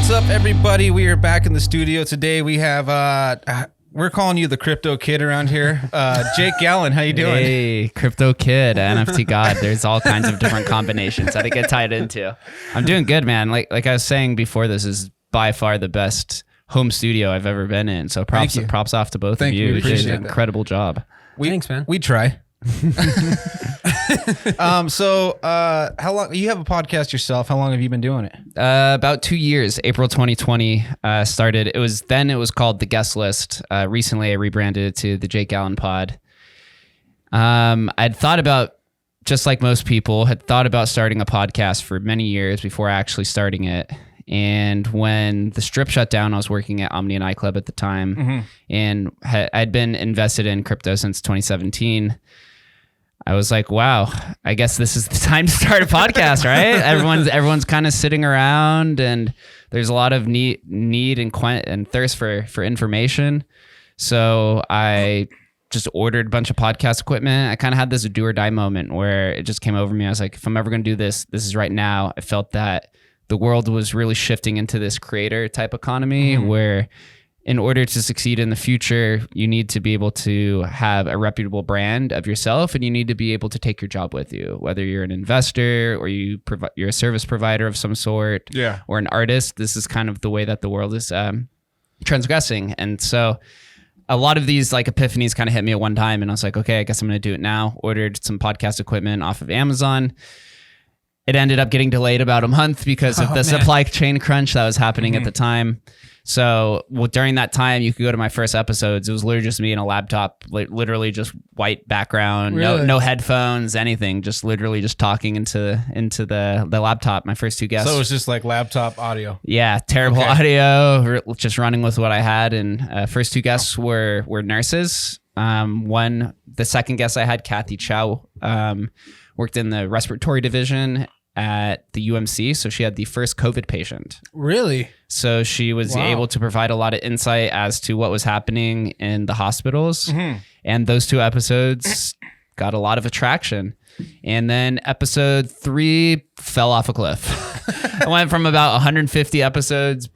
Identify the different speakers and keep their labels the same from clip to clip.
Speaker 1: What's up, everybody? We are back in the studio today. We have we're calling you the crypto kid around here. Jake Gallen, how you doing?
Speaker 2: Hey, crypto kid, NFT god. There's all kinds of different combinations that I get tied into. I'm doing good, man. Like I was saying before, this is by far the best home studio I've ever been in. So props off to both of you.
Speaker 1: We appreciate
Speaker 2: did an incredible job.
Speaker 3: Thanks, man.
Speaker 1: We try. So how long you have a podcast yourself? How long have you been doing it?
Speaker 2: About 2 years. April 2020 started. It was called The Guest List. Recently I rebranded it to the Jake Gallen Pod. I'd thought about, just like most people, had thought about starting a podcast for many years before actually starting it. And when the Strip shut down, I was working at Omni and iClub at the time, and I'd been invested in crypto since 2017. I was like, wow, I guess this is the time to start a podcast, right? Everyone's kind of sitting around, and there's a lot of need and thirst for information. So I just ordered a bunch of podcast equipment. I kind of had this do or die moment where it just came over me. I was like, if I'm ever going to do this, this is right now. I felt that the world was really shifting into this creator type economy where in order to succeed in the future, you need to be able to have a reputable brand of yourself, and you need to be able to take your job with you, whether you're an investor or you're a service provider of some sort, or an artist. This is kind of the way that the world is transgressing. And so a lot of these like epiphanies kind of hit me at one time, and I was like, okay, I guess I'm going to do it now. Ordered some podcast equipment off of Amazon. It ended up getting delayed about a month because of the supply chain crunch that was happening at the time. So during that time, you could go to my first episodes. It was literally just me and a laptop, literally just white background, no headphones, anything, just literally just talking into the laptop. My first two guests.
Speaker 1: So it was just like laptop audio.
Speaker 2: Yeah, terrible audio, just running with what I had. And first two guests were nurses. The second guest I had, Kathy Chow, worked in the respiratory division at the UMC. So she had the first COVID patient.
Speaker 3: Really?
Speaker 2: So she was able to provide a lot of insight as to what was happening in the hospitals. And those two episodes got a lot of attraction. And then episode 3 fell off a cliff. I went from about 150 episodes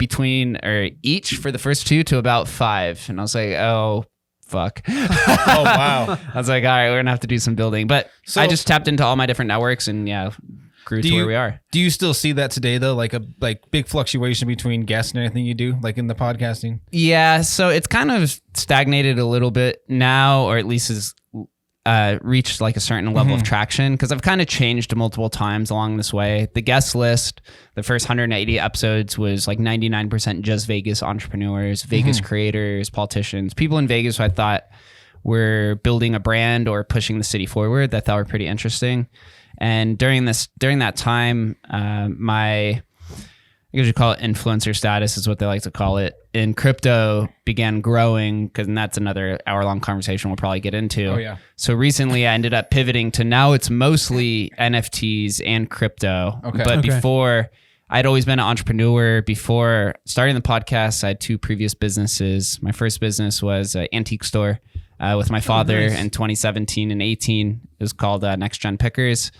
Speaker 2: each for the first two to about 5. And I was like, oh, fuck.
Speaker 1: Oh, wow.
Speaker 2: I was like, all right, we're going to have to do some building. But I just tapped into all my different networks and grew to where we are.
Speaker 1: Do you still see that today though? Like big fluctuation between guests and anything you do, like in the podcasting?
Speaker 2: Yeah. So it's kind of stagnated a little bit now, or at least has reached like a certain level of traction, because I've kind of changed multiple times along this way. The guest list, the first 180 episodes was like 99% just Vegas entrepreneurs, Vegas creators, politicians, people in Vegas who I thought were building a brand or pushing the city forward that I thought were pretty interesting. And during that time, my, I guess you call it influencer status is what they like to call it, in crypto began growing, because that's another hour-long conversation we'll probably get into.
Speaker 1: Oh, yeah.
Speaker 2: So recently I ended up pivoting to now it's mostly NFTs and crypto.
Speaker 1: Okay.
Speaker 2: But before, I'd always been an entrepreneur. Before starting the podcast, I had 2 previous businesses. My first business was an antique store with my father in 2017 and 18. It was called Next Gen Pickers.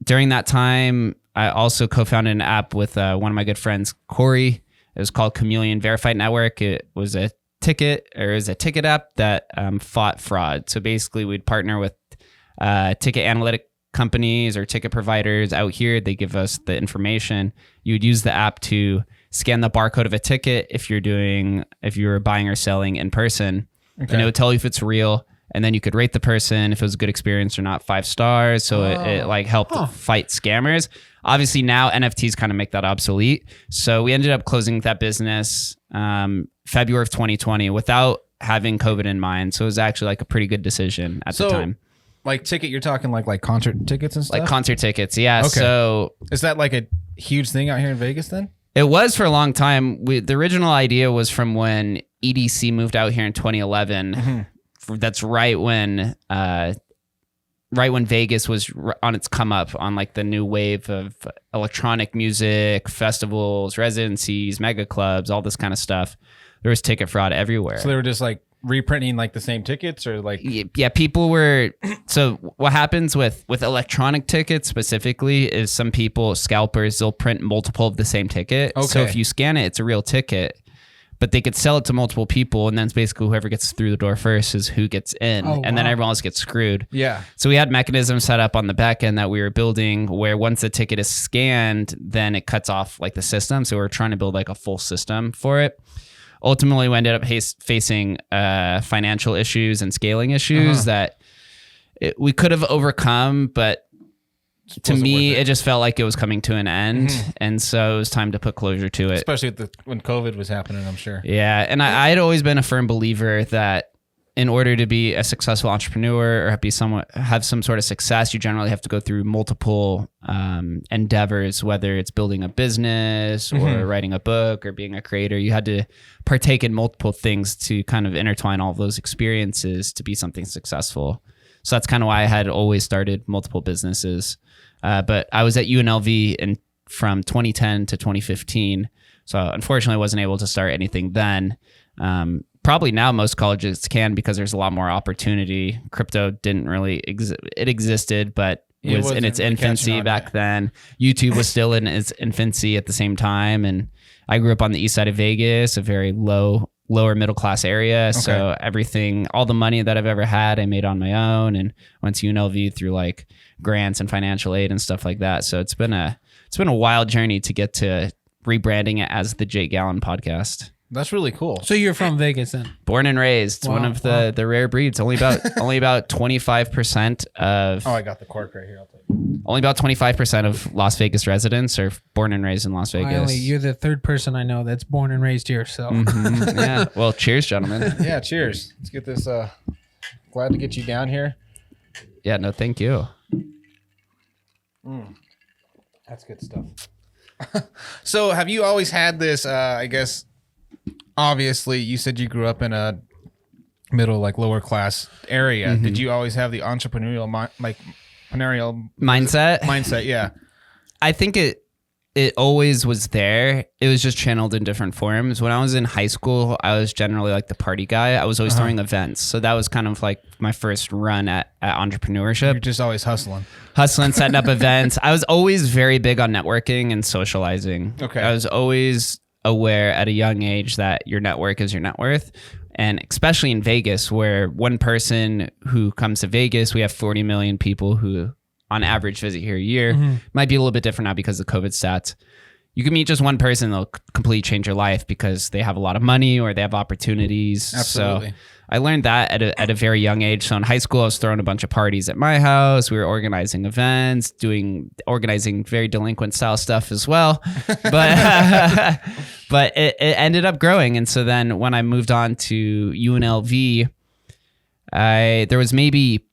Speaker 2: During that time, I also co-founded an app with one of my good friends, Corey. It was called Chameleon Verified Network. It was a ticket app that fought fraud. So basically, we'd partner with ticket analytic companies or ticket providers out here. They give us the information. You would use the app to scan the barcode of a ticket if you're buying or selling in person. Okay. And it would tell you if it's real. And then you could rate the person if it was a good experience or not, 5 stars. So it like helped fight scammers. Obviously now NFTs kind of make that obsolete. So we ended up closing that business February of 2020 without having COVID in mind. So it was actually like a pretty good decision at the time.
Speaker 1: Like ticket, you're talking like concert tickets and stuff?
Speaker 2: Like concert tickets, yeah.
Speaker 1: Okay.
Speaker 2: So
Speaker 1: is that like a huge thing out here in Vegas then?
Speaker 2: It was for a long time. The original idea was from when EDC moved out here in 2011. That's right when Vegas was on its come up on like the new wave of electronic music, festivals, residencies, mega clubs, all this kind of stuff. There was ticket fraud everywhere.
Speaker 1: So they were just like reprinting like the same tickets or like?
Speaker 2: Yeah, people were. So what happens with electronic tickets specifically is some people, scalpers, they'll print multiple of the same ticket.
Speaker 1: Okay.
Speaker 2: So if you scan it, it's a real ticket. But they could sell it to multiple people, and then it's basically whoever gets through the door first is who gets in, and then everyone else gets screwed.
Speaker 1: Yeah.
Speaker 2: So we had mechanisms set up on the back end that we were building where once the ticket is scanned, then it cuts off like the system. So we're trying to build like a full system for it. Ultimately, we ended up facing financial issues and scaling issues that we could have overcome, but to me, it just felt like it was coming to an end. And so it was time to put closure to it.
Speaker 1: Especially when COVID was happening, I'm sure.
Speaker 2: Yeah. And I had always been a firm believer that in order to be a successful entrepreneur or have some sort of success, you generally have to go through multiple endeavors, whether it's building a business or writing a book or being a creator. You had to partake in multiple things to kind of intertwine all of those experiences to be something successful. So that's kind of why I had always started multiple businesses. But I was at UNLV from 2010 to 2015. So unfortunately, I wasn't able to start anything then. Probably now most colleges can because there's a lot more opportunity. Crypto didn't really it existed, but it was in its infancy back then. YouTube was still in its infancy at the same time. And I grew up on the east side of Vegas, a very lower middle class area. Okay. So all the money that I've ever had, I made on my own and went to UNLV through like grants and financial aid and stuff like that. So it's been a wild journey to get to rebranding it as the Jake Gallen podcast.
Speaker 1: That's really cool.
Speaker 3: So you're from Vegas then?
Speaker 2: Born and raised. Wow, one of the rare breeds. Only about 25% of.
Speaker 1: Oh, I got the cork right here. I'll take it.
Speaker 2: Only about 25% of Las Vegas residents are born and raised in Las Vegas.
Speaker 3: You're the third person I know that's born and raised here. So
Speaker 2: yeah. Well, cheers, gentlemen.
Speaker 1: Yeah, cheers. Let's get this. Glad to get you down here.
Speaker 2: Yeah. No, thank you.
Speaker 1: That's good stuff. So, have you always had this? I guess. Obviously, you said you grew up in a middle, like lower class area. Did you always have the entrepreneurial
Speaker 2: mindset?
Speaker 1: Mindset, yeah.
Speaker 2: I think it always was there. It was just channeled in different forms. When I was in high school, I was generally like the party guy. I was always throwing events. So that was kind of like my first run at entrepreneurship.
Speaker 1: You're just always hustling,
Speaker 2: setting up events. I was always very big on networking and socializing.
Speaker 1: Okay.
Speaker 2: I was always aware at a young age that your network is your net worth. And especially in Vegas, where one person who comes to Vegas, we have 40 million people who on average visit here a year. Might be a little bit different now because of COVID stats. You can meet just one person, they'll completely change your life because they have a lot of money or they have opportunities.
Speaker 1: Absolutely.
Speaker 2: So I learned that at a very young age. So in high school, I was throwing a bunch of parties at my house. We were organizing events, organizing very delinquent style stuff as well. But but it ended up growing. And so then when I moved on to UNLV, there was maybe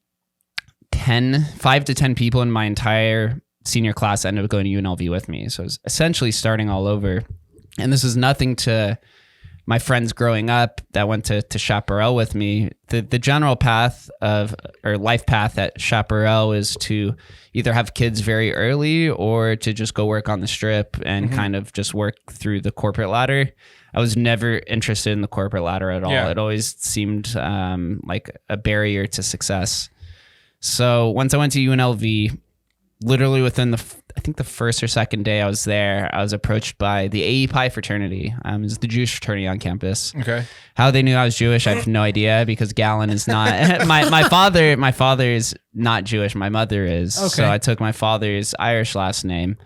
Speaker 2: 5 to 10 people in my entire senior class that ended up going to UNLV with me. So it was essentially starting all over. And this is nothing to my friends growing up that went to Chaparral with me. The general path life path at Chaparral is to either have kids very early or to just go work on the strip and kind of just work through the corporate ladder. I was never interested in the corporate ladder at all. Yeah. It always seemed like a barrier to success. So once I went to UNLV, literally within the first or second day I was there, I was approached by the AE fraternity. It's the Jewish fraternity on campus.
Speaker 1: Okay.
Speaker 2: How they knew I was Jewish, I have no idea because Gallen is not. my father is not Jewish. My mother is. Okay. So I took my father's Irish last name,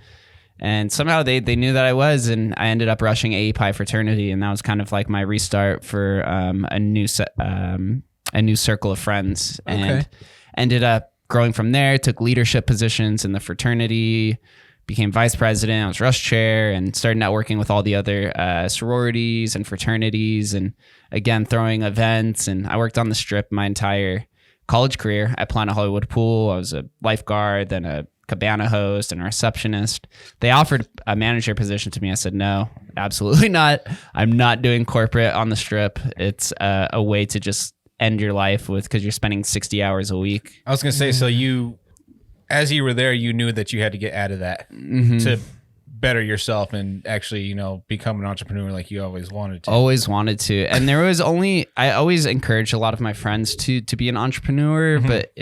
Speaker 2: and somehow they knew that I was, and I ended up rushing AE fraternity, and that was kind of like my restart for a new circle of friends, and ended up growing from there, took leadership positions in the fraternity, became vice president, I was rush chair, and started networking with all the other sororities and fraternities, and again, throwing events. And I worked on the strip my entire college career at Planet Hollywood Pool. I was a lifeguard, then a cabana host and a receptionist. They offered a manager position to me. I said, no, absolutely not. I'm not doing corporate on the strip. It's a way to just end your life because you're spending 60 hours a week.
Speaker 1: I was going to say, so as you were there, you knew that you had to get out of that to better yourself and actually, you know, become an entrepreneur like you always wanted to.
Speaker 2: Always wanted to. And there was I always encouraged a lot of my friends to be an entrepreneur, but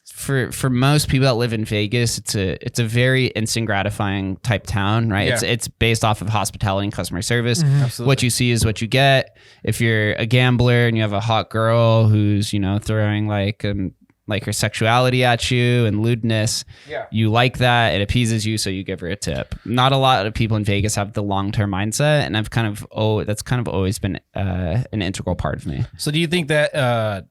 Speaker 2: for most people that live in Vegas, it's a very instant gratifying type town, right?
Speaker 1: Yeah.
Speaker 2: It's based off of hospitality and customer service.
Speaker 1: Absolutely.
Speaker 2: What you see is what you get. If you're a gambler and you have a hot girl who's, you know, throwing like her sexuality at you and lewdness, you like that. It appeases you, so you give her a tip. Not a lot of people in Vegas have the long-term mindset, and that's kind of always been an integral part of me.
Speaker 1: So do you think that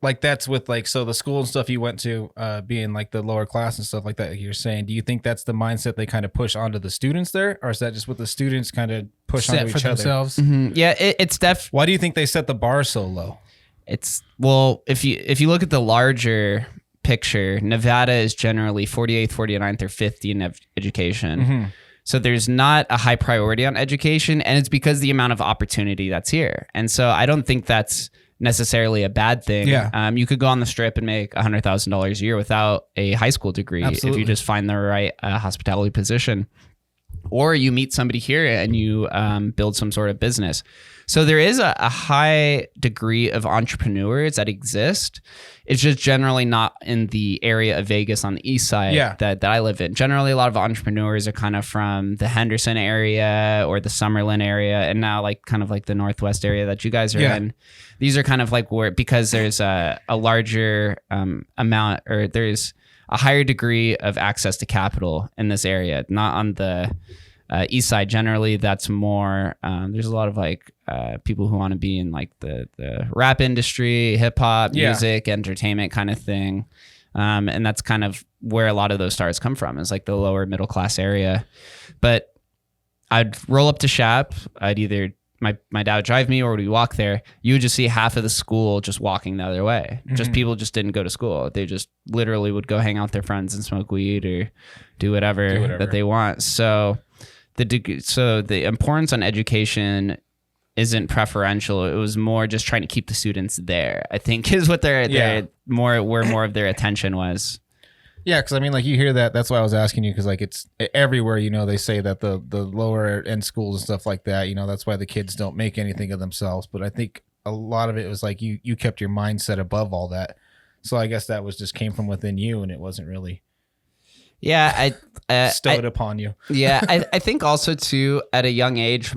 Speaker 1: like that's with like, so the school and stuff you went to, being like the lower class and stuff like that, you're saying, do you think that's the mindset they kind of push onto the students there, or is that just what the students kind of push
Speaker 3: Set
Speaker 1: onto
Speaker 3: for
Speaker 1: each other?
Speaker 3: themselves.
Speaker 2: Yeah, it's
Speaker 1: Why do you think they set the bar so low?
Speaker 2: If you look at the larger picture, Nevada is generally 48th, 49th, or 50th in education. So there's not a high priority on education, and it's because the amount of opportunity that's here. And so I don't think that's necessarily a bad thing.
Speaker 1: Yeah.
Speaker 2: You could go on the strip and make $100,000 a year without a high school degree.
Speaker 1: Absolutely.
Speaker 2: If you just find the right hospitality position. Or you meet somebody here and you build some sort of business. So there is a high degree of entrepreneurs that exist. It's just generally not in the area of Vegas on the east side that I live in. Generally, a lot of entrepreneurs are kind of from the Henderson area or the Summerlin area, and now like kind of like the Northwest area that you guys are in. These are kind of like where, because there's a larger amount, or there's a higher degree of access to capital in this area, not on the east side. Generally, that's more, there's a lot of like people who want to be in like the rap industry, hip hop, music, entertainment kind of thing. And that's kind of where a lot of those stars come from, is like the lower middle class area. But I'd roll up to Shap. I'd either, my dad would drive me, or we walk there. You would just see half of the school just walking the other way. Just people just didn't go to school. They just literally would go hang out with their friends and smoke weed or do whatever that they want. So the importance on education isn't preferential. It was more just trying to keep the students there, I think, is what where more of their attention was.
Speaker 1: Yeah, because I mean, like, you hear that. That's why I was asking you, because like it's everywhere. You know, they say that the lower end schools and stuff like that. You know, that's why the kids don't make anything of themselves. But I think a lot of it was like you kept your mindset above all that. So I guess that was just came from within you, and it wasn't really stowed upon you.
Speaker 2: Yeah, I think also too, at a young age,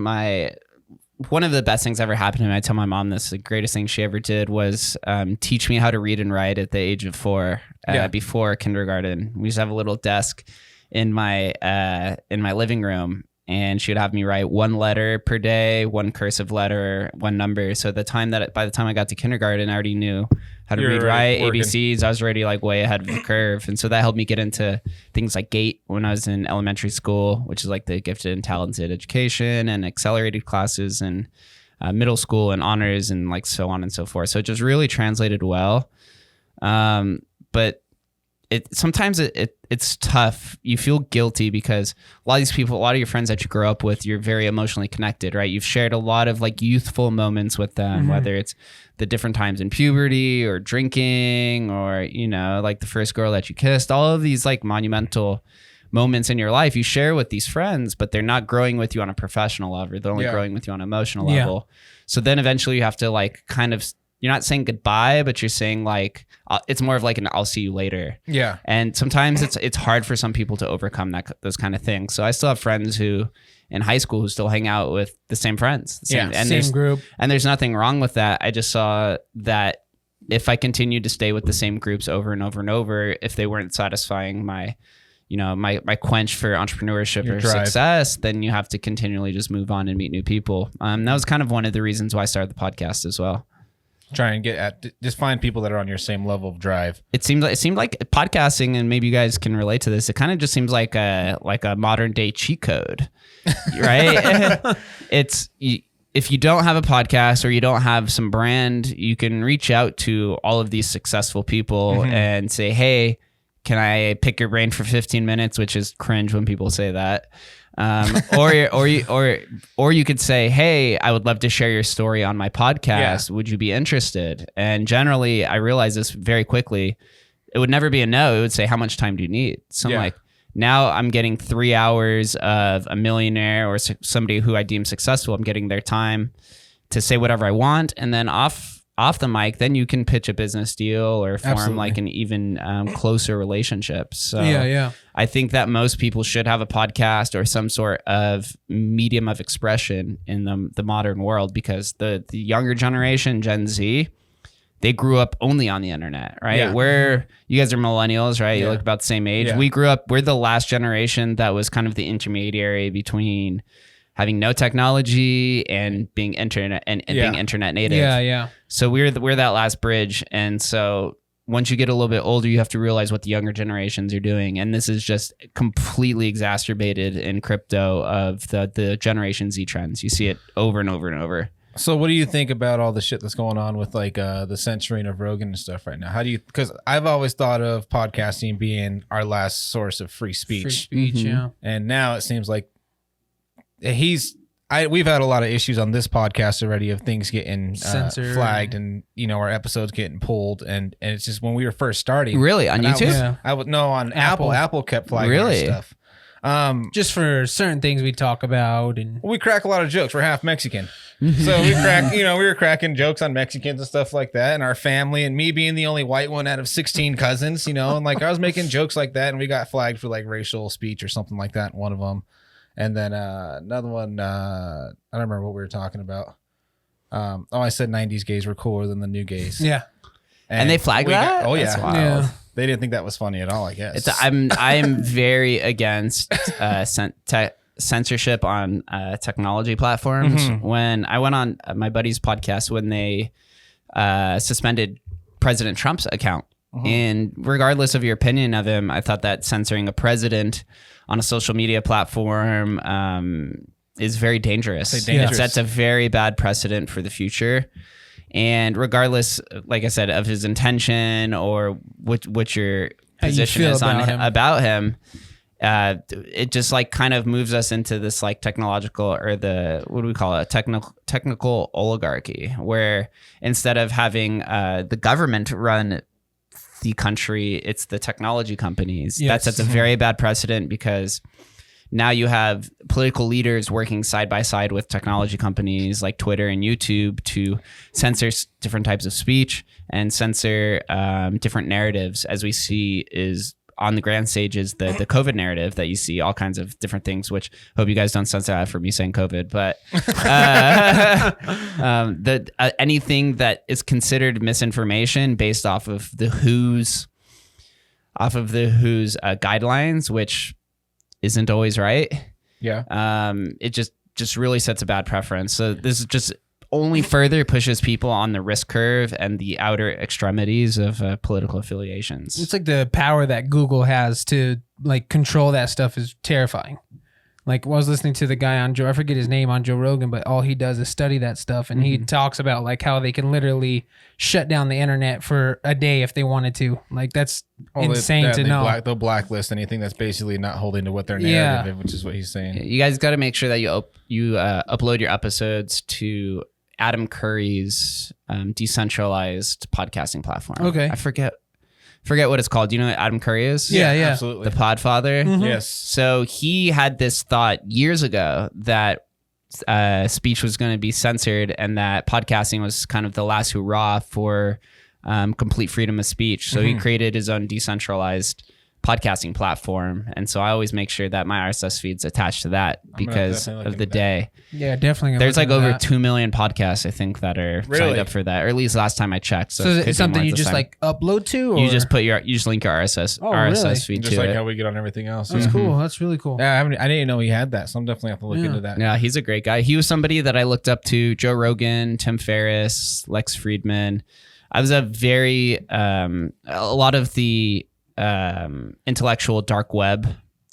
Speaker 2: one of the best things ever happened to me, I tell my mom this, the greatest thing she ever did was teach me how to read and write at the age of 4, before kindergarten. We used to have a little desk in my living room, and she would have me write 1 letter per day, 1 cursive letter, 1 number. So by the time I got to kindergarten, I already knew how to read, write, ABCs. I was already like way ahead of the curve. And so that helped me get into things like GATE when I was in elementary school, which is like the gifted and talented education, and accelerated classes, and middle school and honors, and like so on and so forth. So it just really translated well. But sometimes it's tough. You feel guilty because a lot of these people, a lot of your friends that you grow up with, you're very emotionally connected, right? You've shared a lot of like youthful moments with them, whether it's the different times in puberty or drinking, or, you know, like the first girl that you kissed, all of these like monumental moments in your life you share with these friends, but they're not growing with you on a professional level. They're only growing with you on an emotional level. So then eventually you have to like kind of, you're not saying goodbye, but you're saying like, it's more of like an I'll see you later. Yeah. And sometimes it's hard for some people to overcome those kind of things. So I still have friends who in high school who still hang out with the same friends. Same group. And there's nothing wrong with that. I just saw that if I continued to stay with the same groups over and over and over, if they weren't satisfying my quench for entrepreneurship or success, then you have to continually just move on and meet new people. That was kind of one of the reasons why I started the podcast as well.
Speaker 1: Try and just find people that are on your same level of drive.
Speaker 2: It seemed like podcasting, and maybe you guys can relate to this. It kind of just seems like a modern day cheat code, right? If you don't have a podcast or you don't have some brand, you can reach out to all of these successful people and say, "Hey, can I pick your brain for 15 minutes?" Which is cringe when people say that. Or you could say, "Hey, I would love to share your story on my podcast. Would you be interested?" And generally, I realized this very quickly. It would never be a no. It would say, "How much time do you need?" So I'm like, Now I'm getting 3 hours of a millionaire or somebody who I deem successful. I'm getting their time to say whatever I want, and then off the mic, then you can pitch a business deal or form
Speaker 1: Absolutely.
Speaker 2: like an even closer relationship. So
Speaker 3: Yeah.
Speaker 2: I think that most people should have a podcast or some sort of medium of expression in the modern world, because the younger generation, Gen Z, they grew up only on the internet, right?
Speaker 1: Yeah.
Speaker 2: Where you guys are millennials, right? You
Speaker 1: Yeah.
Speaker 2: look about the same age.
Speaker 1: Yeah.
Speaker 2: We're the last generation that was kind of the intermediary between having no technology and being internet and being internet native.
Speaker 3: Yeah.
Speaker 2: So we're that last bridge. And so once you get a little bit older, you have to realize what the younger generations are doing. And this is just completely exacerbated in crypto of the Generation Z trends. You see it over and over and over.
Speaker 1: So what do you think about all the shit that's going on with like the censoring of Rogan and stuff right now? How do you, because I've always thought of podcasting being our last source of free speech.
Speaker 3: Free speech, yeah.
Speaker 1: And now it seems like we've had a lot of issues on this podcast already of things getting
Speaker 3: Censored.
Speaker 1: flagged and, our episodes getting pulled. And it's just when we were first starting.
Speaker 2: Really? On
Speaker 1: and
Speaker 2: YouTube?
Speaker 1: I would no, on Apple. Apple kept flagging
Speaker 2: Really?
Speaker 1: our stuff.
Speaker 3: Just for certain things we talk about, and
Speaker 1: We crack a lot of jokes. We're half Mexican. So we crack, we were cracking jokes on Mexicans and stuff like that, and our family, and me being the only white one out of 16 cousins, and like I was making jokes like that, and we got flagged for like racial speech or something like that in one of them. And then another one, I don't remember what we were talking about. I said 90s gays were cooler than the new gays.
Speaker 3: yeah.
Speaker 2: And they flagged that?
Speaker 1: Oh
Speaker 2: That's
Speaker 1: yeah.
Speaker 2: wild.
Speaker 3: Yeah.
Speaker 1: They didn't think that was funny at all, I guess.
Speaker 2: I'm very against censorship on technology platforms.
Speaker 1: Mhm.
Speaker 2: When I went on my buddy's podcast when they suspended President Trump's account, and regardless of your opinion of him, I thought that censoring a president on a social media platform is very dangerous.
Speaker 1: Say dangerous.
Speaker 2: It sets a very bad precedent for the future. And regardless, like I said, of his intention or what your
Speaker 3: How you
Speaker 2: position
Speaker 3: feel
Speaker 2: is on
Speaker 3: about him.
Speaker 2: it just like kind of moves us into this like technological, or what do we call it? Technical oligarchy, where instead of having the government run the country, it's the technology companies.
Speaker 3: Yes.
Speaker 2: That sets a very bad precedent, because now you have political leaders working side by side with technology companies like Twitter and YouTube to censor different types of speech and censor different narratives, as we see is on the grand stage is the COVID narrative that you see all kinds of different things, which hope you guys don't censor that for me saying COVID, but anything that is considered misinformation based off of the WHO's guidelines, which isn't always right.
Speaker 1: Yeah.
Speaker 2: It just really sets a bad preference. So this is just only further pushes people on the risk curve and the outer extremities of political affiliations.
Speaker 3: It's like the power that Google has to like control that stuff is terrifying. Like I was listening to the guy on I forget his name, on Joe Rogan, but all he does is study that stuff, and he talks about like how they can literally shut down the internet for a day if they wanted to. Like that's insane to know.
Speaker 1: They'll blacklist anything that's basically not holding to what their narrative is, which is what he's saying.
Speaker 2: You guys got to make sure that you upload your episodes to Adam Curry's decentralized podcasting platform.
Speaker 3: Okay.
Speaker 2: I forget what it's called. Do you know what Adam Curry is?
Speaker 3: Yeah.
Speaker 1: Absolutely.
Speaker 2: The Podfather.
Speaker 3: Mhm.
Speaker 1: Yes.
Speaker 2: So he had this thought years ago that speech was going to be censored, and that podcasting was kind of the last hurrah for complete freedom of speech. So he created his own decentralized podcasting platform, and so I always make sure that my RSS feed's attached to that because
Speaker 1: definitely look
Speaker 2: of the
Speaker 1: into that.
Speaker 2: day.
Speaker 3: Yeah, definitely. gonna
Speaker 2: There's
Speaker 3: look
Speaker 2: like
Speaker 3: into
Speaker 2: over
Speaker 3: that.
Speaker 2: 2 million podcasts, I think, that are
Speaker 1: Really?
Speaker 2: signed up for that, or at least last time I checked. So,
Speaker 3: So
Speaker 2: it
Speaker 3: is
Speaker 2: could
Speaker 3: it
Speaker 2: be
Speaker 3: something
Speaker 2: more
Speaker 3: you
Speaker 2: this
Speaker 3: just
Speaker 2: time.
Speaker 3: like upload to, or
Speaker 2: You just link your RSS
Speaker 3: Oh, really?
Speaker 2: RSS feed
Speaker 1: Just
Speaker 2: to
Speaker 1: like
Speaker 2: it.
Speaker 1: how we get on everything else.
Speaker 3: That's
Speaker 1: Yeah.
Speaker 3: cool. That's really cool.
Speaker 1: Yeah, I didn't even know he had that, so I'm definitely have to look
Speaker 3: Yeah.
Speaker 1: into that.
Speaker 2: Yeah, he's a great guy. He was somebody that I looked up to: Joe Rogan, Tim Ferriss, Lex Friedman. I was a lot of the intellectual dark web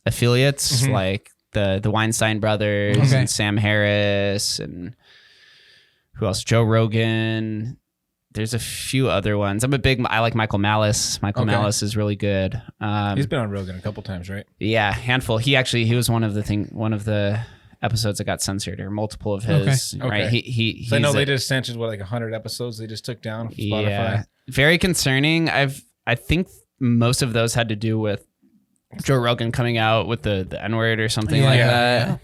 Speaker 2: affiliates, like the Weinstein brothers
Speaker 3: Okay.
Speaker 2: and Sam Harris, and who else? Joe Rogan. There's a few other ones. I like Michael Malice. Michael
Speaker 1: Okay.
Speaker 2: Malice is really good.
Speaker 1: He's been on Rogan a couple times, right?
Speaker 2: Yeah, handful. He was one of the episodes that got censored, or multiple of his.
Speaker 1: Okay.
Speaker 2: Right. He's
Speaker 1: So I know they just censored like 100 episodes they just took down from Spotify.
Speaker 2: Yeah, very concerning. I think most of those had to do with Joe Rogan coming out with the N-word or something
Speaker 3: Yeah,
Speaker 2: like
Speaker 3: yeah,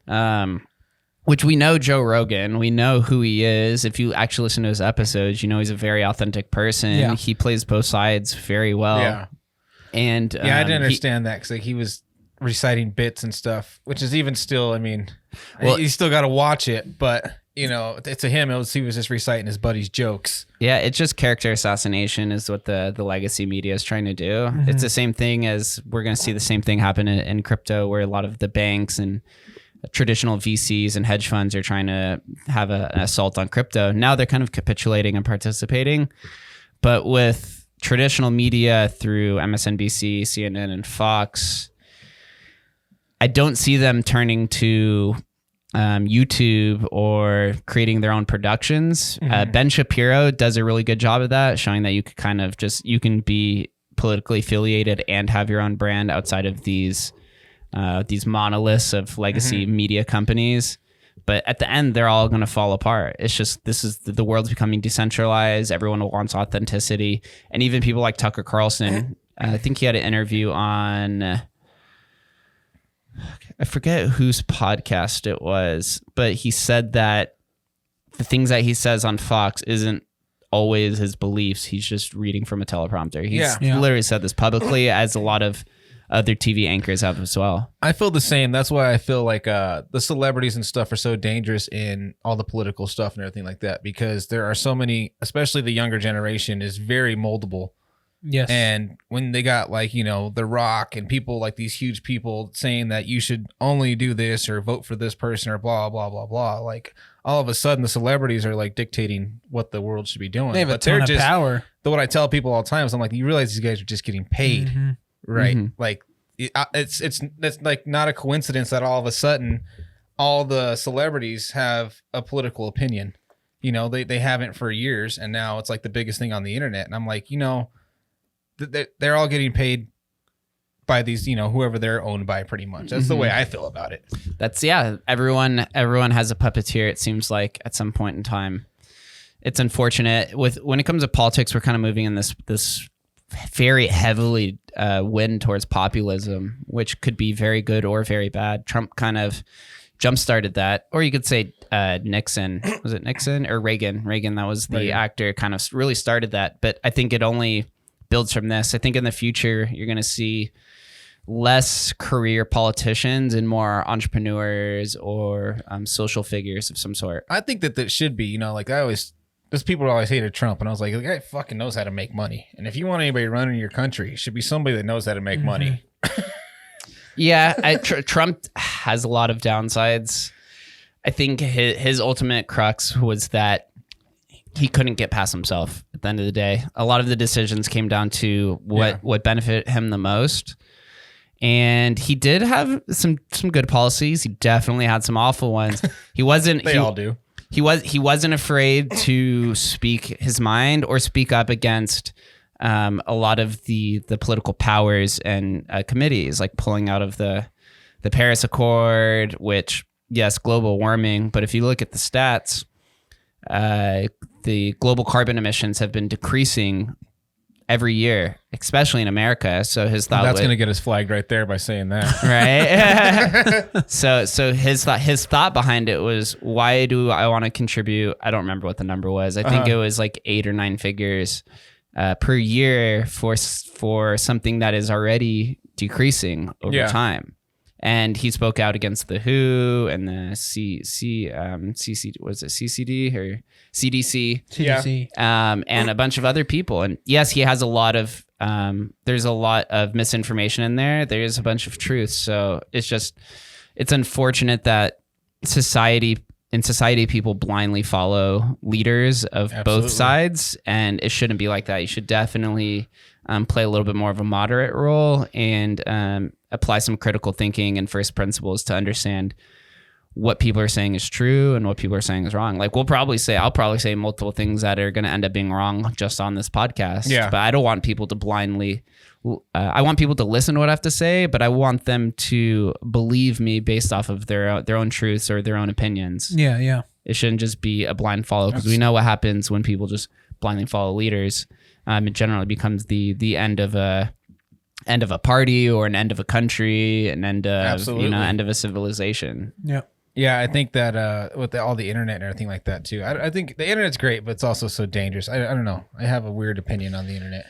Speaker 2: that. Which we know Joe Rogan. We know who he is. If you actually listen to his episodes, you know he's a very authentic person.
Speaker 3: Yeah.
Speaker 2: He plays both sides very well.
Speaker 1: Yeah.
Speaker 2: And
Speaker 1: Yeah, I didn't understand that because like he was reciting bits and stuff, which is even still, I mean,
Speaker 2: Well-
Speaker 1: you still got to watch it, but you know, to him, he was just reciting his buddy's jokes.
Speaker 2: Yeah, it's just character assassination is what the legacy media is trying to do. It's the same thing as we're going to see the same thing happen in crypto, where a lot of the banks and traditional VCs and hedge funds are trying to have an assault on crypto. Now they're kind of capitulating and participating. But with traditional media through MSNBC, CNN, and Fox, I don't see them turning to YouTube or creating their own productions. Ben Shapiro does a really good job of that, showing that you could kind of you can be politically affiliated and have your own brand outside of these monoliths of legacy media companies. But at the end, they're all going to fall apart. It's just, the world's becoming decentralized. Everyone wants authenticity. And even people like Tucker Carlson, I think he had an interview on, I forget whose podcast it was, but he said that the things that he says on Fox isn't always his beliefs. He's just reading from a teleprompter. He's literally said this publicly, as a lot of other TV anchors have as well.
Speaker 1: I feel the same. That's why I feel like the celebrities and stuff are so dangerous in all the political stuff and everything like that, because there are so many, especially the younger generation is very moldable.
Speaker 3: Yes.
Speaker 1: And when they got like, you know, The Rock and people like these huge people saying that you should only do this or vote for this person or blah, blah, blah, blah. Like all of a sudden the celebrities are like dictating what the world should be doing.
Speaker 3: They have a ton of power.
Speaker 1: But what I tell people all the time is I'm like, you realize these guys are just getting paid, right? Like it's like not a coincidence that all of a sudden all the celebrities have a political opinion. You know, they haven't for years, and now it's like the biggest thing on the internet. And I'm like, you know, they're all getting paid by these, you know, whoever they're owned by, pretty much. That's the way I feel about it.
Speaker 2: That's everyone has a puppeteer, it seems like, at some point in time. It's unfortunate when it comes to politics, we're kind of moving in this very heavily wind towards populism, which could be very good or very bad. Trump kind of jump-started that, or you could say Nixon. Was it Nixon or Reagan? Reagan, that was the actor, kind of really started that. But I think it only builds from this. I think in the future, you're going to see less career politicians and more entrepreneurs or social figures of some sort.
Speaker 1: I think that should be, you know, like there's people who always hated Trump, and I was like, the guy fucking knows how to make money. And if you want anybody running your country, it should be somebody that knows how to make money.
Speaker 2: Yeah, Trump has a lot of downsides. I think his ultimate crux was that he couldn't get past himself at the end of the day. A lot of the decisions came down to what benefited him the most. And he did have some good policies. He definitely had some awful ones. He wasn't
Speaker 1: all do.
Speaker 2: He wasn't afraid to speak his mind or speak up against a lot of the political powers and committees, like pulling out of the Paris Accord, which, yes, global warming. But if you look at the stats, the global carbon emissions have been decreasing every year, especially in America. So his thought
Speaker 1: that's going to get us flagged right there by saying that,
Speaker 2: right? so his thought behind it was, why do I want to contribute? I don't remember what the number was. I think it was like 8 or 9 figures per year for something that is already decreasing over time. And he spoke out against the WHO and the was it CCD or CDC?
Speaker 3: CDC.
Speaker 2: And a bunch of other people. And yes, he has a lot of, there's a lot of misinformation in there. There's a bunch of truth. So it's unfortunate that in society, people blindly follow leaders of both sides. And it shouldn't be like that. You should definitely play a little bit more of a moderate role and apply some critical thinking and first principles to understand what people are saying is true and what people are saying is wrong. Like I'll probably say multiple things that are going to end up being wrong just on this podcast. Yeah. But I don't want people to blindly, I want people to listen to what I have to say, but I want them to believe me based off of their own truths or their own opinions.
Speaker 3: Yeah, yeah.
Speaker 2: It shouldn't just be a blind follow, because we know what happens when people just blindly follow leaders. It generally becomes the end of end of a party or an end of a country, an end of
Speaker 1: Absolutely.
Speaker 2: end of a civilization.
Speaker 3: Yeah.
Speaker 1: Yeah, I think that with all the internet and everything like that too. I think the internet's great, but it's also so dangerous. I don't know. I have a weird opinion on the internet.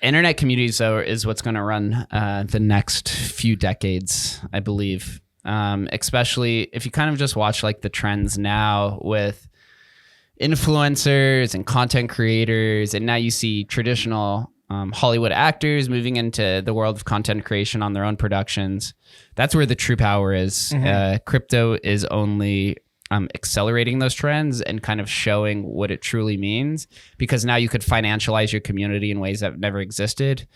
Speaker 2: Internet communities, though, is what's going to run the next few decades, I believe. Especially if you kind of just watch like the trends now with influencers and content creators, and now you see traditional Hollywood actors moving into the world of content creation on their own productions. That's where the true power is. Crypto is only accelerating those trends and kind of showing what it truly means, because now you could financialize your community in ways that never existed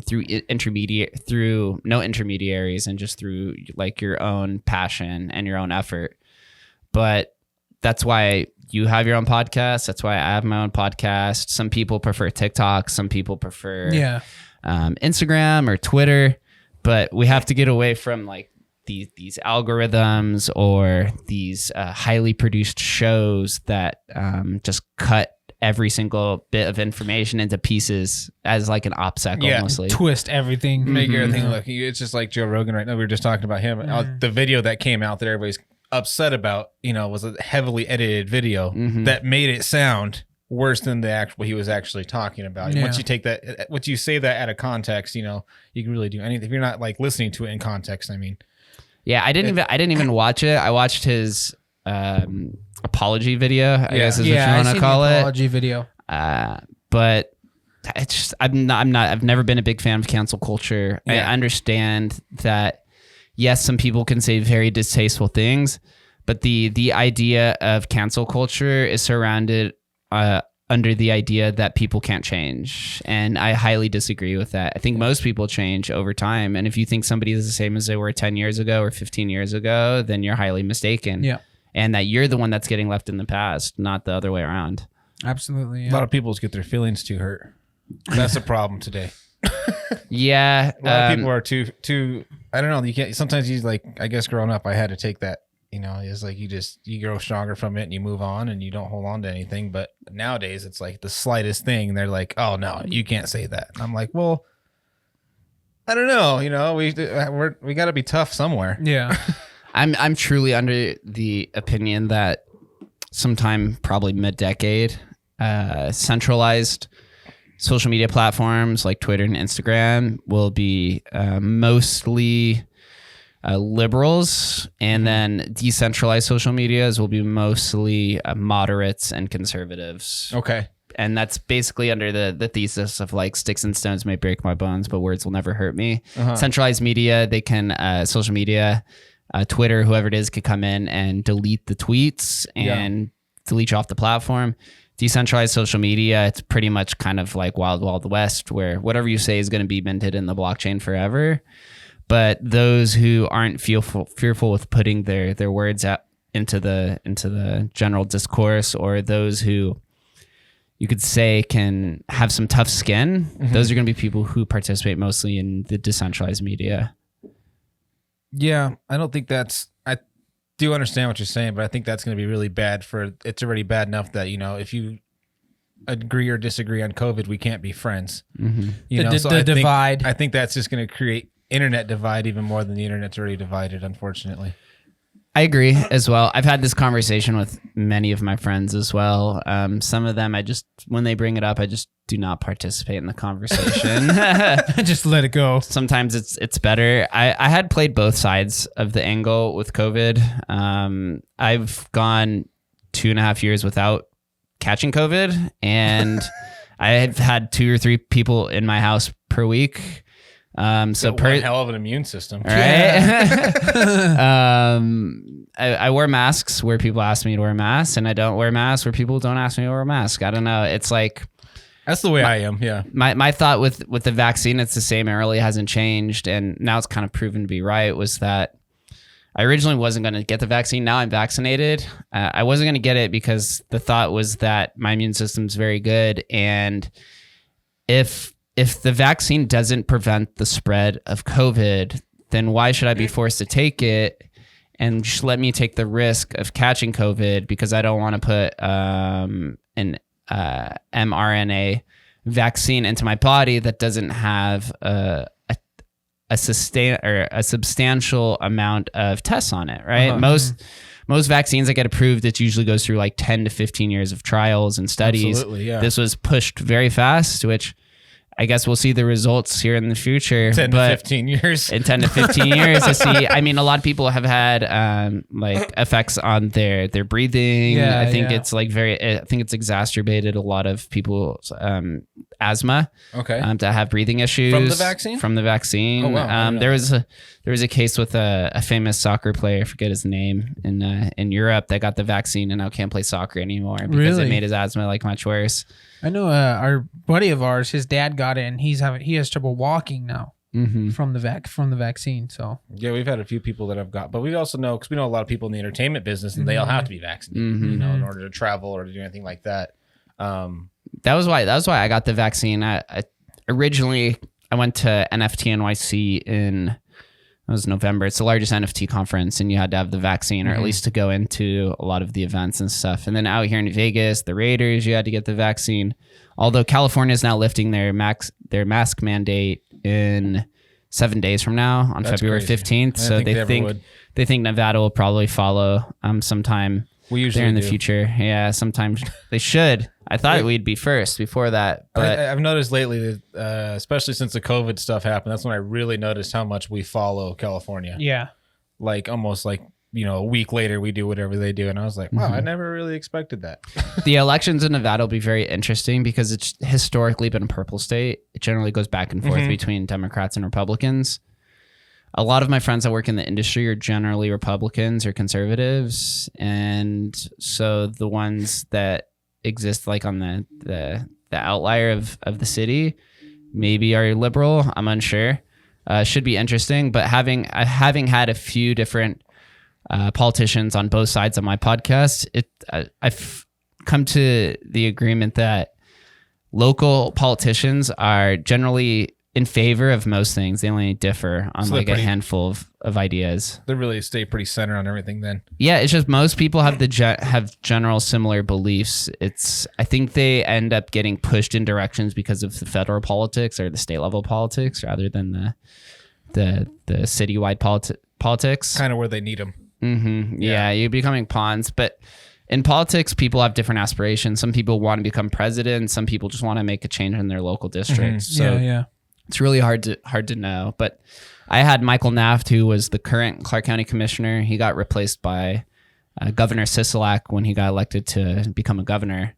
Speaker 2: through no intermediaries and just through like your own passion and your own effort. But that's why you have your own podcast. That's why I have my own podcast. Some people prefer TikTok. Some people prefer Instagram or Twitter. But we have to get away from like these algorithms or these highly produced shows that just cut every single bit of information into pieces as like an OPSEC almost.
Speaker 3: Twist everything.
Speaker 1: Make everything look. It's just like Joe Rogan right now. We were just talking about him. The video that came out that everybody's upset about, was a heavily edited video that made it sound worse than the actual he was actually talking about. Once you take that, once you say that out of context, you can really do anything. If you're not like listening to it in context, I mean.
Speaker 2: Yeah, I didn't even watch it. I watched his apology video, I guess is what you want to call it.
Speaker 3: Apology video.
Speaker 2: But it's just I've never been a big fan of cancel culture.
Speaker 1: Yeah.
Speaker 2: I understand that yes, some people can say very distasteful things, but the idea of cancel culture is surrounded under the idea that people can't change. And I highly disagree with that. I think most people change over time. And if you think somebody is the same as they were 10 years ago or 15 years ago, then you're highly mistaken.
Speaker 3: Yeah.
Speaker 2: And that you're the one that's getting left in the past, not the other way around.
Speaker 3: Absolutely. Yeah.
Speaker 1: A lot of people get their feelings too hurt. That's a problem today.
Speaker 2: Yeah.
Speaker 1: A lot of people are too, I don't know. You can't, sometimes you like, I guess growing up, I had to take that. It's like you grow stronger from it and you move on and you don't hold on to anything. But nowadays it's like the slightest thing. They're like, oh no, you can't say that. And I'm like, well, I don't know. We got to be tough somewhere.
Speaker 3: Yeah.
Speaker 2: I'm truly under the opinion that sometime probably mid-decade, centralized social media platforms like Twitter and Instagram will be mostly liberals, and then decentralized social medias will be mostly moderates and conservatives.
Speaker 1: Okay.
Speaker 2: And that's basically under the thesis of like sticks and stones may break my bones, but words will never hurt me. Centralized media, they can social media, Twitter, whoever it is, could come in and delete the tweets and delete you off the platform. Decentralized social media, it's pretty much kind of like Wild West, where whatever you say is going to be minted in the blockchain forever. But those who aren't fearful with putting their words out into the general discourse, or those who you could say can have some tough skin, those are going to be people who participate mostly in the decentralized media.
Speaker 1: Yeah, I don't think I do understand what you're saying, but I think that's going to be really bad it's already bad enough that, if you agree or disagree on COVID, we can't be friends.
Speaker 3: The divide.
Speaker 1: I think that's just going to create internet divide even more than the internet's already divided, unfortunately.
Speaker 2: I agree as well. I've had this conversation with many of my friends as well. Some of them, when they bring it up, I just do not participate in the conversation.
Speaker 3: Just let it go.
Speaker 2: Sometimes it's better. I had played both sides of the angle with COVID. I've gone 2.5 years without catching COVID, and I have had 2 or 3 people in my house per week. One
Speaker 1: hell of an immune system,
Speaker 2: right? I wear masks where people ask me to wear masks, and I don't wear masks where people don't ask me to wear a mask. I don't know. It's like
Speaker 1: that's the way I am. Yeah.
Speaker 2: My thought with the vaccine, it's the same. It really hasn't changed, and now it's kind of proven to be right. Was that I originally wasn't going to get the vaccine. Now I'm vaccinated. I wasn't going to get it because the thought was that my immune system's very good, and if the vaccine doesn't prevent the spread of COVID, then why should I be forced to take it and just let me take the risk of catching COVID because I don't want to put an mRNA vaccine into my body that doesn't have a substantial amount of tests on it, right? Most vaccines that get approved, it usually goes through like 10 to 15 years of trials and studies.
Speaker 1: Absolutely, yeah.
Speaker 2: This was pushed very fast, which I guess we'll see the results here in the future.
Speaker 1: 10 to 15 years.
Speaker 2: In 10 to 15 years to see. I mean, a lot of people have had like effects on their breathing.
Speaker 3: Yeah,
Speaker 2: I think
Speaker 3: yeah.
Speaker 2: it's like I think it's exacerbated a lot of people's asthma.
Speaker 1: Okay.
Speaker 2: To have breathing issues.
Speaker 1: From the vaccine?
Speaker 2: From the vaccine.
Speaker 1: Oh, wow.
Speaker 2: There was a case with a famous soccer player, I forget his name, in Europe that got the vaccine and now can't play soccer anymore because
Speaker 3: Really?
Speaker 2: it made his asthma like much worse.
Speaker 3: I know our buddy of ours, his dad got it, and he has trouble walking now from the vaccine. So
Speaker 1: Yeah, we've had a few people that have got, but we also know, because we know a lot of people in the entertainment business, and they all have to be vaccinated, you know, in order to travel or to do anything like that.
Speaker 2: That was why I got the vaccine. I originally went to NFT NYC in November. It's the largest NFT conference, and you had to have the vaccine, or at least to go into a lot of the events and stuff. And then out here in Vegas, the Raiders, you had to get the vaccine. Although California is now lifting their mask mandate in 7 days from now on February 15th. So they think Nevada will probably follow sometime
Speaker 1: We usually
Speaker 2: there in the
Speaker 1: do.
Speaker 2: future. Yeah, sometimes they should. I thought we'd be first before that, but
Speaker 1: I've noticed lately that, especially since the COVID stuff happened, that's when I really noticed how much we follow California.
Speaker 3: yeah,
Speaker 1: Like almost like, you know, a week later we do whatever they do. And I was like, wow, I never really expected that.
Speaker 2: the elections in Nevada will be very interesting because it's historically been a purple state. It generally goes back and forth between Democrats and Republicans. A lot of my friends that work in the industry are generally Republicans or conservatives. And so the ones that exist like on the outlier of the city maybe are liberal. I'm unsure. Should be interesting. But having had a few different politicians on both sides of my podcast, I've come to the agreement that local politicians are generally in favor of most things. They only differ on
Speaker 1: So
Speaker 2: like
Speaker 1: they're
Speaker 2: a
Speaker 1: pretty-
Speaker 2: handful of ideas.
Speaker 1: They really stay pretty centered on everything then.
Speaker 2: Yeah, it's just most people have have general similar beliefs. I think they end up getting pushed in directions because of the federal politics or the state level politics rather than the citywide politics.
Speaker 1: Kind of where they need them.
Speaker 2: Yeah, you're becoming pawns. But in politics, people have different aspirations. Some people want to become president. Some people just want to make a change in their local district. So
Speaker 3: yeah.
Speaker 2: it's really hard to know. But I had Michael Naft, who was the current Clark County commissioner. He got replaced by Governor Sisolak when he got elected to become a governor.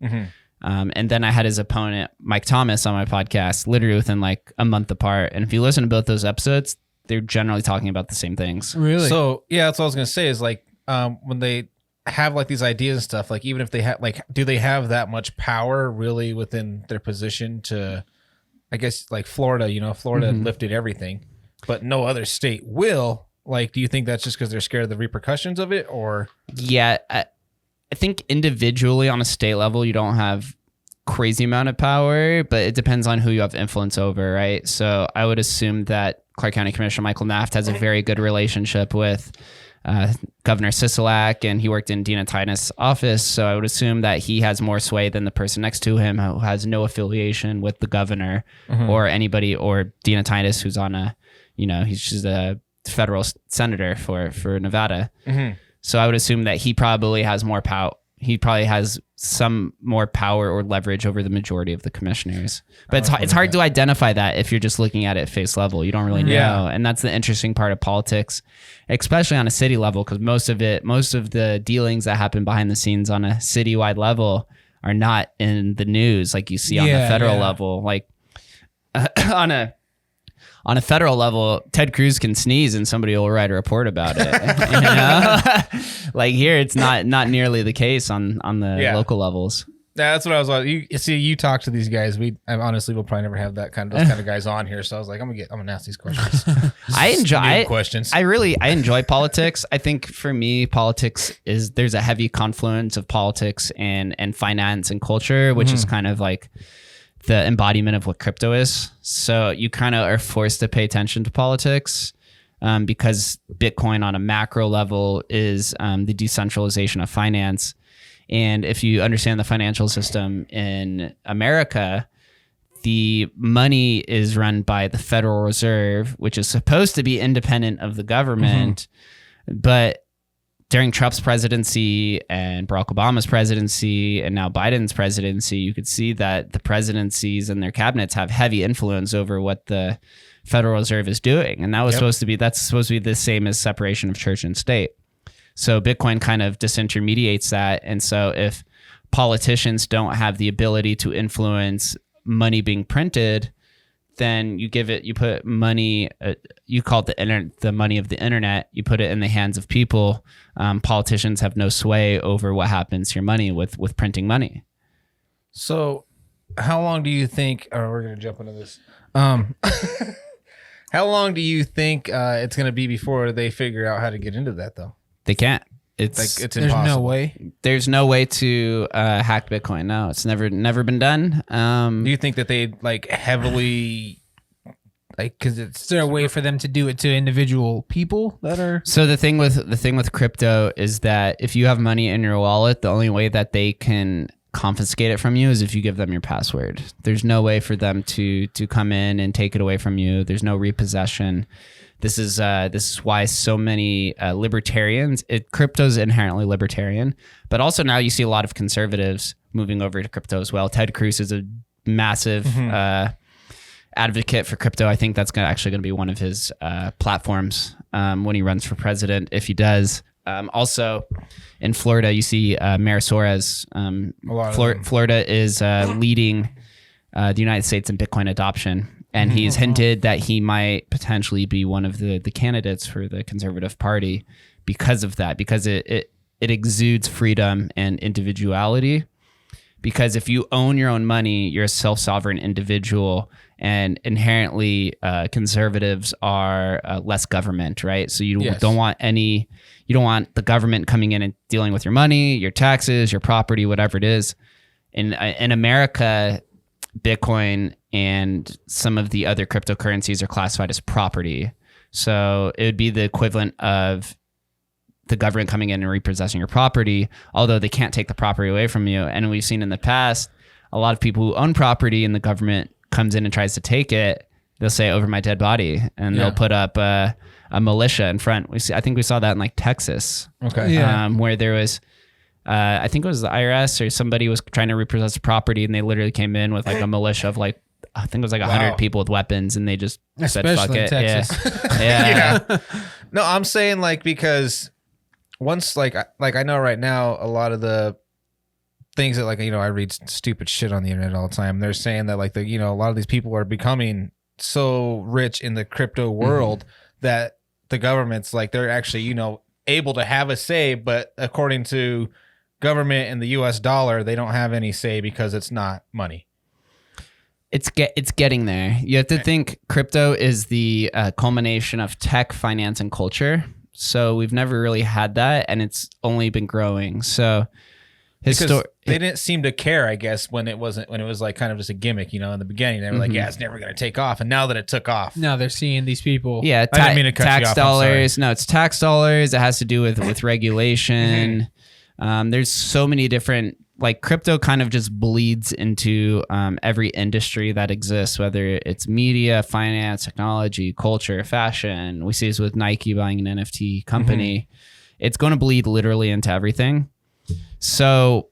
Speaker 2: And then I had his opponent, Mike Thomas, on my podcast, literally within like a month apart. And if you listen to both those episodes, they're generally talking about the same things.
Speaker 3: Really?
Speaker 1: So yeah, that's what I was gonna say is like when they have like these ideas and stuff, like even if they have like, do they have that much power really within their position to, I guess like Florida, you know, Florida lifted everything, but no other state will. Like, do you think that's just because they're scared of the repercussions of it, or?
Speaker 2: Yeah, I think individually on a state level, you don't have crazy amount of power, but it depends on who you have influence over, right? So I would assume that Clark County Commissioner Michael Naft has a very good relationship with Governor Sisolak, and he worked in Dina Titus' office. So I would assume that he has more sway than the person next to him who has no affiliation with the governor or anybody, or Dina Titus, who's on he's just a federal senator for Nevada. So I would assume that he probably has more power. He probably has some more power or leverage over the majority of the commissioners. But it's hard to identify that if you're just looking at it at face level. You don't really know. And that's the interesting part of politics, especially on a city level, because most of the dealings that happen behind the scenes on a citywide level are not in the news like you see on the federal level. Like on a federal level, Ted Cruz can sneeze and somebody will write a report about it. You know? Like here, it's not nearly the case on the local levels.
Speaker 1: Yeah, that's what I was like. You talk to these guys. I honestly will probably never have those kind of guys on here. So I was like, I'm gonna ask these questions.
Speaker 2: I enjoy
Speaker 1: questions.
Speaker 2: I enjoy politics. I think for me, politics there's a heavy confluence of politics and finance and culture, which is kind of like the embodiment of what crypto is. So you kind of are forced to pay attention to politics because Bitcoin on a macro level is the decentralization of finance. And if you understand the financial system in America, the money is run by the Federal Reserve, which is supposed to be independent of the government. But during Trump's presidency and Barack Obama's presidency and now Biden's presidency, you could see that the presidencies and their cabinets have heavy influence over what the Federal Reserve is doing. And that was supposed to be the same as separation of church and state. So Bitcoin kind of disintermediates that. And so if politicians don't have the ability to influence money being printed, then you put money, you call it the money of the internet, you put it in the hands of people. Politicians have no sway over what happens to your money with printing money.
Speaker 1: So how long do you think, we're going to jump into this. How long do you think it's going to be before they figure out how to get into that though?
Speaker 2: They can't.
Speaker 1: It's
Speaker 3: There's
Speaker 1: impossible.
Speaker 3: no way.
Speaker 2: There's no way to hack Bitcoin. No, it's never been done.
Speaker 1: Do you think that they like heavily, like, because
Speaker 3: Is there a way for them to do it to individual people that are?
Speaker 2: So the thing with crypto is that if you have money in your wallet, the only way that they can confiscate it from you is if you give them your password. There's no way for them to come in and take it away from you. There's no repossession. This is why so many libertarians. Crypto's inherently libertarian, but also now you see a lot of conservatives moving over to crypto as well. Ted Cruz is a massive advocate for crypto. I think that's actually going to be one of his platforms when he runs for president, if he does. Also, in Florida, you see Mayor Suarez. Florida is leading the United States in Bitcoin adoption. And he's hinted that he might potentially be one of the candidates for the Conservative Party because of that, because it exudes freedom and individuality. Because if you own your own money, you're a self-sovereign individual, and inherently conservatives are less government, right? So you don't want the government coming in and dealing with your money, your taxes, your property, whatever it is. In America, Bitcoin and some of the other cryptocurrencies are classified as property. So it would be the equivalent of the government coming in and repossessing your property, although they can't take the property away from you. And we've seen in the past, a lot of people who own property and the government comes in and tries to take it, they'll say over my dead body, and they'll put up a militia in front. I think we saw that in like Texas, where there was, I think it was the IRS or somebody was trying to repossess property, and they literally came in with like a militia of like, I think it was like 100 people with weapons, and they just said, fuck it.
Speaker 3: Texas.
Speaker 2: Yeah.
Speaker 1: No, I'm saying like, because once like I know right now a lot of the things that, like, you know, I read stupid shit on the internet all the time. They're saying that like a lot of these people are becoming so rich in the crypto world that the government's like, they're actually, able to have a say, but according to government and the US dollar, they don't have any say because it's not money.
Speaker 2: It's getting there. You have to think crypto is the culmination of tech, finance, and culture. So we've never really had that, and it's only been growing. So they didn't seem to care, I guess, when it was like kind of just a gimmick, in the beginning. They were like, yeah, it's never going to take off. And now that it took off.
Speaker 3: Now they're seeing these people.
Speaker 2: Yeah,
Speaker 1: I didn't mean to cut you
Speaker 2: tax
Speaker 1: off,
Speaker 2: dollars. No, it's tax dollars. It has to do with regulation. There's so many different, like, crypto kind of just bleeds into every industry that exists, whether it's media, finance, technology, culture, fashion. We see this with Nike buying an NFT company. It's going to bleed literally into everything. So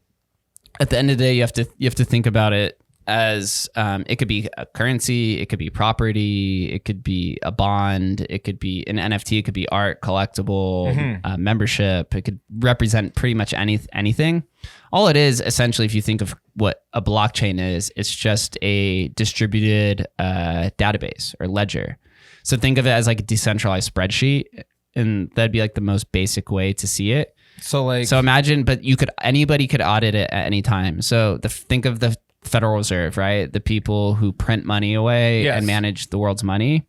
Speaker 2: at the end of the day, you have to think about it as it could be a currency, it could be property, it could be a bond, it could be an NFT, it could be art, collectible, membership. It could represent pretty much anything. All it is, essentially, if you think of what a blockchain is, it's just a distributed database or ledger. So think of it as like a decentralized spreadsheet, and that'd be like the most basic way to see it. So imagine, but anybody could audit it at any time. So think of the Federal Reserve, right? The people who print money away and manage the world's money.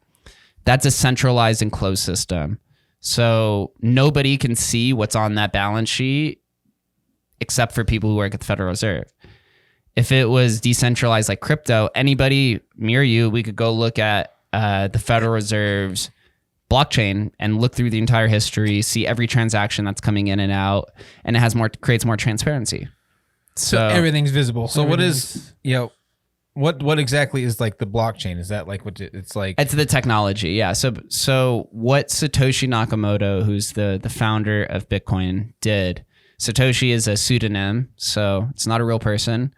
Speaker 2: That's a centralized and closed system. So nobody can see what's on that balance sheet except for people who work at the Federal Reserve. If it was decentralized like crypto, anybody, me or you, we could go look at the Federal Reserve's blockchain and look through the entire history, see every transaction that's coming in and out, and it creates more transparency. So
Speaker 3: everything's visible.
Speaker 1: So what is What exactly is like the blockchain? Is that like what it's like?
Speaker 2: It's the technology, yeah. So what Satoshi Nakamoto, who's the founder of Bitcoin, did. Satoshi is a pseudonym, so it's not a real person.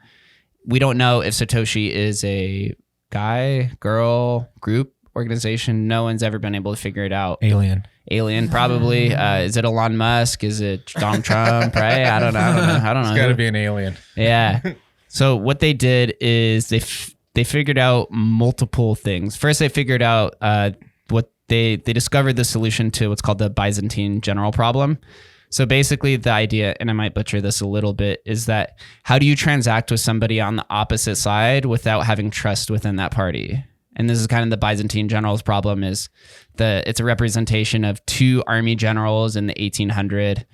Speaker 2: We don't know if Satoshi is a guy, girl, group, organization. No one's ever been able to figure it out. Alien, probably. Is it Elon Musk? Is it Donald Trump? Right? I don't know.
Speaker 1: It's got to be an alien.
Speaker 2: Yeah. So what they did is they figured out multiple things. First, they figured out what they discovered the solution to what's called the Byzantine general problem. So basically the idea, and I might butcher this a little bit, is that how do you transact with somebody on the opposite side without having trust within that party? And this is kind of the Byzantine generals problem. Is it's a representation of two army generals in the 1800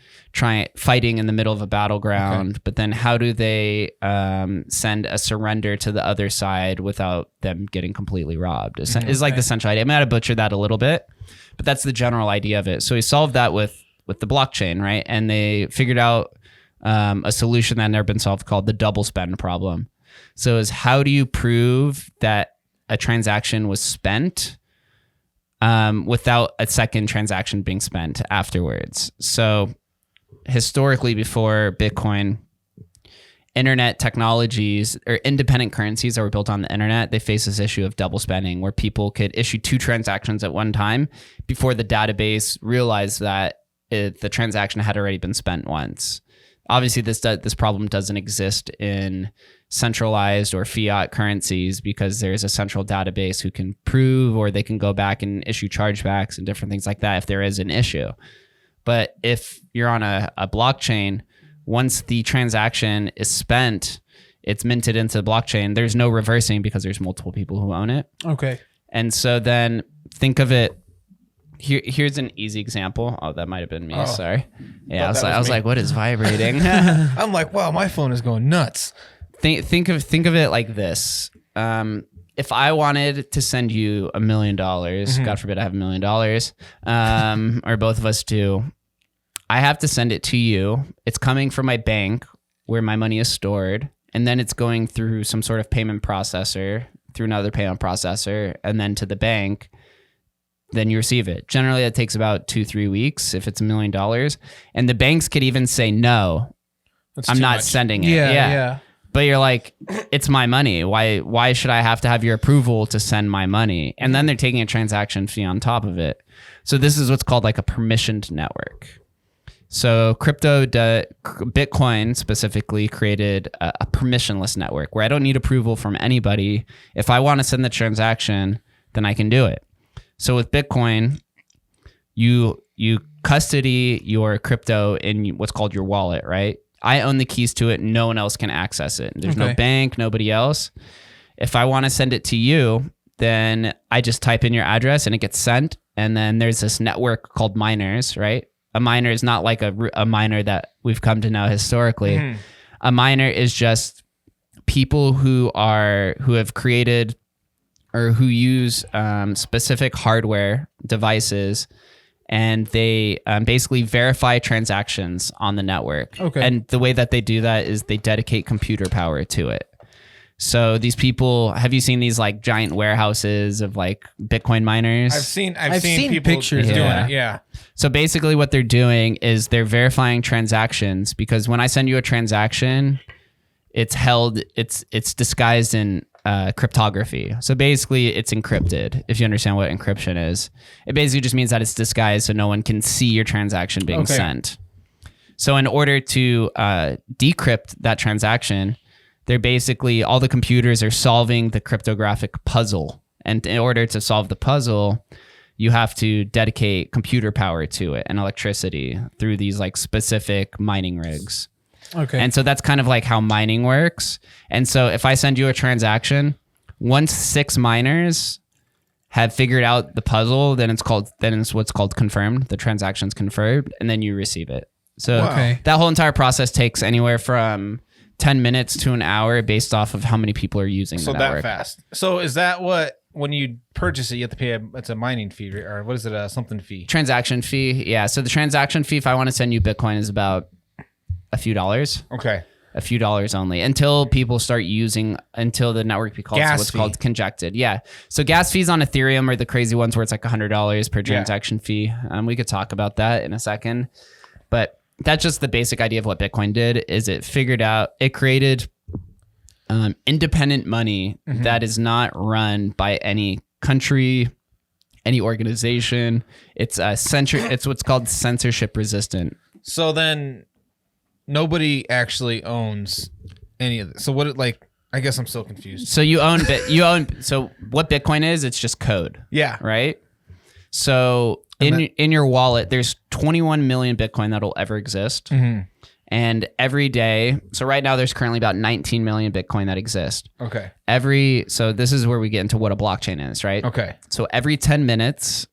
Speaker 2: fighting in the middle of a battleground. Okay. But then how do they send a surrender to the other side without them getting completely robbed? It's like the central idea. I might have butchered that a little bit, but that's the general idea of it. So he solved that with the blockchain, right? And they figured out a solution that had never been solved called the double spend problem. So is how do you prove that a transaction was spent without a second transaction being spent afterwards? So historically, before Bitcoin, internet technologies or independent currencies that were built on the internet, they face this issue of double spending, where people could issue two transactions at one time before the database realized that the transaction had already been spent once. Obviously, this problem doesn't exist in centralized or fiat currencies because there's a central database who can prove, or they can go back and issue chargebacks and different things like that if there is an issue. But if you're on a blockchain, once the transaction is spent, it's minted into the blockchain. There's no reversing because there's multiple people who own it.
Speaker 3: Okay.
Speaker 2: And so then think of it. Here's an easy example. Oh, that might have been me. Oh, sorry. Yeah, I was like, what is vibrating?
Speaker 1: I'm like, wow, my phone is going nuts.
Speaker 2: Think of it like this. If I wanted to send you $1 million, God forbid I have $1 million, or both of us do, I have to send it to you. It's coming from my bank where my money is stored, and then it's going through some sort of payment processor, through another payment processor, and then to the bank. Then you receive it. Generally, that takes about 2-3 weeks if it's $1 million. And the banks could even say, no, I'm not sending it. Yeah. But you're like, it's my money. Why should I have to have your approval to send my money? And then they're taking a transaction fee on top of it. So this is what's called like a permissioned network. So Bitcoin specifically created a permissionless network where I don't need approval from anybody. If I want to send the transaction, then I can do it. So with Bitcoin, you custody your crypto in what's called your wallet, right? I own the keys to it. No one else can access it. There's no bank, nobody else. If I want to send it to you, then I just type in your address and it gets sent. And then there's this network called miners, right? A miner is not like a miner that we've come to know historically. Mm-hmm. A miner is just people who have created or who use specific hardware devices, and they basically verify transactions on the network. Okay. And the way that they do that is they dedicate computer power to it. So these people, have you seen these like giant warehouses of like Bitcoin miners?
Speaker 1: I've seen people pictures doing it. Yeah.
Speaker 2: So basically what they're doing is they're verifying transactions, because when I send you a transaction, it's disguised in cryptography. So basically it's encrypted. If you understand what encryption is, it basically just means that it's disguised so no one can see your transaction being sent. So in order to decrypt that transaction, they're basically, all the computers are solving the cryptographic puzzle. And in order to solve the puzzle, you have to dedicate computer power to it and electricity through these like specific mining rigs. Okay. And so that's kind of like how mining works. And so if I send you a transaction, once 6 miners have figured out the puzzle, then it's what's called confirmed. The transaction's confirmed, and then you receive it. So that whole entire process takes anywhere from 10 minutes to an hour based off of how many people are using the network.
Speaker 1: So that fast. So is that what, when you purchase it, you have to pay it's a mining fee, or what is it, something fee?
Speaker 2: Transaction fee. Yeah. So the transaction fee, if I want to send you Bitcoin, is about a few dollars.
Speaker 1: Okay.
Speaker 2: a few dollars only until people start using, until the network becomes what's called congested. Yeah. So gas fees on Ethereum are the crazy ones where it's like $100 per transaction fee. We could talk about that in a second, but that's just the basic idea of what Bitcoin did. Is it created independent money that is not run by any country, any organization. It's it's what's called censorship resistant.
Speaker 1: So then nobody actually owns any of this. So what, like, I guess I'm still confused.
Speaker 2: So so what Bitcoin is, it's just code.
Speaker 1: Yeah.
Speaker 2: Right? So in your wallet, there's 21 million Bitcoin that'll ever exist. And every day, so right now there's currently about 19 million Bitcoin that exist.
Speaker 1: Okay.
Speaker 2: So this is where we get into what a blockchain is, right?
Speaker 1: Okay.
Speaker 2: So every 10 minutes,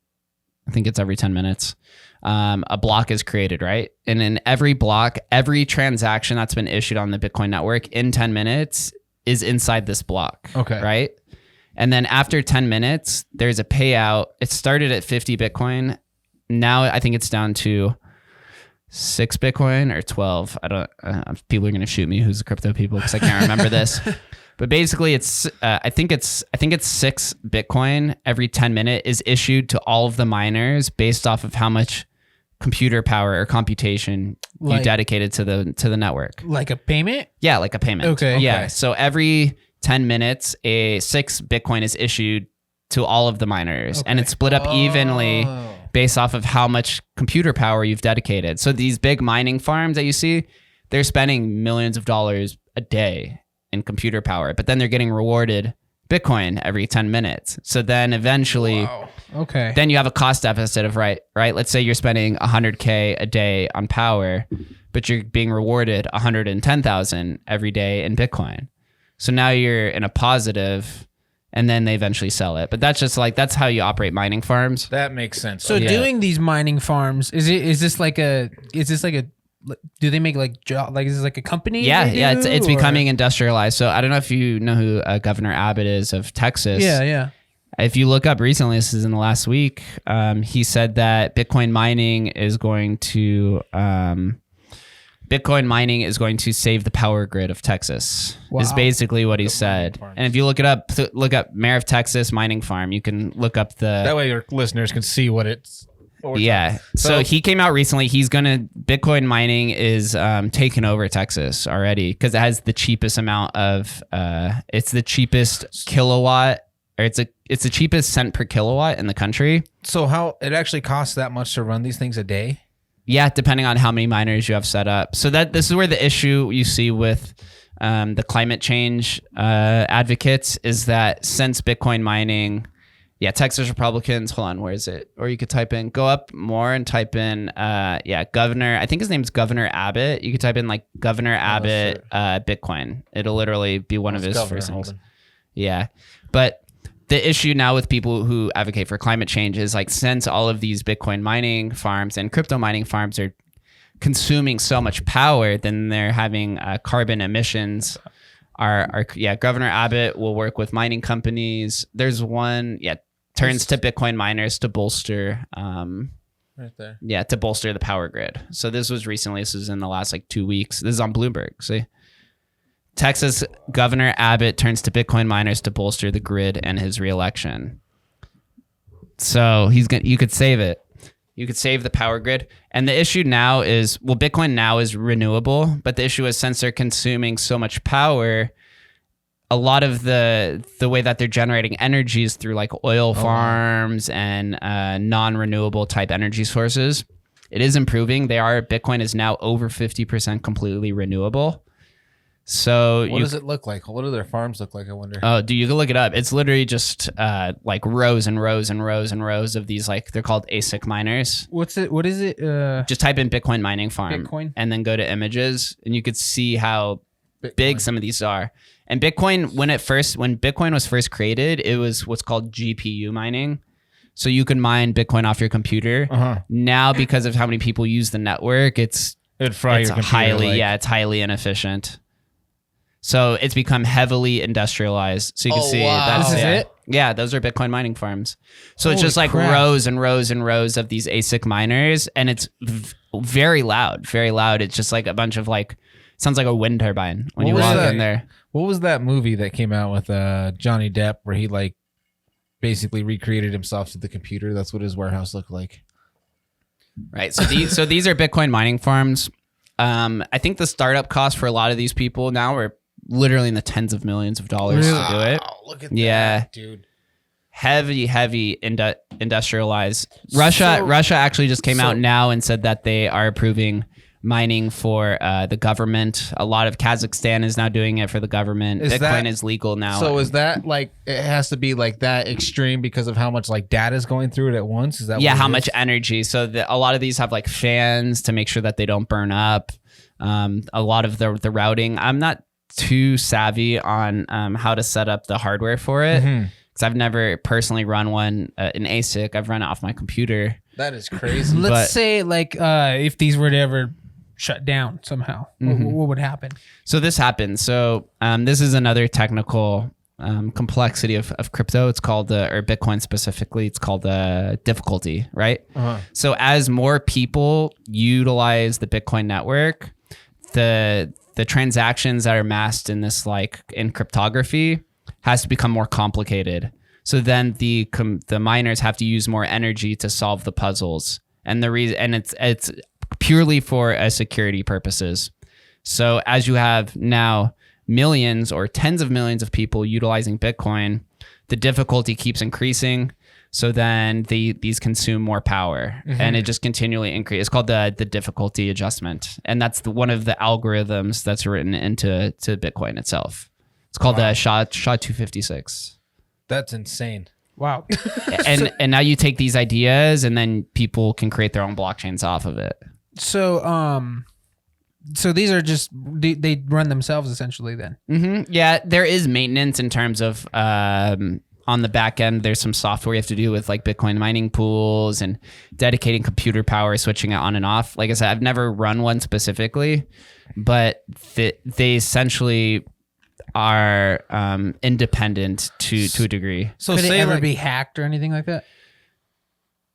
Speaker 2: I think it's every 10 minutes, a block is created, right? And in every block, every transaction that's been issued on the Bitcoin network in 10 minutes is inside this block.
Speaker 1: Okay.
Speaker 2: Right? And then after 10 minutes, there's a payout. It started at 50 Bitcoin. Now I think it's down to 6 Bitcoin or 12. I don't, people are going to shoot me who's the crypto people because I can't remember this. But basically it's, I think it's 6 Bitcoin every 10 minutes is issued to all of the miners based off of how much computer power or computation you dedicated to the network.
Speaker 3: Like a payment?
Speaker 2: Yeah, like a payment.
Speaker 3: Okay.
Speaker 2: Yeah. So every 10 minutes, a 6 Bitcoin is issued to all of the miners, and it's split up evenly based off of how much computer power you've dedicated. So these big mining farms that you see, they're spending millions of dollars a day in computer power, but then they're getting rewarded Bitcoin every 10 minutes. So then eventually, then you have a cost deficit of right? Let's say you're spending 100K a day on power, but you're being rewarded 110,000 every day in Bitcoin. So now you're in a positive, and then they eventually sell it. But that's just like, that's how you operate mining farms.
Speaker 1: That makes sense.
Speaker 3: So doing these mining farms, is this like a, do they make like job, like is this like a company?
Speaker 2: Yeah, it's becoming industrialized. So I don't know if you know who Governor Abbott is of Texas.
Speaker 3: Yeah.
Speaker 2: If you look up recently, this is in the last week, he said that Bitcoin mining is going to save the power grid of Texas. Wow. Is basically what he said. And if you look up Mayor of Texas mining farm, you can look up
Speaker 1: that way your listeners can see what it's.
Speaker 2: Yeah. So he came out recently. Bitcoin mining is taking over Texas already because it has the cheapest amount of, it's the cheapest kilowatt, or it's the cheapest cent per kilowatt in the country.
Speaker 1: So how it actually costs that much to run these things a day?
Speaker 2: Yeah, depending on how many miners you have set up. So this is where the issue you see with the climate change advocates is that since Bitcoin mining, Texas Republicans, hold on, where is it? Or you could go up more and type in, Governor, I think his name's Governor Abbott. You could type in like Governor Abbott Bitcoin. It'll literally be one of his first things. Yeah. But the issue now with people who advocate for climate change is like, since all of these Bitcoin mining farms and crypto mining farms are consuming so much power, then they're having carbon emissions. Governor Abbott will work with mining companies. There's one, turns to Bitcoin miners to bolster, right there. Yeah, to bolster the power grid. So this was in the last like 2 weeks. This is on Bloomberg. See, Texas Governor Abbott turns to Bitcoin miners to bolster the grid and his reelection. So you could save it. You could save the power grid. And the issue now is, Bitcoin now is renewable, but the issue is since they're consuming so much power, a lot of the way that they're generating energy is through like oil farms and non-renewable type energy sources. It is improving. Bitcoin is now over 50% completely renewable. So
Speaker 1: what does it look like? What do their farms look like, I wonder?
Speaker 2: Oh, you can look it up. It's literally just like rows and rows and rows and rows of these, like, they're called ASIC miners.
Speaker 3: What is it?
Speaker 2: Just type in Bitcoin mining farm.
Speaker 3: Bitcoin?
Speaker 2: And then go to images, and you could see how big some of these are. And Bitcoin, when Bitcoin was first created, it was what's called GPU mining. So you can mine Bitcoin off your computer. Now, because of how many people use the network, it's
Speaker 1: your computer,
Speaker 2: it's highly inefficient. So it's become heavily industrialized. So you can see
Speaker 3: this is it?
Speaker 2: Yeah, those are Bitcoin mining farms. So it's just like rows and rows and rows of these ASIC miners, and it's very loud, very loud. It's just like a bunch of like Sounds like a wind turbine when
Speaker 1: What
Speaker 2: you
Speaker 1: was
Speaker 2: walk
Speaker 1: that?
Speaker 2: in there.
Speaker 1: What was that movie that came out with Johnny Depp where he like basically recreated himself to the computer? That's what his warehouse looked like.
Speaker 2: Right. So these are Bitcoin mining farms. I think the startup cost for a lot of these people now are literally in the tens of millions of dollars to do it.
Speaker 1: Oh, look at
Speaker 2: Yeah.
Speaker 1: that, dude.
Speaker 2: Heavy industrialized. Russia actually just came out now and said that they are approving mining for the government. A lot of Kazakhstan is now doing it for the government. Bitcoin is legal now.
Speaker 1: So is that like it has to be like that extreme because of how much like data is going through it at once? Is that
Speaker 2: yeah,
Speaker 1: what it
Speaker 2: how
Speaker 1: is?
Speaker 2: much energy? So a lot of these have like fans to make sure that they don't burn up. A lot of the routing. I'm not too savvy on how to set up the hardware for it because I've never personally run one in ASIC. I've run it off my computer.
Speaker 1: That is crazy.
Speaker 3: Let's say like if these were to ever shut down somehow, what would happen?
Speaker 2: So this happens. So this is another technical complexity of crypto. It's called or Bitcoin specifically. It's called difficulty, right? So as more people utilize the Bitcoin network, the transactions that are masked in this like in cryptography has to become more complicated. So then the miners have to use more energy to solve the puzzles, and the reason it's purely for security purposes. So as you have now millions or tens of millions of people utilizing Bitcoin, the difficulty keeps increasing. So then these consume more power, and it just continually increases. It's called the difficulty adjustment, and that's one of the algorithms that's written into Bitcoin itself. It's called the SHA-256.
Speaker 1: That's insane.
Speaker 3: Wow.
Speaker 2: and now you take these ideas, and then people can create their own blockchains off of it.
Speaker 3: So so these are just they run themselves essentially then.
Speaker 2: Yeah, there is maintenance in terms of on the back end. There's some software you have to do with like Bitcoin mining pools and dedicating computer power, switching it on and off. Like I said, I've never run one specifically, but they essentially are independent to a degree.
Speaker 3: So could it ever be hacked or anything like that?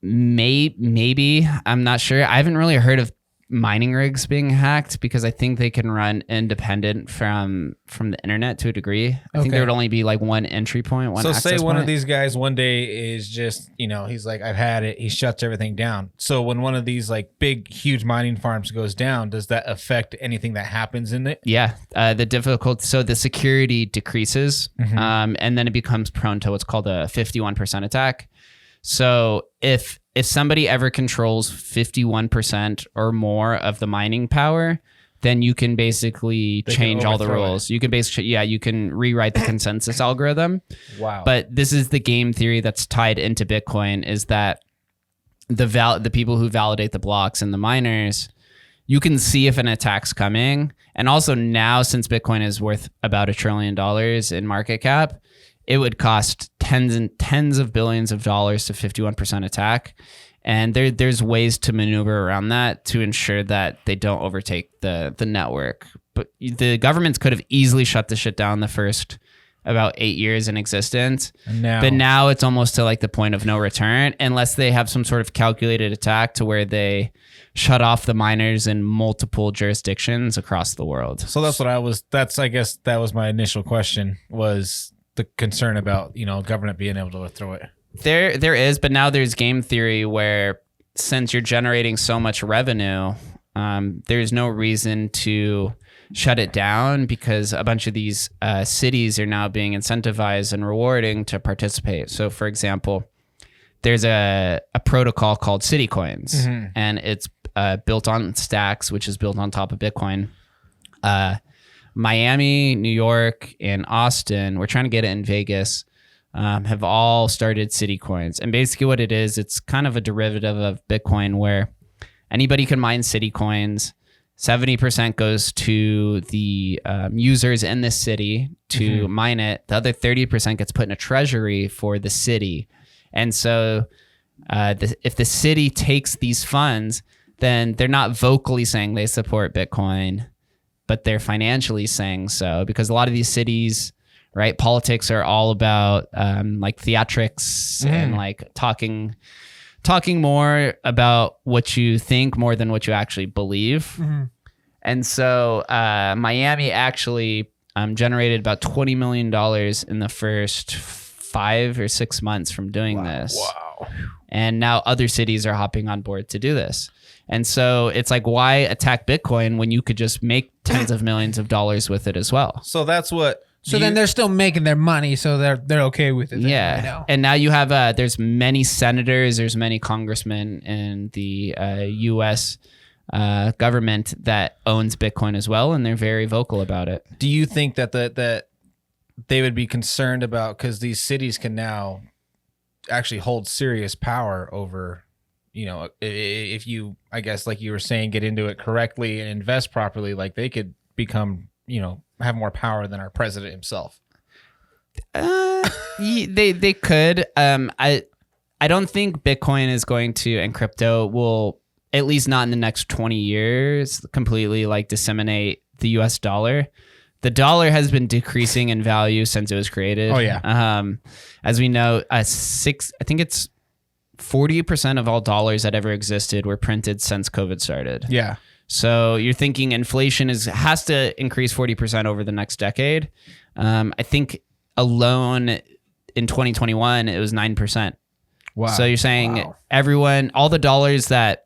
Speaker 2: Maybe. I'm not sure. I haven't really heard of mining rigs being hacked because I think they can run independent from the internet to a degree. I think there would only be like one entry point, one access point.
Speaker 1: So say one of these guys one day is just, he's like, I've had it. He shuts everything down. So when one of these like big, huge mining farms goes down, does that affect anything that happens in it?
Speaker 2: Yeah. The difficulty, so the security decreases and then it becomes prone to what's called a 51% attack. So if somebody ever controls 51% or more of the mining power, then you can basically change all the rules. You can you can rewrite the consensus algorithm.
Speaker 1: Wow.
Speaker 2: But this is the game theory that's tied into Bitcoin, is that the people who validate the blocks and the miners, you can see if an attack's coming. And also now, since Bitcoin is worth about $1 trillion in market cap, it would cost tens and tens of billions of dollars to 51% attack. And there's ways to maneuver around that to ensure that they don't overtake the network. But the governments could have easily shut the shit down the first about 8 years in existence. But now it's almost to like the point of no return, unless they have some sort of calculated attack to where they shut off the miners in multiple jurisdictions across the world.
Speaker 1: So I guess that was my initial question, was the concern about, government being able to overthrow it.
Speaker 2: There is, but now there's game theory where, since you're generating so much revenue, there's no reason to shut it down, because a bunch of these cities are now being incentivized and rewarding to participate. So for example, there's a protocol called City Coins, and it's built on Stacks, which is built on top of Bitcoin. Miami, New York, and Austin, we're trying to get it in Vegas, have all started City Coins. And basically what it is, it's kind of a derivative of Bitcoin where anybody can mine City Coins. 70% goes to the users in the city to mine it. The other 30% gets put in a treasury for the city. And so if the city takes these funds, then they're not vocally saying they support Bitcoin, but they're financially saying so, because a lot of these cities, right, politics are all about like theatrics and like talking more about what you think more than what you actually believe. And so Miami actually generated about $20 million in the first 5 or 6 months from doing this.
Speaker 1: Wow.
Speaker 2: And now other cities are hopping on board to do this. And so it's like, why attack Bitcoin when you could just make tens of millions of dollars with it as well?
Speaker 1: So that's what.
Speaker 3: So then they're still making their money, so they're okay with it.
Speaker 2: Yeah.
Speaker 3: Right now.
Speaker 2: And now you have there's many senators, there's many congressmen in the U.S. Government that owns Bitcoin as well, and they're very vocal about it.
Speaker 1: Do you think that that they would be concerned about, because these cities can now actually hold serious power over, you know, if you, I guess, like you were saying, get into it correctly and invest properly, like they could become, you know, have more power than our president himself.
Speaker 2: They could. I don't think Bitcoin is going to, and crypto will, at least not in the next 20 years, completely like disseminate the US dollar. The dollar has been decreasing in value since it was created.
Speaker 1: Oh yeah.
Speaker 2: As we know, I think it's 40% of all dollars that ever existed were printed since COVID started.
Speaker 1: Yeah.
Speaker 2: So you're thinking inflation has to increase 40% over the next decade. I think alone in 2021, it was 9%.
Speaker 1: Wow.
Speaker 2: So you're saying all the dollars that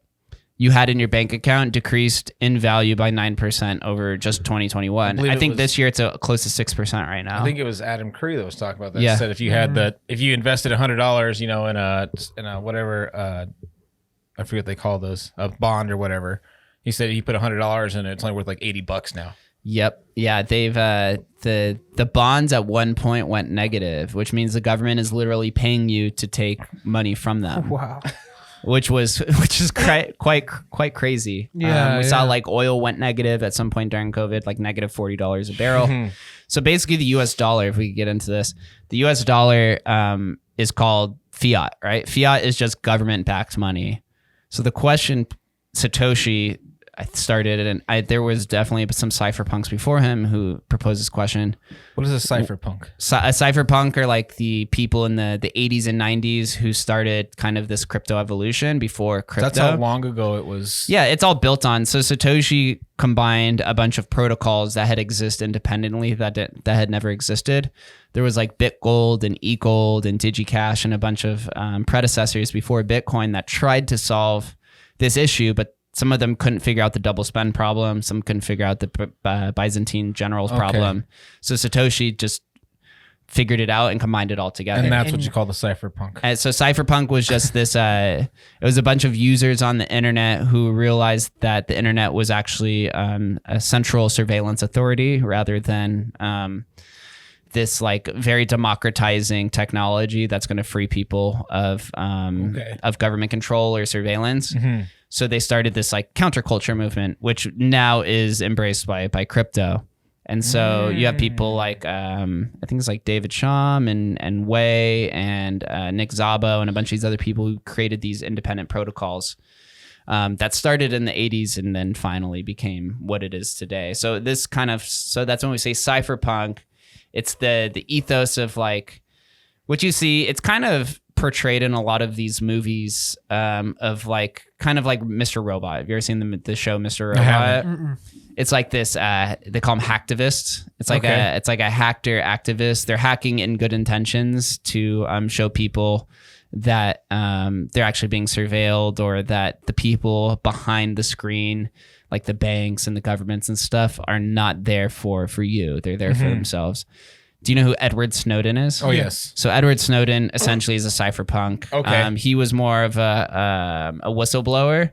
Speaker 2: you had in your bank account decreased in value by 9% over just 2021. I think this year it's close to 6% right now.
Speaker 1: I think it was Adam Curry that was talking about that.
Speaker 2: Yeah.
Speaker 1: He said if you had if you invested $100, you know, in a whatever, I forget what they call those, a bond or whatever. He said he put $100 in it. It's only worth like $80 now.
Speaker 2: Yep. Yeah. They've the bonds at one point went negative, which means the government is literally paying you to take money from them.
Speaker 3: Wow.
Speaker 2: Which is quite crazy.
Speaker 3: Yeah,
Speaker 2: we saw like oil went negative at some point during COVID, like negative $40 a barrel. So basically, the U.S. dollar, if we could get into this, the U.S. dollar is called fiat, right? Fiat is just government-backed money. So the question Satoshi started, and there was definitely some cypherpunks before him who proposed this question.
Speaker 1: What is a cypherpunk?
Speaker 2: A cypherpunk are like the people in the 80s and 90s who started kind of this crypto evolution before crypto.
Speaker 1: That's how long ago it was.
Speaker 2: Yeah, it's all built on. So Satoshi combined a bunch of protocols that had existed independently that had never existed. There was like BitGold and eGold and DigiCash and a bunch of predecessors before Bitcoin that tried to solve this issue, but some of them couldn't figure out the double spend problem. Some couldn't figure out the Byzantine generals problem. So Satoshi just figured it out and combined it all together.
Speaker 1: And that's what you call the cypherpunk.
Speaker 2: So cypherpunk was just this, it was a bunch of users on the internet who realized that the internet was actually a central surveillance authority rather than this like very democratizing technology that's going to free people of government control or surveillance. Mm-hmm. So they started this like counterculture movement, which now is embraced by crypto. And so you have people like, I think it's like David Shum and Wei and Nick Szabo and a bunch of these other people who created these independent protocols that started in the 80s and then finally became what it is today. So that's when we say cypherpunk. It's the ethos of like what you see. It's kind of portrayed in a lot of these movies of like kind of like Mr. Robot. Have you ever seen the show Mr. Robot? It's like this. They call them hacktivists. It's like a hacker activist. They're hacking in good intentions to show people that they're actually being surveilled, or that the people behind the screen, like the banks and the governments and stuff, are not there for you. They're there for themselves. Do you know who Edward Snowden is?
Speaker 1: Oh, yes.
Speaker 2: So Edward Snowden essentially is a cypherpunk.
Speaker 1: Okay.
Speaker 2: He was more of a whistleblower,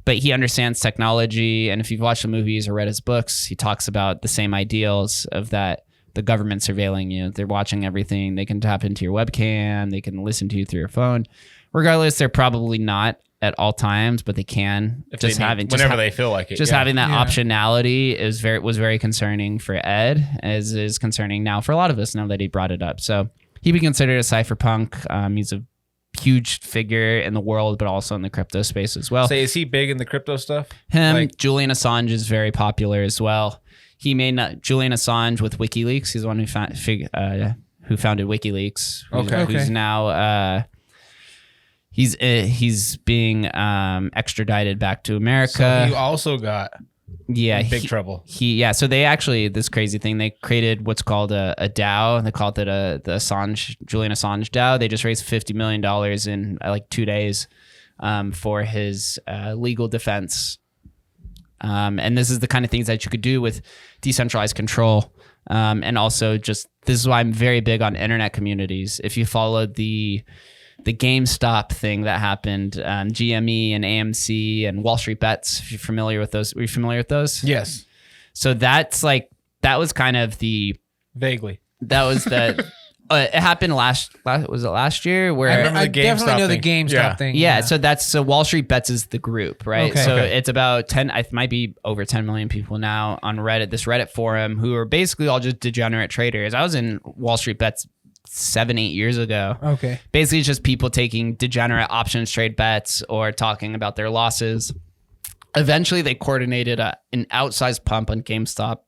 Speaker 2: but he understands technology. And if you've watched the movies or read his books, he talks about the same ideals of that the government surveilling you. They're watching everything. They can tap into your webcam. They can listen to you through your phone. Regardless, they're probably not at all times, but they can.
Speaker 1: Whenever they feel like it.
Speaker 2: Just having that optionality was very concerning for Ed, as is concerning now for a lot of us now that he brought it up. So he'd be considered a cypherpunk. He's a huge figure in the world, but also in the crypto space as well.
Speaker 1: So is he big in the crypto stuff?
Speaker 2: Julian Assange is very popular as well. He may not. Julian Assange with WikiLeaks. He's the one who founded WikiLeaks. Who's now. He's being extradited back to America.
Speaker 1: So you also got
Speaker 2: Yeah,
Speaker 1: in big trouble.
Speaker 2: So they actually, this crazy thing, they created what's called a DAO. They called it the Julian Assange DAO. They just raised $50 million in like 2 days for his legal defense. And this is the kind of things that you could do with decentralized control. And also just, this is why I'm very big on internet communities. If you followed the GameStop thing that happened, GME and AMC and Wall Street Bets, if you're familiar with those. Were you familiar with those?
Speaker 1: Yes.
Speaker 2: So that was kind of
Speaker 1: vaguely.
Speaker 2: That was the, it happened was it last year? Where
Speaker 1: I remember the GameStop
Speaker 3: definitely know
Speaker 1: thing.
Speaker 3: the GameStop thing.
Speaker 2: Yeah, so Wall Street Bets is the group, right?
Speaker 3: Okay.
Speaker 2: So it's about 10, it might be over 10 million people now on Reddit, this Reddit forum, who are basically all just degenerate traders. I was in Wall Street Bets 7-8 years ago.
Speaker 3: Okay.
Speaker 2: Basically, it's just people taking degenerate options trade bets or talking about their losses. Eventually, they coordinated an outsized pump on GameStop,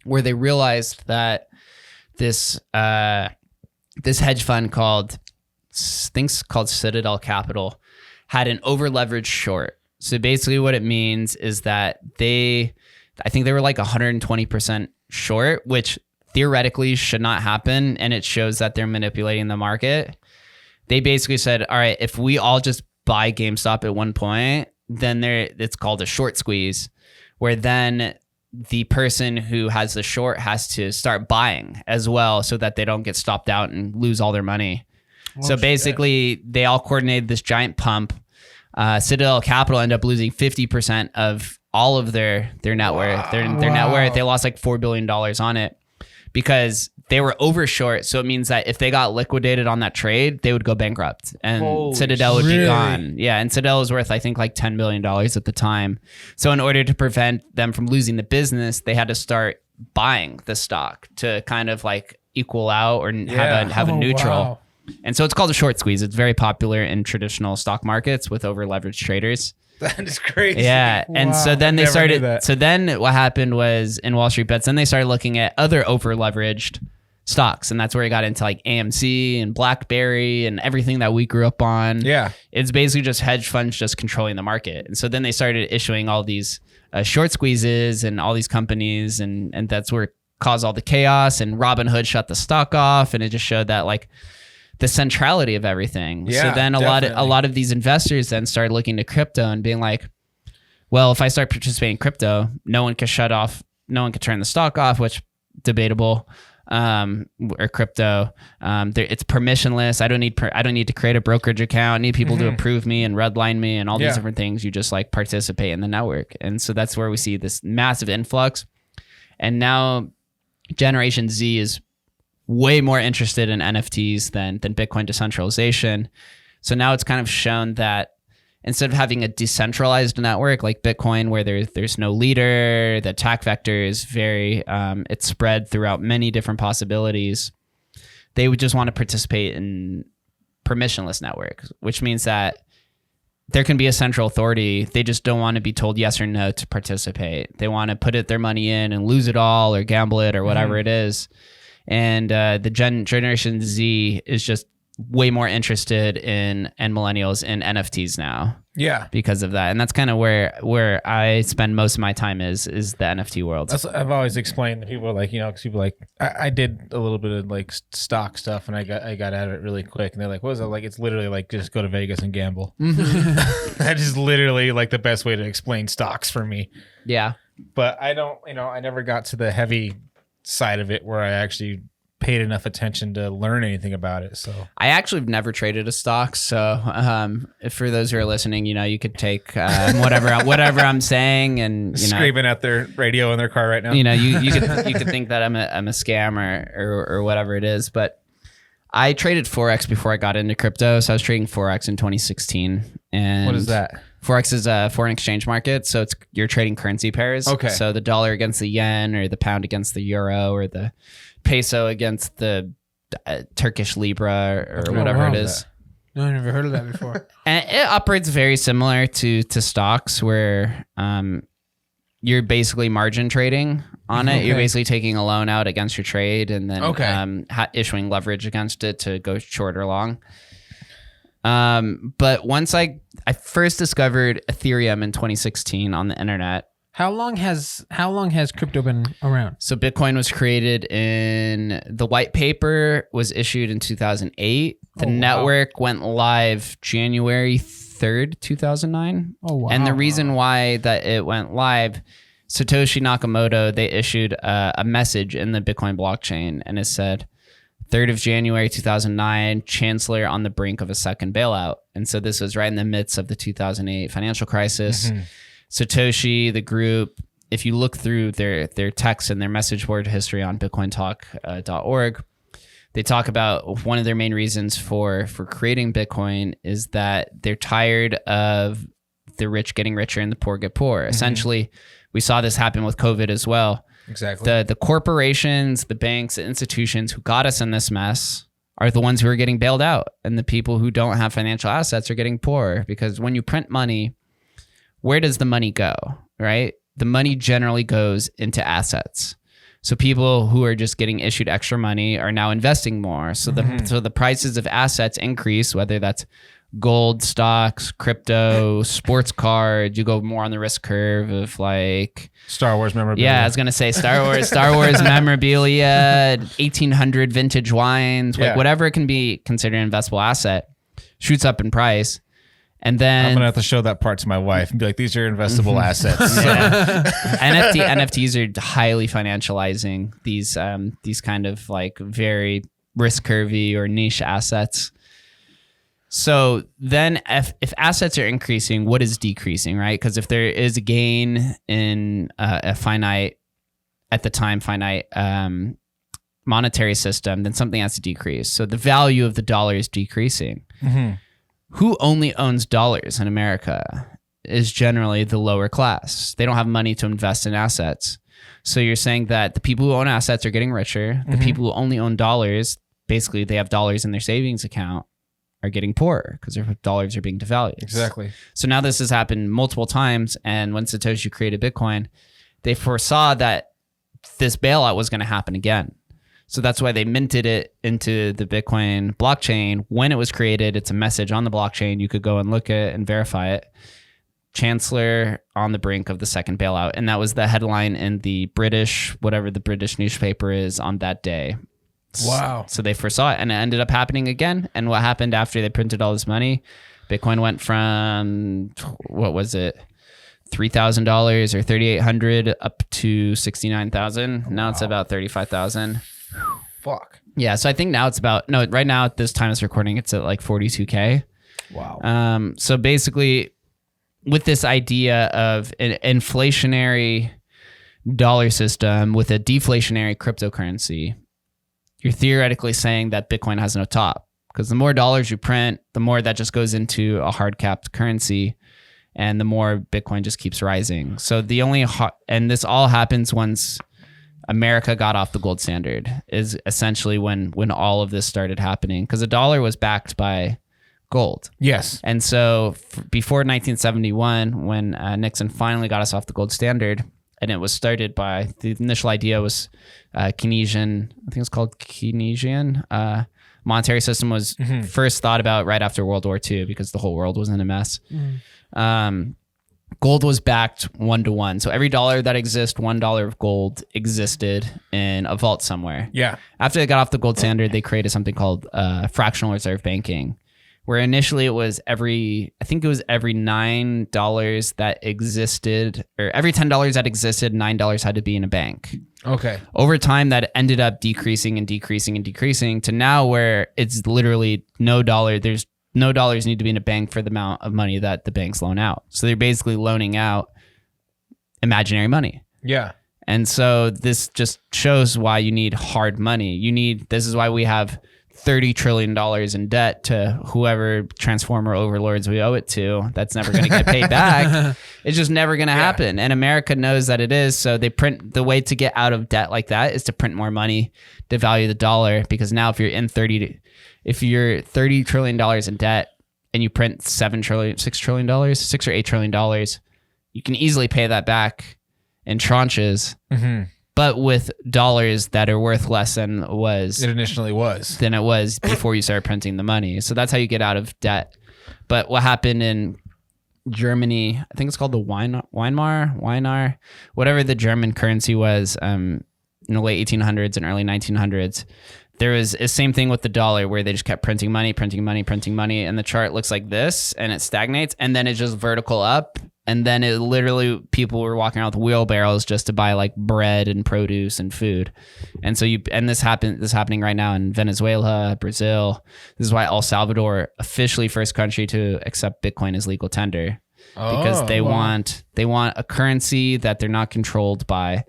Speaker 2: where they realized that this hedge fund called Citadel Capital had an over leveraged short. So basically, what it means is that I think they were like 120% short, which theoretically should not happen, and it shows that they're manipulating the market. They basically said, all right, if we all just buy GameStop at one point, then it's called a short squeeze, where then the person who has the short has to start buying as well so that they don't get stopped out and lose all their money. So basically, they all coordinated this giant pump. Citadel Capital ended up losing 50% of all of their net worth. Their net worth, they lost like $4 billion on it, because they were over short. So it means that if they got liquidated on that trade, they would go bankrupt and Citadel would be gone. Yeah. And Citadel was worth, I think, like $10 billion at the time. So in order to prevent them from losing the business, they had to start buying the stock to kind of like equal out or have a neutral.
Speaker 3: Wow.
Speaker 2: And so it's called a short squeeze. It's very popular in traditional stock markets with over leveraged traders.
Speaker 1: That is crazy.
Speaker 2: Yeah. And
Speaker 3: Wow.
Speaker 2: so then they
Speaker 1: Never knew
Speaker 2: started,
Speaker 1: that.
Speaker 2: so then what happened was in Wall Street Bets, then they started looking at other over leveraged stocks. And that's where he got into like AMC and BlackBerry and everything that we grew up on.
Speaker 1: Yeah.
Speaker 2: It's basically just hedge funds just controlling the market. And so then they started issuing all these short squeezes and all these companies. And that's where it caused all the chaos, and Robinhood shut the stock off. And it just showed that like the centrality of everything.
Speaker 1: Yeah,
Speaker 2: so then a lot of these investors then started looking to crypto and being like, well, if I start participating in crypto, no one can turn the stock off, which debatable. Or crypto, it's permissionless. I don't need to create a brokerage account. I need people to approve me and redline me and all these different things. You just like participate in the network. And so that's where we see this massive influx. And now Generation Z is way more interested in NFTs than Bitcoin decentralization. So now it's kind of shown that instead of having a decentralized network like Bitcoin, where there's no leader, the attack vector is very, it's spread throughout many different possibilities. They would just want to participate in permissionless networks, which means that there can be a central authority. They just don't want to be told yes or no to participate. They want to put their money in and lose it all or gamble it or whatever it is. And the Generation Z is just way more interested in, and millennials, in NFTs now.
Speaker 1: Yeah.
Speaker 2: Because of that. And that's kind of where I spend most of my time is the NFT world.
Speaker 1: That's what I've always explained to people, like, because people like, I did a little bit of like stock stuff and I got out of it really quick. And they're like, what is it? Like, it's literally like, just go to Vegas and gamble. That is literally like the best way to explain stocks for me.
Speaker 2: Yeah.
Speaker 1: But I don't, I never got to the heavy side of it where I actually paid enough attention to learn anything about it. So
Speaker 2: I actually have never traded a stock. So if for those who are listening, you could take whatever I'm saying and
Speaker 1: screaming at their radio in their car right now.
Speaker 2: You could think that I'm a scam or whatever it is. But I traded Forex before I got into crypto. So I was trading Forex in 2016. And
Speaker 1: what is that?
Speaker 2: Forex is a foreign exchange market. So you're trading currency pairs.
Speaker 1: Okay.
Speaker 2: So the dollar against the yen, or the pound against the euro, or the peso against the Turkish Libra, or whatever it is.
Speaker 3: No, I never heard of that before.
Speaker 2: And it operates very similar to stocks, where you're basically margin trading on it. You're basically taking a loan out against your trade and then issuing leverage against it to go short or long. But once I first discovered Ethereum in 2016 on the internet.
Speaker 3: How long has crypto been around?
Speaker 2: So Bitcoin was created the white paper was issued in 2008. The network went live January 3rd, 2009.
Speaker 3: Oh, wow.
Speaker 2: And the reason why that it went live, Satoshi Nakamoto, they issued a message in the Bitcoin blockchain, and it said, 3rd of January 2009, Chancellor on the brink of a second bailout. And so this was right in the midst of the 2008 financial crisis. Satoshi, the group, if you look through their text and their message board history on bitcointalk.org, they talk about one of their main reasons for creating Bitcoin is that they're tired of the rich getting richer and the poor get poorer. Essentially, we saw this happen with COVID as well.
Speaker 1: Exactly.
Speaker 2: The corporations, the banks, the institutions who got us in this mess are the ones who are getting bailed out. And the people who don't have financial assets are getting poorer, because when you print money, where does the money go, right? The money generally goes into assets. So people who are just getting issued extra money are now investing more. So the prices of assets increase, whether that's gold, stocks, crypto, sports cards. You go more on the risk curve of like
Speaker 1: Star Wars memorabilia.
Speaker 2: Yeah, I was gonna say Star Wars memorabilia, 1800 vintage wines, like whatever it can be considered an investable asset, shoots up in price. And then
Speaker 1: I'm gonna have to show that part to my wife and be like, "These are investable assets."
Speaker 2: NFTs are highly financializing these kind of like very risk curvy or niche assets. So then if assets are increasing, what is decreasing, right? Because if there is a gain in a finite monetary system, then something has to decrease. So the value of the dollar is decreasing. Who only owns dollars in America is generally the lower class. They don't have money to invest in assets. So you're saying that the people who own assets are getting richer. The people who only own dollars, basically they have dollars in their savings account, are getting poorer because their dollars are being devalued.
Speaker 1: Exactly.
Speaker 2: So now this has happened multiple times. And when Satoshi created Bitcoin, they foresaw that this bailout was going to happen again. So that's why they minted it into the Bitcoin blockchain. When it was created, it's a message on the blockchain. You could go and look at it and verify it. Chancellor on the brink of the second bailout. And that was the headline in the British, whatever the British newspaper is on that day.
Speaker 1: Wow.
Speaker 2: So they foresaw it, and it ended up happening again. And what happened after they printed all this money? Bitcoin went from, what was it? $3,000 or $3,800 up to $69,000. Now it's about $35,000.
Speaker 1: Fuck.
Speaker 2: Yeah, so I think now it's about, no, right now at this time it's recording, it's at like 42K.
Speaker 1: Wow.
Speaker 2: So basically, with this idea of an inflationary dollar system with a deflationary cryptocurrency, you're theoretically saying that Bitcoin has no top, because the more dollars you print, the more that just goes into a hard capped currency, and the more Bitcoin just keeps rising. So the only, and this all happens once America got off the gold standard, is essentially when all of this started happening, because the dollar was backed by gold.
Speaker 1: Yes.
Speaker 2: And so before 1971, when Nixon finally got us off the gold standard, and it was started by, the initial idea was Keynesian, I think it's called Keynesian. Monetary system was first thought about right after World War II, because the whole world was in a mess. Gold was backed 1-to-1. So every dollar that exists, $1 of gold existed in a vault somewhere.
Speaker 1: Yeah.
Speaker 2: After they got off the gold standard, they created something called fractional reserve banking, where initially it was every $9 that existed, or every $10 that existed, $9 had to be in a bank.
Speaker 1: Okay.
Speaker 2: Over time, that ended up decreasing and decreasing and decreasing to now where it's literally no dollar. There's no dollars need to be in a bank for the amount of money that the banks loan out. So they're basically loaning out imaginary money.
Speaker 1: Yeah.
Speaker 2: And so this just shows why you need hard money. This is why we have $30 trillion in debt to whoever transformer overlords we owe it to. That's never going to get paid back. It's just never going to happen. And America knows that it is. So they print, the way to get out of debt like that is to print more money to value the dollar. Because now if you're $30 trillion in debt and you print $6 or $8 trillion, you can easily pay that back in tranches. But with dollars that are worth less than it was before you started printing the money. So that's how you get out of debt. But what happened in Germany, I think it's called the Weimar, whatever the German currency was in the late 1800s and early 1900s. There was the same thing with the dollar where they just kept printing money, and the chart looks like this and it stagnates and then it's just vertical up. And then it literally, people were walking around with wheelbarrows just to buy like bread and produce and food. And so this is happening right now in Venezuela, Brazil. This is why El Salvador, officially first country to accept Bitcoin as legal tender, because they want a currency that they're not controlled by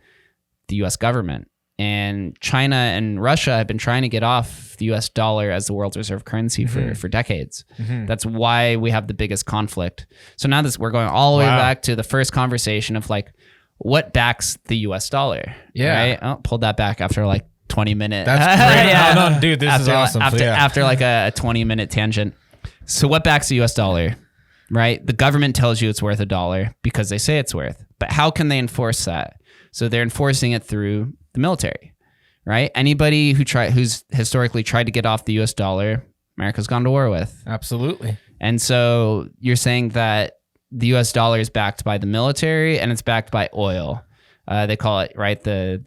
Speaker 2: the US government. And China and Russia have been trying to get off the US dollar as the world's reserve currency for decades. That's why we have the biggest conflict. So now we're going all the way back to the first conversation of like, what backs the US dollar?
Speaker 1: Yeah.
Speaker 2: Right? Oh, pulled that back after like 20 minutes.
Speaker 1: That's great. Yeah. No, dude, this is awesome.
Speaker 2: After like a 20-minute tangent. So what backs the US dollar? Right? The government tells you it's worth $1 because they say it's worth. But how can they enforce that? So they're enforcing it through the military, right? Anybody who's historically tried to get off the US dollar, America's gone to war with.
Speaker 1: Absolutely.
Speaker 2: And so you're saying that the US dollar is backed by the military and it's backed by oil. They call it, right, I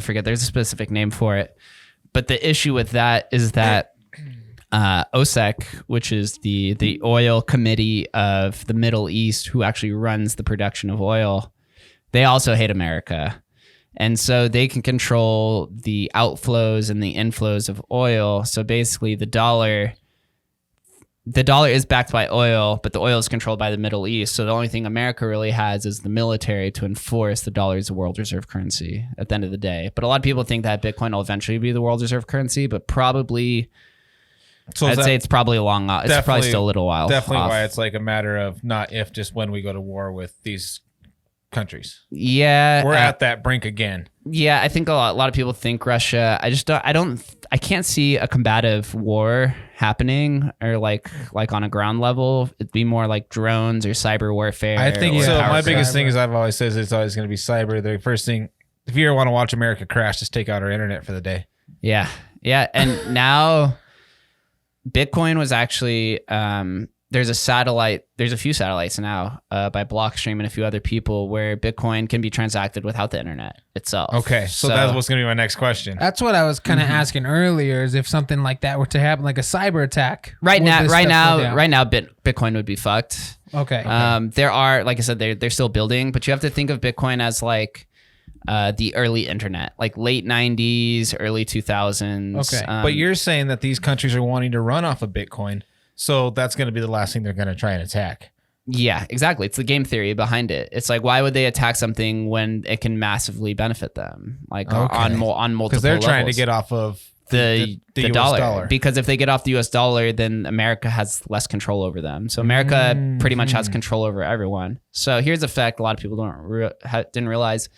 Speaker 2: forget, there's a specific name for it. But the issue with that is that OSEC, which is the oil committee of the Middle East, who actually runs the production of oil, they also hate America. And so they can control the outflows and the inflows of oil. So basically the dollar is backed by oil, but the oil is controlled by the Middle East. So the only thing America really has is the military to enforce the dollar as the world reserve currency at the end of the day. But a lot of people think that Bitcoin will eventually be the world reserve currency, but probably... So I'd say it's probably it's probably still a little while.
Speaker 1: Definitely
Speaker 2: off.
Speaker 1: why it's like a matter of not if, just when we go to war with these countries.
Speaker 2: Yeah.
Speaker 1: We're at that brink again.
Speaker 2: Yeah, I think a lot of people think Russia. I can't see a combative war happening or like on a ground level. It'd be more like drones or cyber warfare.
Speaker 1: I think so. My biggest thing is I've always said it's always going to be cyber. The first thing, if you ever want to watch America crash, just take out our internet for the day.
Speaker 2: Yeah. Yeah. And now Bitcoin was actually, there's a few satellites now by Blockstream and a few other people where Bitcoin can be transacted without the internet itself.
Speaker 1: Okay. So that's what's going to be my next question.
Speaker 3: That's what I was kind of asking earlier, is if something like that were to happen, like a cyber attack.
Speaker 2: Right now, Bitcoin would be fucked.
Speaker 3: Okay.
Speaker 2: There are, like I said, they're still building, but you have to think of Bitcoin as like the early internet, like late 90s, early 2000s.
Speaker 3: Okay.
Speaker 1: But you're saying that these countries are wanting to run off of Bitcoin, so that's going to be the last thing they're going to try and attack.
Speaker 2: Yeah, exactly. It's the game theory behind it. It's like, why would they attack something when it can massively benefit them, like on multiple
Speaker 1: because they're trying
Speaker 2: levels.
Speaker 1: to get off of
Speaker 2: the
Speaker 1: US
Speaker 2: dollar. Because if they get off the US dollar, then America has less control over them. So America pretty much has control over everyone. So here's a fact a lot of people didn't realize.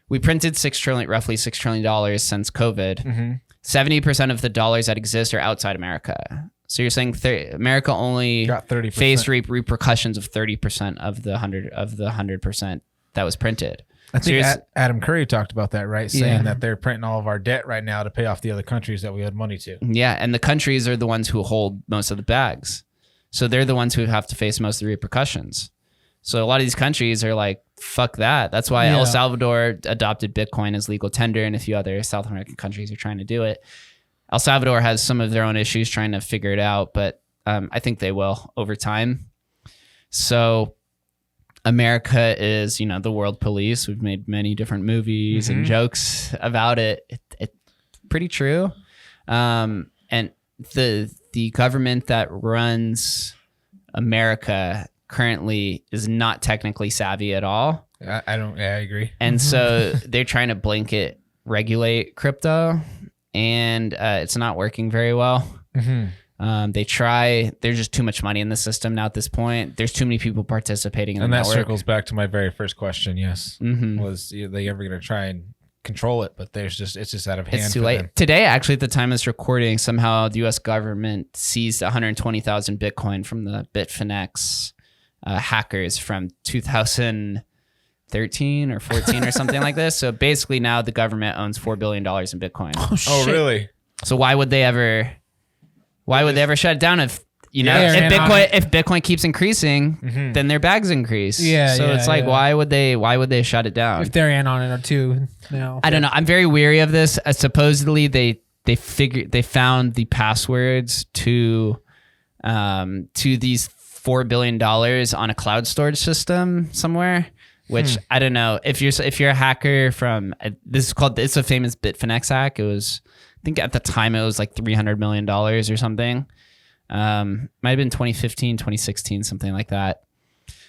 Speaker 2: We printed roughly $6 trillion since COVID. 70% of the dollars that exist are outside America. So you're saying America only
Speaker 1: got 30%.
Speaker 2: faced repercussions of 30% of the 100% that was printed.
Speaker 1: I think Adam Curry talked about that, right? Saying that they're printing all of our debt right now to pay off the other countries that we owed money to.
Speaker 2: Yeah, and the countries are the ones who hold most of the bags. So they're the ones who have to face most of the repercussions. So a lot of these countries are like, fuck that. That's why El Salvador adopted Bitcoin as legal tender, and a few other South American countries are trying to do it. El Salvador has some of their own issues trying to figure it out, but I think they will over time. So America is, the world police. We've made many different movies and jokes about it. It's pretty true. And the government that runs America currently is not technically savvy at all.
Speaker 1: I agree.
Speaker 2: And so they're trying to blanket regulate crypto, and it's not working very well. There's just too much money in the system now at this point. There's too many people participating in the network.
Speaker 1: And that circles back to my very first question, yes. Was they ever going to try and control it? But it's just out of hand.
Speaker 2: It's too late. Them. Today, actually, at the time of this recording, somehow the U.S. government seized 120,000 Bitcoin from the Bitfinex hackers from 2013 or 14 or something like this. So basically now the government owns $4 billion in Bitcoin.
Speaker 3: Oh, shit.
Speaker 1: Oh, really?
Speaker 2: So why would they ever shut it down if Bitcoin keeps increasing, then their bags increase. So it's like, why would they shut it down?
Speaker 3: If they're in on it too. No.
Speaker 2: I don't know. I'm very weary of this. Supposedly they found the passwords to these $4 billion on a cloud storage system somewhere, which I don't know. If you're a hacker from it's a famous Bitfinex hack. It was, I think at the time it was like $300 million or something. Might have been 2015, 2016, something like that.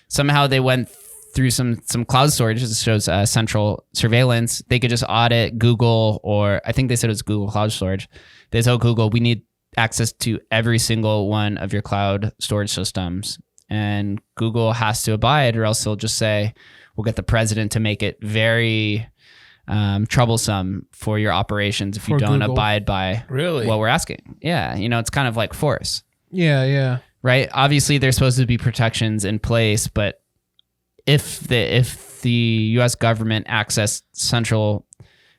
Speaker 2: Somehow they went through some cloud storage. It shows central surveillance. They could just audit Google, or I think they said it was Google Cloud Storage. They told Google, we need access to every single one of your cloud storage systems. And Google has to abide, or else they'll just say, we'll get the president to make it very troublesome for your operations if you don't abide by what we're asking. Yeah, it's kind of like force.
Speaker 3: Yeah.
Speaker 2: Right? Obviously, there's supposed to be protections in place, but if the U.S. government accessed central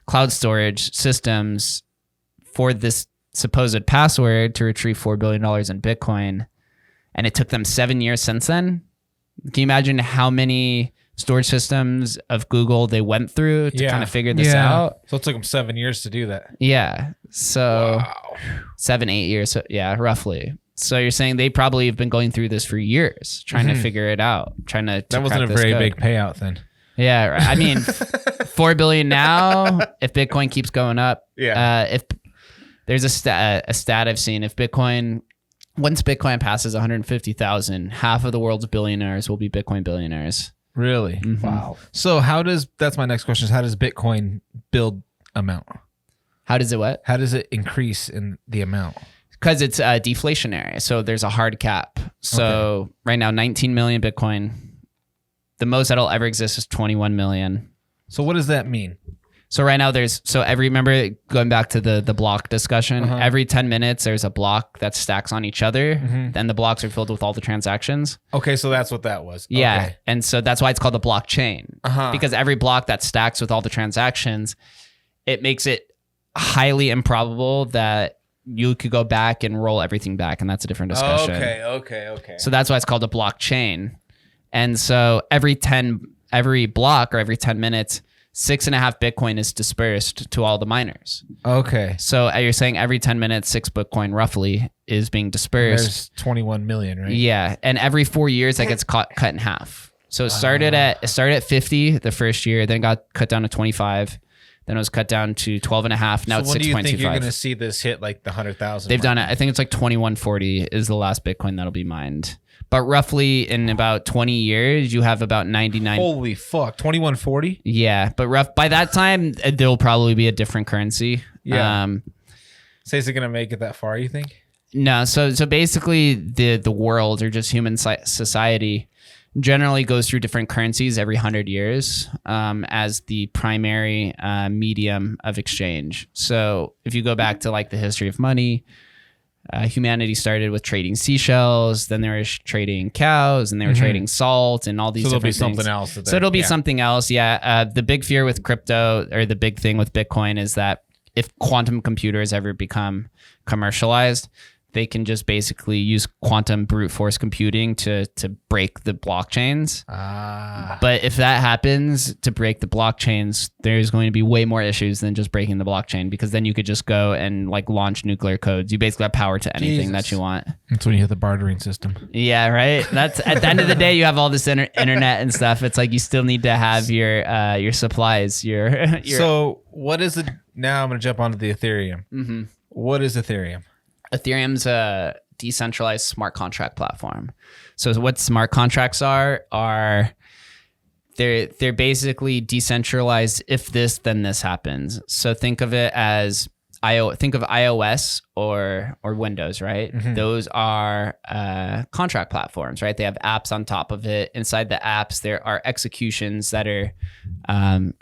Speaker 2: cloud storage systems for this supposed password to retrieve $4 billion in Bitcoin, and it took them 7 years since then, can you imagine how many storage systems of Google they went through to kind of figure this out?
Speaker 1: So it took them 7 years to do that.
Speaker 2: Yeah. So 7, 8 years. So, yeah, roughly. So you're saying they probably have been going through this for years, trying to figure it out, that
Speaker 1: wasn't a very big payout then.
Speaker 2: Yeah, right. I mean, $4 billion now. If Bitcoin keeps going up, if there's a stat I've seen, once Bitcoin passes 150,000, half of the world's billionaires will be Bitcoin billionaires.
Speaker 1: Really?
Speaker 2: Mm-hmm.
Speaker 1: Wow. So that's my next question: is how does Bitcoin build amount?
Speaker 2: How does it what?
Speaker 1: How does it increase in the amount?
Speaker 2: Because it's deflationary. So there's a hard cap. So right now, 19 million Bitcoin. The most that'll ever exist is 21 million.
Speaker 1: So what does that mean?
Speaker 2: So right now remember going back to the block discussion, every 10 minutes there's a block that stacks on each other. Then the blocks are filled with all the transactions.
Speaker 1: Okay, so that's what that was.
Speaker 2: Yeah.
Speaker 1: Okay.
Speaker 2: And so that's why it's called a blockchain. Because every block that stacks with all the transactions, it makes it highly improbable that you could go back and roll everything back, and that's a different discussion.
Speaker 1: Okay.
Speaker 2: So that's why it's called a blockchain. And so every block or every 10 minutes, 6.5 Bitcoin is dispersed to all the miners. Okay. So you're saying every 10 minutes, 6 Bitcoin roughly is being dispersed.
Speaker 1: There's 21 million, right?
Speaker 2: Yeah. And every 4 years that gets cut in half. So it started at 50 the first year, then got cut down to 25. Then it was cut down to 12.5. Now it's 6.25.
Speaker 1: When do you think you're going to see this hit like the 100,000?
Speaker 2: They've done it. I think it's like 2140 is the last Bitcoin that'll be mined. But roughly in about 20 years, you have about 99.
Speaker 1: Holy fuck. 2140?
Speaker 2: Yeah. But by that time, there'll probably be a different currency.
Speaker 1: Yeah. So is it going to make it that far, you think?
Speaker 2: No. So basically the world, or just human society, generally goes through different currencies every 100 years as the primary medium of exchange. So if you go back to like the history of money, humanity started with trading seashells, then they were trading cows, and they were trading salt and all these different things. So
Speaker 1: it'll be something else.
Speaker 2: So it'll be something else, yeah. The big fear with crypto, or the big thing with Bitcoin, is that if quantum computers ever become commercialized, they can just basically use quantum brute force computing to break the blockchains. But if that happens, to break the blockchains, there's going to be way more issues than just breaking the blockchain, because then you could just go and like launch nuclear codes. You basically have power to anything that you want.
Speaker 1: That's when you hit the bartering system.
Speaker 2: Yeah, right. That's at the end of the day, you have all this internet and stuff. It's like you still need to have your supplies. Your
Speaker 1: So what is it? Now I'm going to jump onto the Ethereum. What is Ethereum?
Speaker 2: Ethereum's a decentralized smart contract platform. So what smart contracts are they're basically decentralized. If this, then this happens. So think of it as iOS or Windows, right? Those are contract platforms, right? They have apps on top of it. Inside the apps, there are executions that are,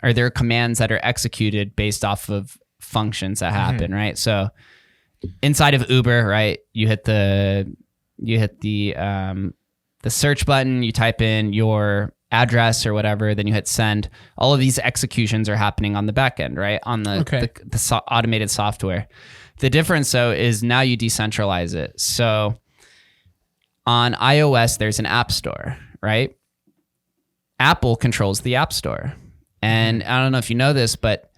Speaker 2: or there are commands that are executed based off of functions that happen, right? So inside of Uber, right? You hit the search button, you type in your address or whatever, then you hit send. All of these executions are happening on the back end, right? On the automated software. The difference though is now you decentralize it. So on iOS, there's an app store, right? Apple controls the app store. And I don't know if you know this, but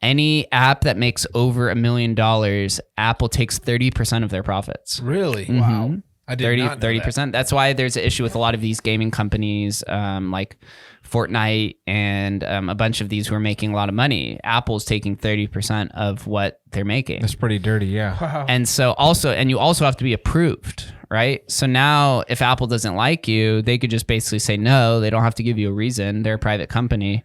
Speaker 2: any app that makes over $1 million, Apple takes 30% of their profits.
Speaker 1: Really?
Speaker 2: Mm-hmm.
Speaker 1: Wow. I did not know
Speaker 2: 30%.
Speaker 1: that.
Speaker 2: That's why there's an issue with a lot of these gaming companies, like Fortnite and a bunch of these who are making a lot of money. Apple's taking 30% of what they're making.
Speaker 1: That's pretty dirty, yeah.
Speaker 3: Wow.
Speaker 2: And so you also have to be approved, right? So now if Apple doesn't like you, they could just basically say no. They don't have to give you a reason. They're a private company.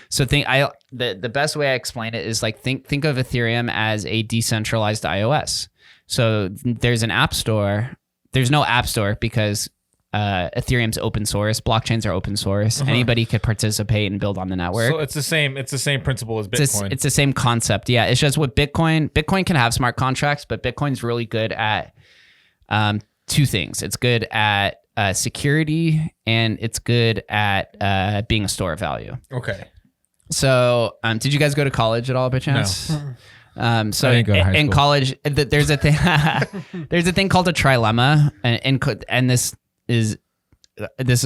Speaker 2: So the best way I explain it is like think of Ethereum as a decentralized iOS. So there's an app store. There's no app store because Ethereum's open source. Blockchains are open source. Anybody could participate and build on the network.
Speaker 1: So it's the same principle as Bitcoin.
Speaker 2: It's the same concept. Yeah. It's just with Bitcoin can have smart contracts, but Bitcoin's really good at two things. It's good at security and it's good at being a store of value.
Speaker 1: Okay.
Speaker 2: So did you guys go to college at all by chance?
Speaker 1: No.
Speaker 2: So
Speaker 1: I didn't go to high
Speaker 2: in
Speaker 1: school.
Speaker 2: college, there's a thing. There's a thing called a trilemma, and this is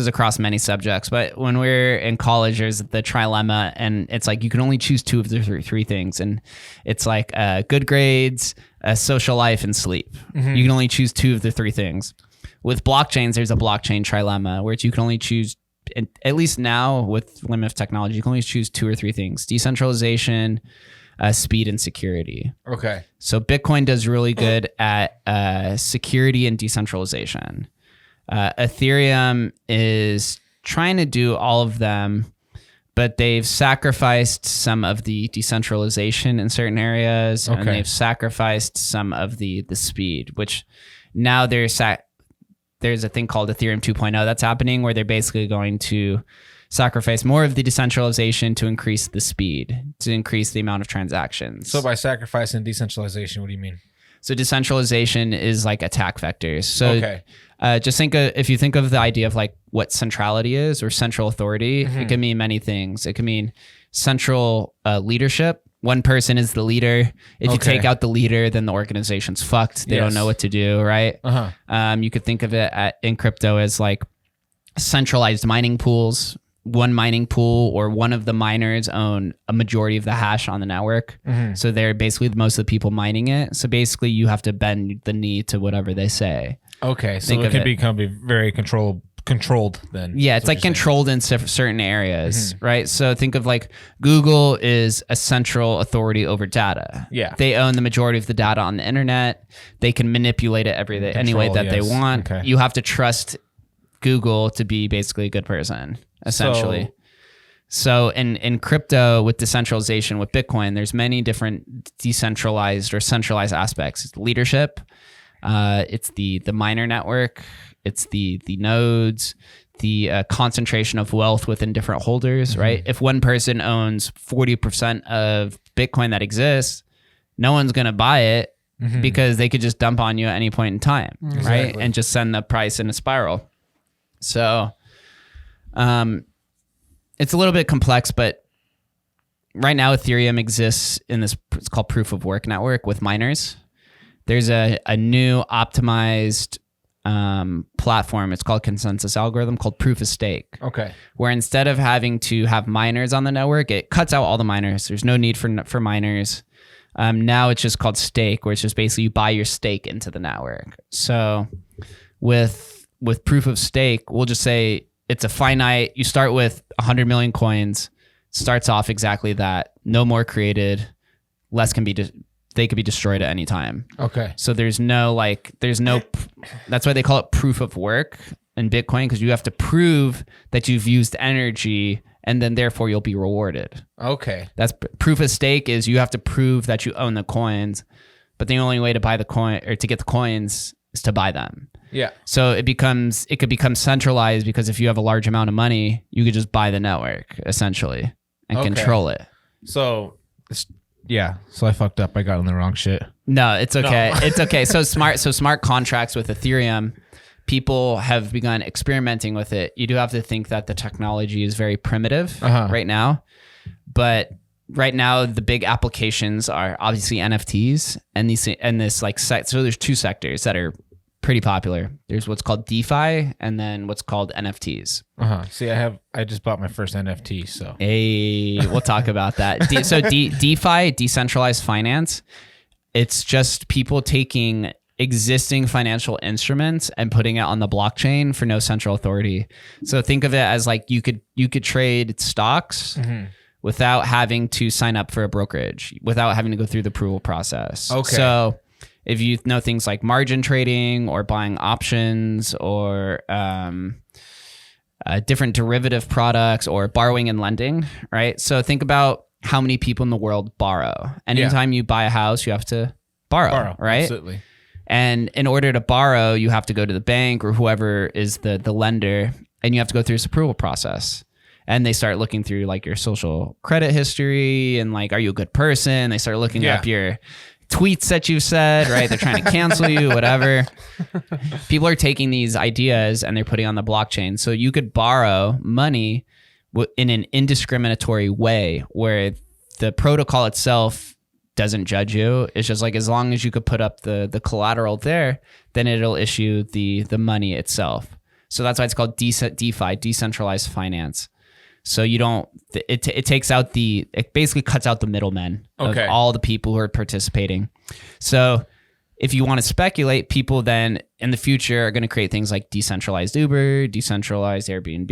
Speaker 2: across many subjects. But when we're in college, there's the trilemma, and it's like you can only choose two of the three things, and it's like good grades, social life, and sleep.
Speaker 1: Mm-hmm.
Speaker 2: You can only choose two of the three things. With blockchains, there's a blockchain trilemma where you can only choose. At least now with limit of technology, you can only choose two or three things: decentralization, speed, and security.
Speaker 1: Okay.
Speaker 2: So Bitcoin does really good at security and decentralization. Ethereum is trying to do all of them, but they've sacrificed some of the decentralization in certain areas, and they've sacrificed some of the speed, which now there's a thing called Ethereum 2.0 that's happening where they're basically going to sacrifice more of the decentralization to increase the speed, to increase the amount of transactions.
Speaker 1: So by sacrificing decentralization, what do you mean?
Speaker 2: So decentralization is like attack vectors. So just if you think of the idea of like what centrality is or central authority, it can mean many things. It can mean central leadership. One person is the leader. If you take out the leader, then the organization's fucked. They don't know what to do, right? You could think of it in crypto as like centralized mining pools. One mining pool or one of the miners own a majority of the hash on the network. So they're basically most of the people mining it. So basically you have to bend the knee to whatever they say.
Speaker 1: Okay. So it can become very controlled then.
Speaker 2: Yeah, it's like controlled in certain areas, right? So think of like Google is a central authority over data.
Speaker 1: Yeah.
Speaker 2: They own the majority of the data on the internet. They can manipulate it any way that they want.
Speaker 1: Okay.
Speaker 2: You have to trust Google to be basically a good person, essentially. So in crypto with decentralization with Bitcoin, there's many different decentralized or centralized aspects. It's leadership, it's the miner network, it's the nodes, the concentration of wealth within different holders, right? If one person owns 40% of Bitcoin that exists, no one's going to buy it because they could just dump on you at any point in time, right? And just send the price in a spiral. So it's a little bit complex, but right now Ethereum exists in this, it's called proof of work network with miners. There's a new optimized platform. It's called consensus algorithm called proof of stake.
Speaker 1: Okay.
Speaker 2: Where instead of having to have miners on the network, it cuts out all the miners. There's no need for miners. Now it's just called stake, where it's just basically you buy your stake into the network. So with proof of stake, we'll just say it's a finite, you start with 100 million coins, starts off exactly that, no more created, less can be, they could be destroyed at any time.
Speaker 1: Okay.
Speaker 2: So that's why they call it proof of work in Bitcoin, because you have to prove that you've used energy and then therefore you'll be rewarded.
Speaker 1: Okay.
Speaker 2: That's proof of stake is you have to prove that you own the coins, but the only way to buy the coin or to get the coins is to buy them.
Speaker 1: Yeah.
Speaker 2: So it could become centralized because if you have a large amount of money, you could just buy the network essentially and control it.
Speaker 1: So so I fucked up. I got on the wrong shit.
Speaker 2: No, it's okay. No. It's okay. So smart contracts with Ethereum, people have begun experimenting with it. You do have to think that the technology is very primitive right now, but right now the big applications are obviously NFTs and this like so there's two sectors that are pretty popular. There's what's called DeFi and then what's called NFTs.
Speaker 1: See, I just bought my first NFT, so
Speaker 2: We'll talk about that. DeFi, decentralized finance, it's just people taking existing financial instruments and putting it on the blockchain for no central authority. So think of it as like you could trade stocks without having to sign up for a brokerage, without having to go through the approval process.
Speaker 1: Okay.
Speaker 2: So if you know things like margin trading or buying options or different derivative products or borrowing and lending, right? So think about how many people in the world borrow. Anytime you buy a house, you have to borrow, right?
Speaker 1: Absolutely.
Speaker 2: And in order to borrow, you have to go to the bank or whoever is the lender, and you have to go through this approval process. And they start looking through like your social credit history and like, are you a good person? They start looking up your tweets that you've said, right? They're trying to cancel you, whatever. People are taking these ideas and they're putting on the blockchain. So you could borrow money in an indiscriminatory way where the protocol itself doesn't judge you. It's just like, as long as you could put up the collateral there, then it'll issue the money itself. So that's why it's called DeFi, decentralized finance. So you don't, it takes out it basically cuts out the middlemen of all the people who are participating. So if you want to speculate, people then in the future are going to create things like decentralized Uber, decentralized Airbnb.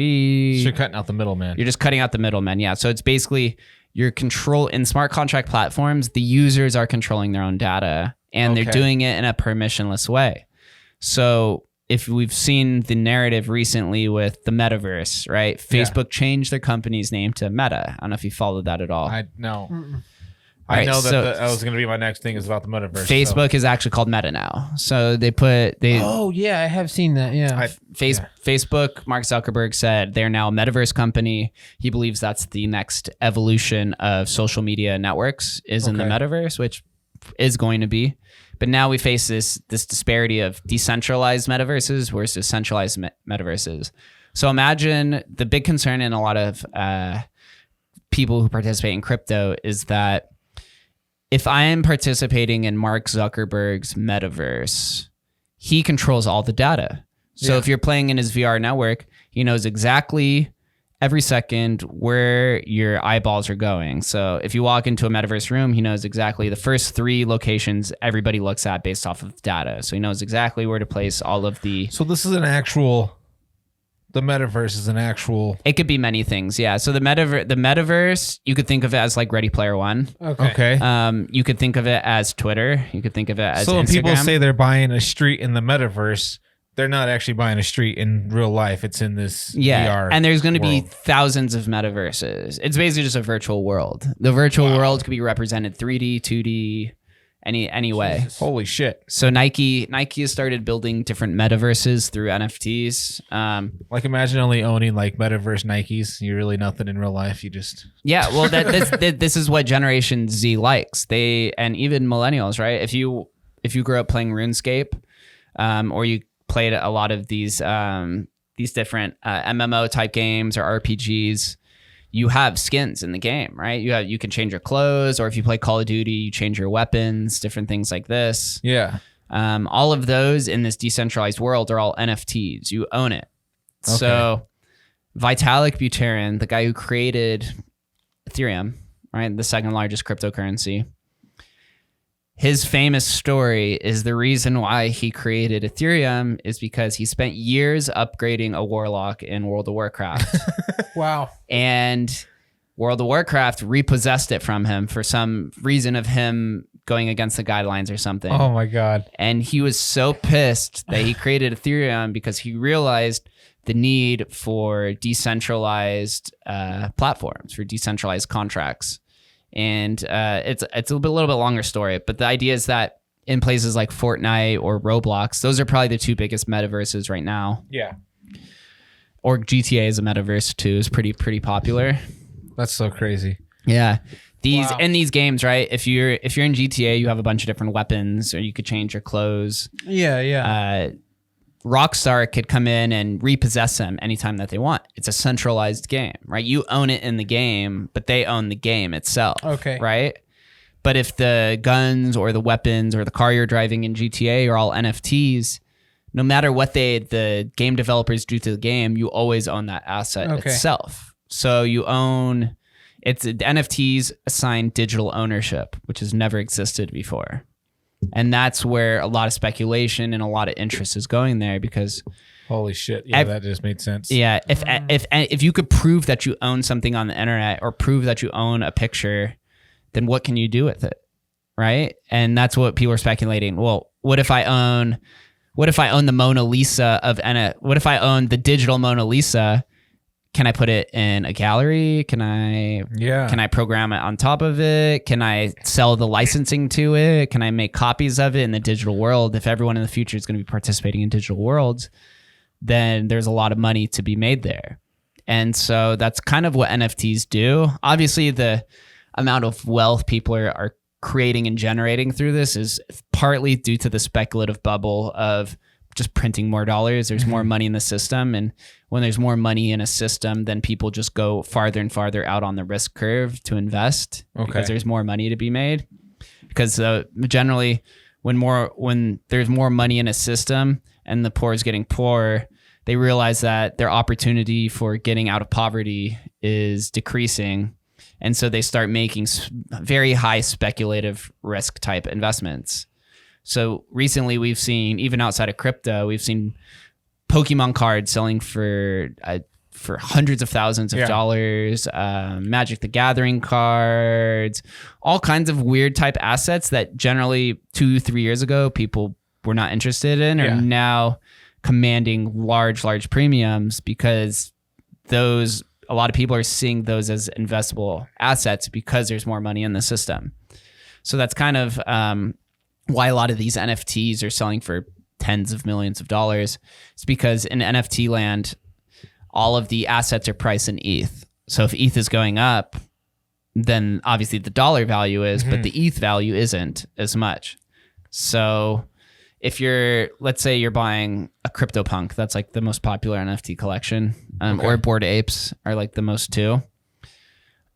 Speaker 1: So you're cutting out the middleman.
Speaker 2: You're just cutting out the middlemen. Yeah. So it's basically your control in smart contract platforms. The users are controlling their own data and they're doing it in a permissionless way. So if we've seen the narrative recently with the Metaverse, right? Facebook changed their company's name to Meta. I don't know if you followed that at all.
Speaker 1: I know.
Speaker 2: Right,
Speaker 1: I know that was going to be my next thing is about the Metaverse.
Speaker 2: Facebook is actually called Meta now. So they
Speaker 3: Oh yeah, I have seen that. Yeah.
Speaker 2: Facebook, Mark Zuckerberg said they're now a Metaverse company. He believes that's the next evolution of social media networks is in the Metaverse, which is going to be. But now we face this disparity of decentralized metaverses versus centralized metaverses. So imagine the big concern in a lot of people who participate in crypto is that if I am participating in Mark Zuckerberg's metaverse, he controls all the data. So if you're playing in his VR network, he knows exactly every second where your eyeballs are going. So if you walk into a metaverse room, he knows exactly the first 3 locations everybody looks at based off of data. So he knows exactly where to place all of the...
Speaker 1: So this is the Metaverse is an actual...
Speaker 2: It could be many things, yeah. So the Metaverse, you could think of it as like Ready Player One.
Speaker 1: Okay.
Speaker 2: You could think of it as Twitter. You could think of it as
Speaker 1: So when
Speaker 2: Instagram.
Speaker 1: people say they're buying a street in the Metaverse, they're not actually buying a street in real life. It's in this VR
Speaker 2: and there's going to be
Speaker 1: world.
Speaker 2: thousands of metaverses. It's basically just a virtual world. The virtual world could be represented 3D, 2D, any way.
Speaker 1: Holy shit.
Speaker 2: So Nike has started building different metaverses through NFTs.
Speaker 1: Like imagine only owning like Metaverse Nikes. You're really nothing in real life. You just...
Speaker 2: Yeah, well, this is what Generation Z likes. And even millennials, right? If you grew up playing RuneScape, or you played a lot of these different MMO type games or RPGs, you have skins in the game, right? You can change your clothes, or if you play Call of Duty, you change your weapons, different things like this.
Speaker 1: Yeah.
Speaker 2: All of those in this decentralized world are all NFTs. You own it. Okay. So Vitalik Buterin, the guy who created Ethereum, right, the second largest cryptocurrency, his famous story is the reason why he created Ethereum is because he spent years upgrading a warlock in World of Warcraft.
Speaker 3: Wow.
Speaker 2: And World of Warcraft repossessed it from him for some reason of him going against the guidelines or something.
Speaker 1: Oh my God.
Speaker 2: And he was so pissed that he created Ethereum because he realized the need for decentralized platforms, for decentralized contracts. And it's a little bit longer story, but the idea is that in places like Fortnite or Roblox, those are probably the 2 biggest metaverses right now.
Speaker 1: Yeah.
Speaker 2: Or GTA is a metaverse too, is pretty popular.
Speaker 1: That's so crazy.
Speaker 2: Yeah. In these games, right? If you're in GTA, you have a bunch of different weapons, or you could change your clothes.
Speaker 3: Yeah.
Speaker 2: Rockstar could come in and repossess them anytime that they want. It's a centralized game, right? You own it in the game, but they own the game itself.
Speaker 3: Okay.
Speaker 2: Right? But if the guns or the weapons or the car you're driving in GTA are all NFTs, no matter what the game developers do to the game, you always own that asset itself. So you own, the NFTs assign digital ownership, which has never existed before. And that's where a lot of speculation and a lot of interest is going there, because
Speaker 1: holy shit. Yeah, that just made sense.
Speaker 2: Yeah. If you could prove that you own something on the internet, or prove that you own a picture, then what can you do with it? Right. And that's what people are speculating. Well, what if I own the Mona Lisa what if I own the digital Mona Lisa? Can I put it in a gallery? Can I program it on top of it? Can I sell the licensing to it? Can I make copies of it in the digital world? If everyone in the future is going to be participating in digital worlds, then there's a lot of money to be made there. And so that's kind of what NFTs do. Obviously, the amount of wealth people are creating and generating through this is partly due to the speculative bubble of just printing more dollars. There's more money in the system. And when there's more money in a system, then people just go farther and farther out on the risk curve to invest because there's more money to be made. Because generally, when there's more money in a system and the poor is getting poorer, they realize that their opportunity for getting out of poverty is decreasing. And so they start making very high speculative risk type investments. So recently we've seen, even outside of crypto, we've seen Pokemon cards selling for hundreds of thousands of dollars, Magic the Gathering cards, all kinds of weird type assets that generally 2-3 years ago people were not interested in are now commanding large premiums, because a lot of people are seeing those as investable assets because there's more money in the system. So that's kind of why a lot of these NFTs are selling for tens of millions of dollars. It's because in NFT land, all of the assets are priced in ETH. So if ETH is going up, then obviously the dollar value is, but the ETH value isn't as much. So if let's say you're buying a CryptoPunk, that's like the most popular NFT collection, or Bored Apes are like the most too.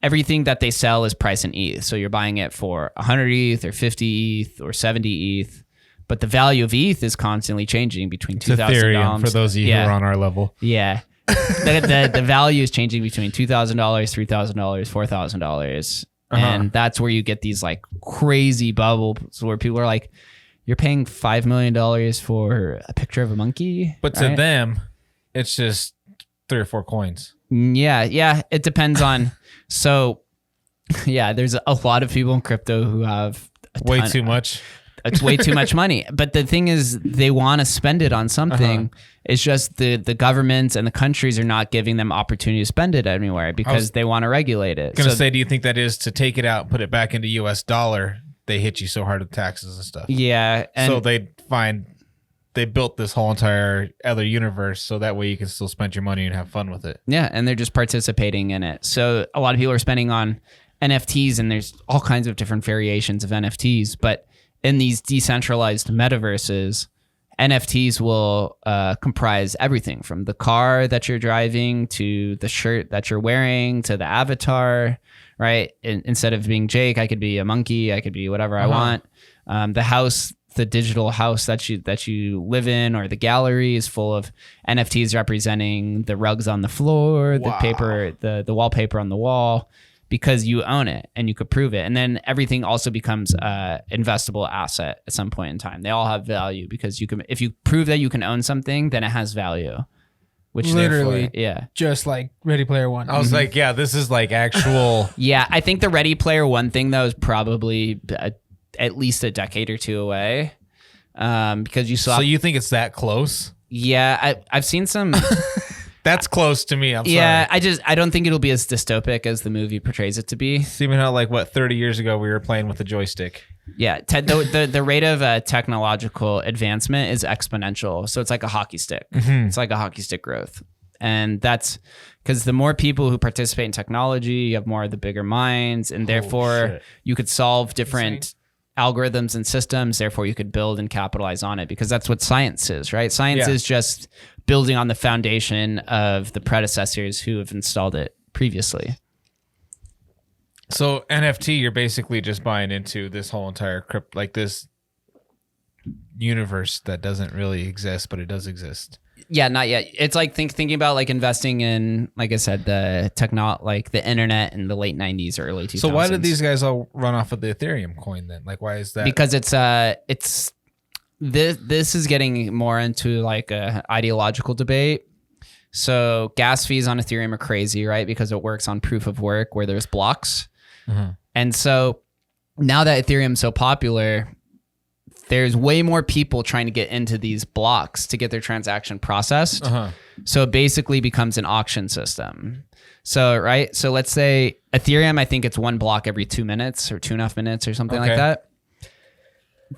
Speaker 2: Everything that they sell is priced in ETH. So you're buying it for 100 ETH or 50 ETH or 70 ETH. But the value of ETH is constantly changing between $2,000.
Speaker 1: Ethereum, for those of you who are on our level.
Speaker 2: Yeah. the value is changing between $2,000, $3,000, $4,000. And that's where you get these like crazy bubbles where people are like, you're paying $5 million for a picture of a monkey?
Speaker 1: But to them, it's just 3 or 4 coins.
Speaker 2: Yeah. It depends on... So, yeah, there's a lot of people in crypto who have
Speaker 1: way too much.
Speaker 2: It's way too much money. But the thing is, they want to spend it on something. It's just the governments and the countries are not giving them opportunity to spend it anywhere because they want to regulate it.
Speaker 1: Do you think that is to take it out and put it back into US dollar? They hit you so hard with taxes and stuff.
Speaker 2: Yeah. And
Speaker 1: so they built this whole entire other universe so that way you can still spend your money and have fun with it.
Speaker 2: Yeah, and they're just participating in it. So a lot of people are spending on NFTs, and there's all kinds of different variations of NFTs. But in these decentralized metaverses, NFTs will comprise everything from the car that you're driving to the shirt that you're wearing to the avatar, right? Instead of being Jake, I could be a monkey. I could be whatever I want. The house, the digital house that you live in, or the gallery is full of NFTs representing the rugs on the floor, the paper, the wallpaper on the wall, because you own it and you could prove it. And then everything also becomes a investable asset at some point in time. They all have value because if you prove that you can own something, then it has value. Which
Speaker 3: literally, just like Ready Player One.
Speaker 1: I was like, this is like actual.
Speaker 2: Yeah, I think the Ready Player One thing though is probably at least a decade or two away, because you saw.
Speaker 1: So you think it's that close?
Speaker 2: Yeah, I've seen some.
Speaker 1: That's close to me. I'm sorry.
Speaker 2: I don't think it'll be as dystopic as the movie portrays it to be.
Speaker 1: Even how 30 years ago we were playing with a joystick.
Speaker 2: Yeah, the rate of technological advancement is exponential. So it's like a hockey stick. It's like a hockey stick growth. And that's because the more people who participate in technology, you have more of the bigger minds, and therefore you could solve different algorithms and systems. Therefore, you could build and capitalize on it, because that's what science is, right? Science is just building on the foundation of the predecessors who have installed it previously.
Speaker 1: So NFT, you're basically just buying into this whole entire crypto, like this universe that doesn't really exist, but it does exist.
Speaker 2: Yeah, not yet. It's like thinking about like investing in, like I said, like the internet in the late 90s, early 2000s.
Speaker 1: So why did these guys all run off of the Ethereum coin then? Like, why is that?
Speaker 2: Because this is getting more into like a ideological debate. So gas fees on Ethereum are crazy, right? Because it works on proof of work where there's blocks. And so now that Ethereum's so popular, there's way more people trying to get into these blocks to get their transaction processed. So it basically becomes an auction system. So, right. So let's say Ethereum, I think it's one block every 2 minutes or 2.5 minutes or something like that.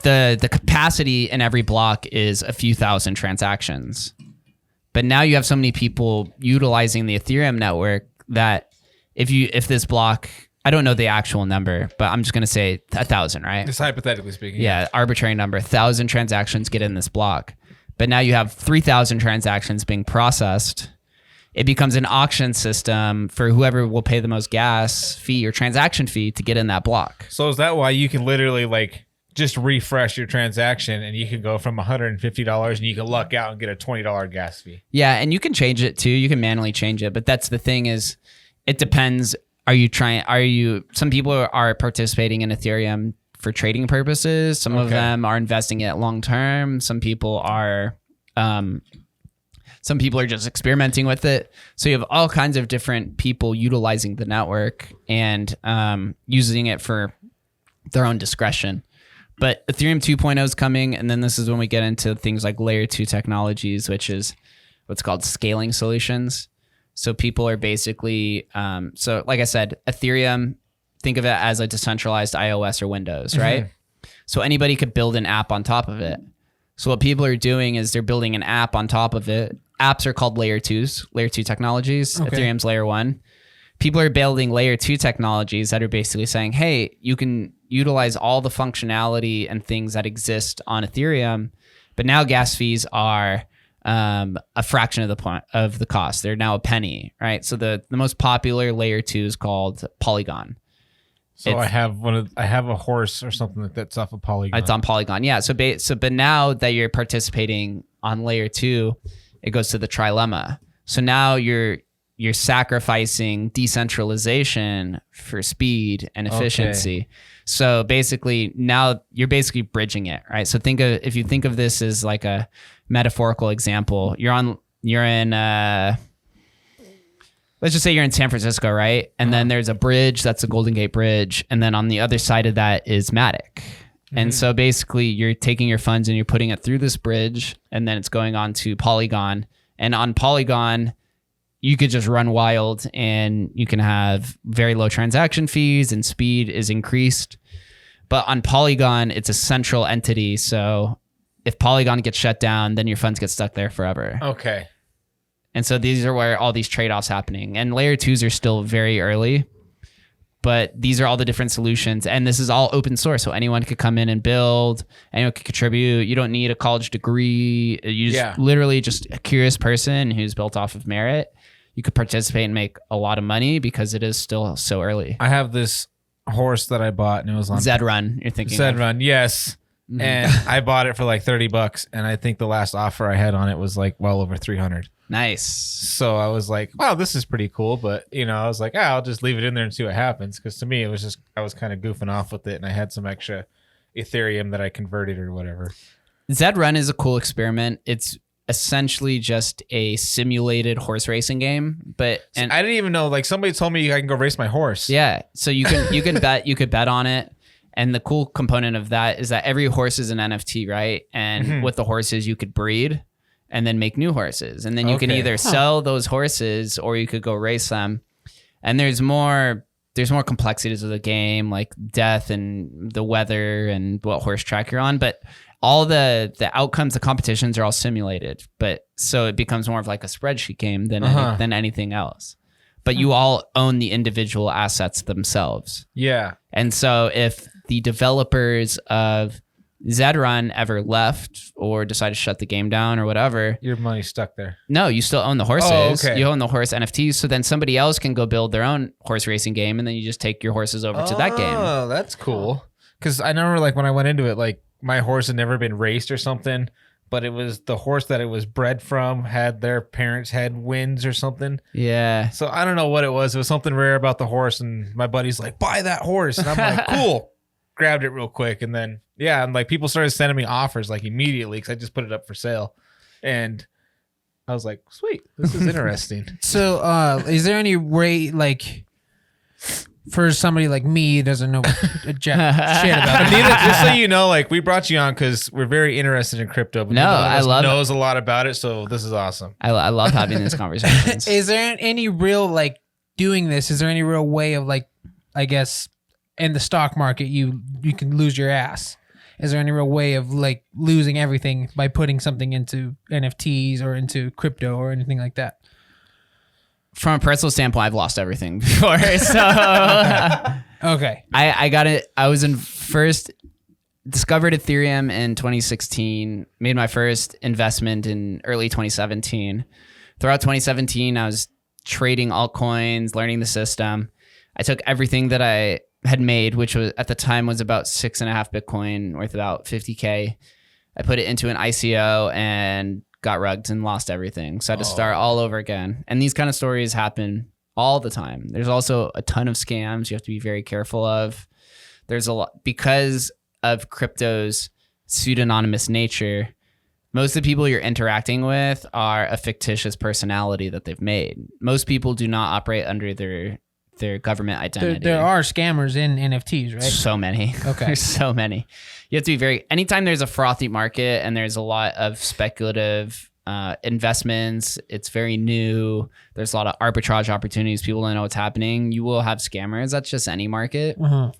Speaker 2: The capacity in every block is a few thousand transactions. But now you have so many people utilizing the Ethereum network that if this block, I don't know the actual number, but I'm just going to say 1,000, right?
Speaker 1: Just hypothetically speaking.
Speaker 2: Yeah, arbitrary number. 1,000 transactions get in this block. But now you have 3,000 transactions being processed. It becomes an auction system for whoever will pay the most gas fee or transaction fee to get in that block.
Speaker 1: So is that why you can literally like just refresh your transaction and you can go from $150 and you can luck out and get a $20 gas fee?
Speaker 2: Yeah, and you can change it too. You can manually change it. But that's the thing is, it depends. Some people are participating in Ethereum for trading purposes. Some of them are investing it long term. Some people are just experimenting with it. So you have all kinds of different people utilizing the network and using it for their own discretion. But Ethereum 2.0 is coming, and then this is when we get into things like layer 2 technologies, which is what's called scaling solutions. So people are basically, so like I said, Ethereum, think of it as a decentralized iOS or Windows, right? So anybody could build an app on top of it. So what people are doing is they're building an app on top of it. Apps are called layer 2s, layer 2 technologies. Ethereum's layer 1. People are building layer 2 technologies that are basically saying, hey, you can utilize all the functionality and things that exist on Ethereum, but now gas fees are a fraction of the cost. They're now a penny, right? So the most popular layer 2 is called Polygon.
Speaker 1: So I have a horse or something like that's off of Polygon.
Speaker 2: It's on Polygon, yeah. But now that you're participating on layer 2, it goes to the trilemma. So now you're sacrificing decentralization for speed and efficiency. So basically now you're basically bridging it, right? So if you think of this as like a metaphorical example, you're in let's just say you're in San Francisco, right? And then there's a bridge, that's the Golden Gate Bridge. And then on the other side of that is Matic. And so basically you're taking your funds and you're putting it through this bridge, and then it's going on to Polygon. And on Polygon, you could just run wild and you can have very low transaction fees and speed is increased. But on Polygon, it's a central entity. So if Polygon gets shut down, then your funds get stuck there forever.
Speaker 1: Okay.
Speaker 2: And so these are where all these trade-offs happening. And layer 2s are still very early, but these are all the different solutions. And this is all open source. So anyone could come in and build, anyone could contribute. You don't need a college degree. You just literally just a curious person who's built off of merit. You could participate and make a lot of money because it is still so early.
Speaker 1: I have this horse that I bought and it was on
Speaker 2: Zedrun. You're thinking
Speaker 1: Zedrun, yes. And I bought it for like $30, and I think the last offer I had on it was like well over 300.
Speaker 2: Nice.
Speaker 1: So I was like, wow, this is pretty cool. But I was like, I'll just leave it in there and see what happens. Because to me, it was just, I was kind of goofing off with it, and I had some extra Ethereum that I converted or whatever.
Speaker 2: Zedrun is a cool experiment. It's essentially just a simulated horse racing game, but and
Speaker 1: I didn't even know, like, somebody told me I can go race my horse.
Speaker 2: Yeah. So you could bet on it. And the cool component of that is that every horse is an NFT, right? And with the horses, you could breed and then make new horses. And then you can either sell those horses or you could go race them. And there's more complexities of the game, like death and the weather and what horse track you're on. But all the outcomes, the competitions are all simulated. But so it becomes more of like a spreadsheet game than anything else. But you all own the individual assets themselves.
Speaker 1: Yeah.
Speaker 2: And so if the developers of Zedrun ever left or decided to shut the game down or whatever,
Speaker 1: your money's stuck there.
Speaker 2: No, you still own the horses.
Speaker 1: Oh, okay.
Speaker 2: You own the horse NFTs. So then somebody else can go build their own horse racing game, and then you just take your horses over to that game.
Speaker 1: Oh, that's cool. Because I remember, like, when I went into it, like, my horse had never been raced or something, but it was the horse that it was bred from had their parents had wins or something.
Speaker 2: Yeah.
Speaker 1: So I don't know what it was. It was something rare about the horse, and my buddy's like, buy that horse. And I'm like, cool. Grabbed it real quick. And then, yeah, and like people started sending me offers like immediately because I just put it up for sale. And I was like, sweet, this is interesting.
Speaker 3: So is there any way, like, for somebody like me who doesn't know shit about it?
Speaker 1: Anita, just so you know, like we brought you on because we're very interested in crypto. But
Speaker 2: No, I love it.
Speaker 1: knows a lot about it, so this is awesome.
Speaker 2: I love having these conversations.
Speaker 3: Is there any real, like, doing this? Is there any real way of, like, I guess, in the stock market, you can lose your ass? Is there any real way of, like, losing everything by putting something into NFTs or into crypto or anything like that?
Speaker 2: From a personal standpoint, I've lost everything before. So
Speaker 3: Okay.
Speaker 2: I got it. I was discovered Ethereum in 2016, made my first investment in early 2017. Throughout 2017, I was trading altcoins, learning the system. I took everything that I had made, which was at the time was about 6.5 Bitcoin, worth about 50K. I put it into an ICO and got rugged and lost everything. So I had to start all over again. And these kind of stories happen all the time. There's also a ton of scams you have to be very careful of. There's a lot because of crypto's pseudonymous nature. Most of the people you're interacting with are a fictitious personality that they've made. Most people do not operate under their government identity.
Speaker 3: There are scammers in NFTs, right?
Speaker 2: So many.
Speaker 3: Okay.
Speaker 2: There's so many. You have to be anytime there's a frothy market and there's a lot of speculative investments, it's very new. There's a lot of arbitrage opportunities. People don't know what's happening. You will have scammers. That's just any market.
Speaker 3: Uh-huh.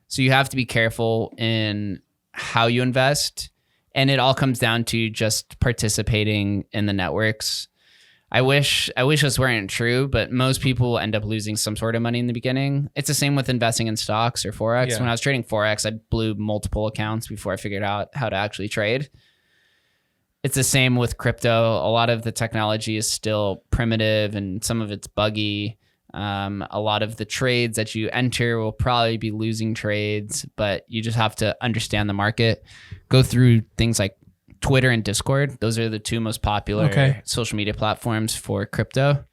Speaker 2: So you have to be careful in how you invest. And it all comes down to just participating in the networks. I wish this weren't true, but most people end up losing some sort of money in the beginning. It's the same with investing in stocks or Forex.
Speaker 1: Yeah.
Speaker 2: When I was trading Forex, I blew multiple accounts before I figured out how to actually trade. It's the same with crypto. A lot of the technology is still primitive and some of it's buggy. A lot of the trades that you enter will probably be losing trades, but you just have to understand the market. Go through things like Twitter and Discord. Those are the two most popular social media platforms for crypto.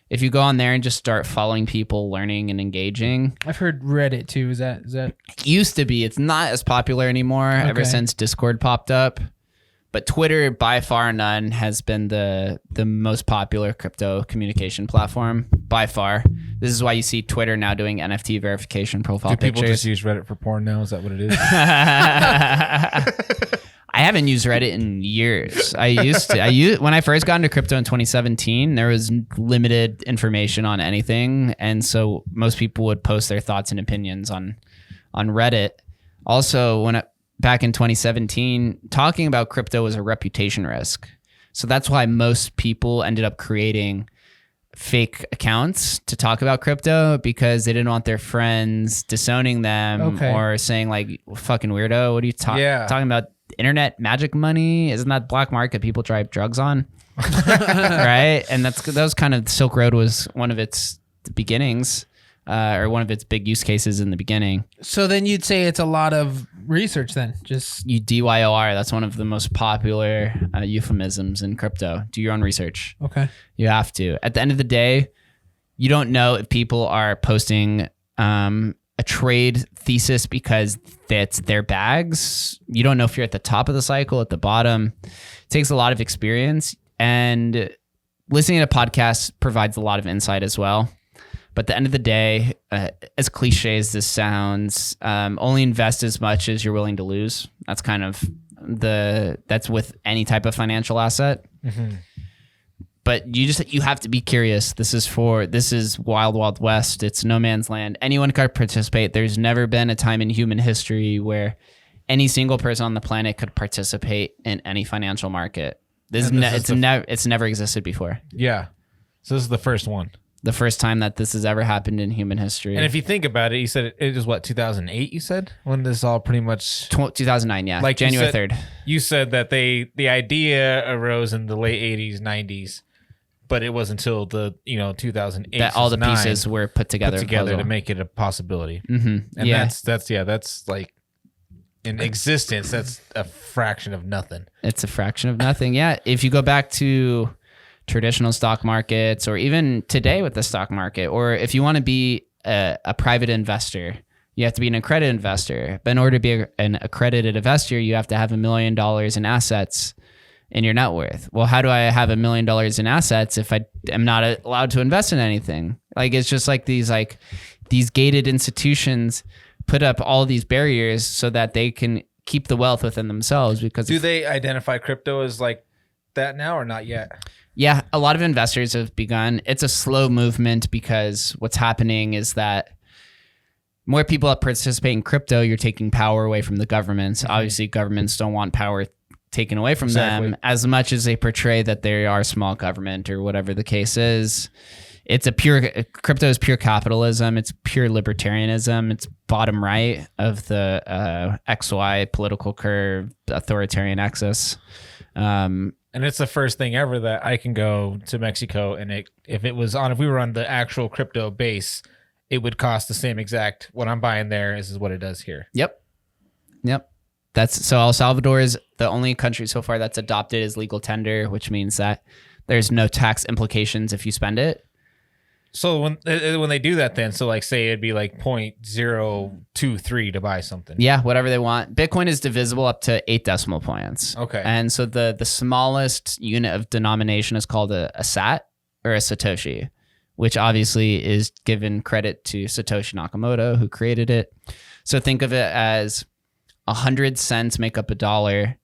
Speaker 2: If you go on there and just start following people, learning and engaging.
Speaker 3: I've heard Reddit too. Is that?
Speaker 2: It used to be. It's not as popular anymore ever since Discord popped up. But Twitter, by far none, has been the most popular crypto communication platform by far. This is why you see Twitter now doing NFT verification profile pictures.
Speaker 1: People just use Reddit for porn now? Is that what it is?
Speaker 2: I haven't used Reddit in years. I used to. When I first got into crypto in 2017, there was limited information on anything, and so most people would post their thoughts and opinions on Reddit. Also, back in 2017, talking about crypto was a reputation risk. So that's why most people ended up creating fake accounts to talk about crypto because they didn't want their friends disowning them or saying like, fucking weirdo, what are you talking about? Internet magic money? Isn't that black market people drive drugs on? Right? And that was kind of, Silk Road was one of its beginnings. Or one of its big use cases in the beginning.
Speaker 3: So then you'd say it's a lot of research then? Just
Speaker 2: you DYOR, that's one of the most popular euphemisms in crypto. Do your own research.
Speaker 3: Okay.
Speaker 2: You have to. At the end of the day, you don't know if people are posting a trade thesis because that's their bags. You don't know if you're at the top of the cycle, at the bottom. It takes a lot of experience, and listening to podcasts provides a lot of insight as well. But at the end of the day, as cliche as this sounds, only invest as much as you're willing to lose. That's kind of that's with any type of financial asset. Mm-hmm. But you have to be curious. This is wild, wild west. It's no man's land. Anyone could participate. There's never been a time in human history where any single person on the planet could participate in any financial market. It's never existed before.
Speaker 1: Yeah. So this is the first one.
Speaker 2: The first time that this has ever happened in human history.
Speaker 1: And if you think about it, you said it was what, 2008, you said? When this all pretty much...
Speaker 2: 2009, yeah. Like January 3rd.
Speaker 1: You said that the idea arose in the late 80s, 90s, but it wasn't until the 2008
Speaker 2: that all the pieces were put together
Speaker 1: to make it a possibility.
Speaker 2: Mm-hmm.
Speaker 1: And that's like in existence, that's a fraction of nothing.
Speaker 2: It's a fraction of nothing. Yeah. If you go back to traditional stock markets, or even today with the stock market, or if you want to be a private investor, you have to be an accredited investor. But in order to be an accredited investor, you have to have $1 million in assets in your net worth. Well, how do I have $1 million in assets if I am not allowed to invest in anything? Like, it's just like these gated institutions put up all these barriers so that they can keep the wealth within themselves. Because
Speaker 1: do they identify crypto as like that now or not yet?
Speaker 2: Yeah, a lot of investors have begun. It's a slow movement because what's happening is that more people that participate in crypto, you're taking power away from the governments. Mm-hmm. Obviously, governments don't want power taken away from them as much as they portray that they are small government or whatever the case is. Crypto is pure capitalism. It's pure libertarianism. It's bottom right of the XY political curve, authoritarian axis.
Speaker 1: And it's the first thing ever that I can go to Mexico, and if we were on the actual crypto base, it would cost the same exact what I'm buying there is what it does here.
Speaker 2: Yep. So El Salvador is the only country so far that's adopted as legal tender, which means that there's no tax implications if you spend it.
Speaker 1: So when they do that, then, so like say it'd be like 0.023 to buy something.
Speaker 2: Yeah, whatever they want. Bitcoin is divisible up to 8 decimal points.
Speaker 1: Okay.
Speaker 2: And so the smallest unit of denomination is called a sat or a Satoshi, which obviously is given credit to Satoshi Nakamoto, who created it. So think of it as 100 cents make up $1.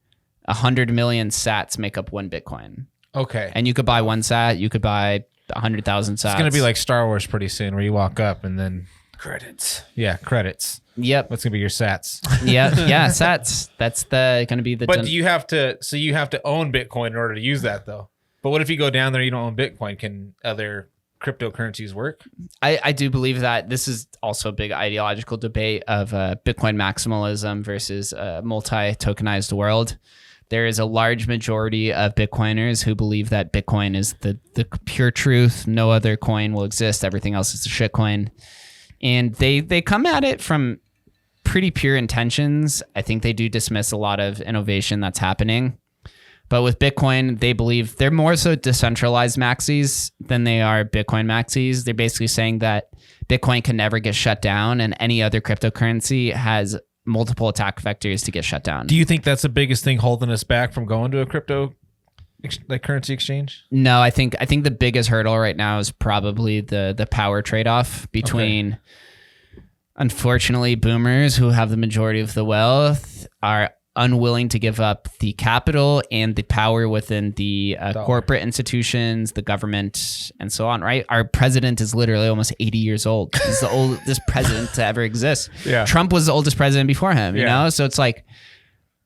Speaker 2: 100 million sats make up 1 Bitcoin.
Speaker 1: Okay.
Speaker 2: And you could buy 1 sat. You could buy 100,000 sats.
Speaker 1: It's going to be like Star Wars pretty soon, where you walk up and then credits. Yeah, credits.
Speaker 2: Yep.
Speaker 1: What's going to be your sats?
Speaker 2: Yeah, sats. That's going to be the...
Speaker 1: But you have to own Bitcoin in order to use that, though. But what if you go down there and you don't own Bitcoin? Can other cryptocurrencies work?
Speaker 2: I do believe that this is also a big ideological debate of Bitcoin maximalism versus a multi-tokenized world. There is a large majority of Bitcoiners who believe that Bitcoin is the pure truth. No other coin will exist. Everything else is a shit coin. And they come at it from pretty pure intentions. I think they do dismiss a lot of innovation that's happening. But with Bitcoin, they believe they're more so decentralized maxis than they are Bitcoin maxis. They're basically saying that Bitcoin can never get shut down, and any other cryptocurrency has multiple attack vectors to get shut down.
Speaker 1: Do you think that's the biggest thing holding us back from going to a crypto currency exchange?
Speaker 2: No, I think the biggest hurdle right now is probably the power trade-off between, unfortunately, boomers who have the majority of the wealth are unwilling to give up the capital and the power within the corporate institutions, the government, and so on, right? Our president is literally almost 80 years old. He's the oldest president to ever exist.
Speaker 1: Yeah.
Speaker 2: Trump was the oldest president before him, you know? So it's like,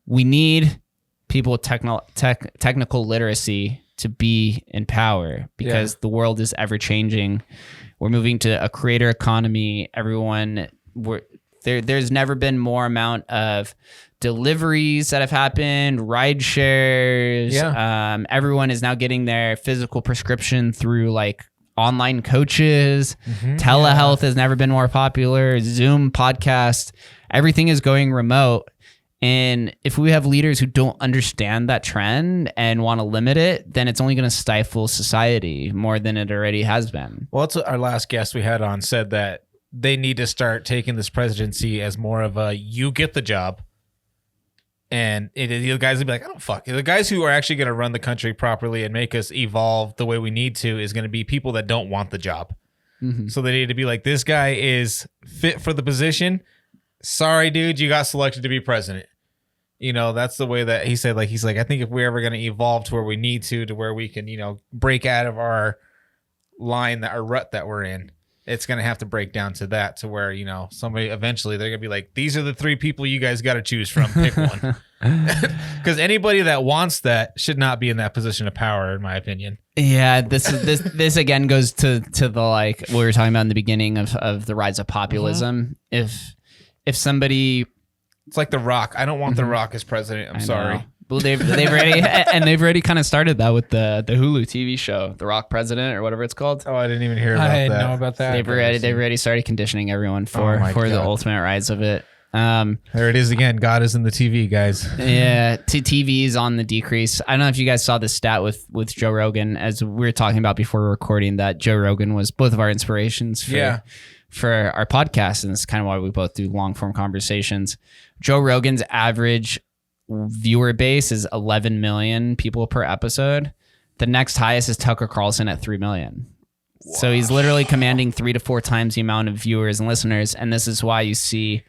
Speaker 2: we need people with technical literacy to be in power because the world is ever changing. We're moving to a creator economy. There's never been more amount of deliveries that have happened, ride shares. Everyone is now getting their physical prescription through like online coaches. Telehealth has never been more popular. Zoom podcast, everything is going remote. And if we have leaders who don't understand that trend and want to limit it, then it's only going to stifle society more than it already has been.
Speaker 1: Well, that's what our last guest we had on said, that they need to start taking this presidency as more of a, you get the job. And the guys will be like, I don't fuck. The guys who are actually going to run the country properly and make us evolve the way we need to is going to be people that don't want the job. So they need to be like, this guy is fit for the position. Sorry, dude, you got selected to be president. You know, that's the way that he said, like, he's like, I think if we're ever going to evolve to where we need to where we can, you know, break out of our line, our rut that we're in, it's going to have to break down to that, to where, you know, somebody eventually they're going to be like, these are the 3 people you guys got to choose from. Pick one. Because anybody that wants that should not be in that position of power, in my opinion.
Speaker 2: Yeah, this again goes to the, like, what we were talking about in the beginning of the rise of populism. If somebody...
Speaker 1: It's like The Rock. I don't want The Rock as president. I'm sorry.
Speaker 2: Well, they've already kind of started that with the Hulu TV show, The Rock President, or whatever it's called.
Speaker 1: Oh, I didn't even hear about that.
Speaker 3: I didn't know about that.
Speaker 2: They've already started conditioning everyone for the ultimate rise of it.
Speaker 1: There it is again. God is in the TV, guys.
Speaker 2: Yeah, TV is on the decrease. I don't know if you guys saw this stat with Joe Rogan, as we were talking about before recording, that Joe Rogan was both of our inspirations for our podcast, and it's kind of why we both do long form conversations. Joe Rogan's average viewer base is 11 million people per episode. The next highest is Tucker Carlson at 3 million. Wow. So he's literally commanding 3 to 4 times the amount of viewers and listeners, and this is why you see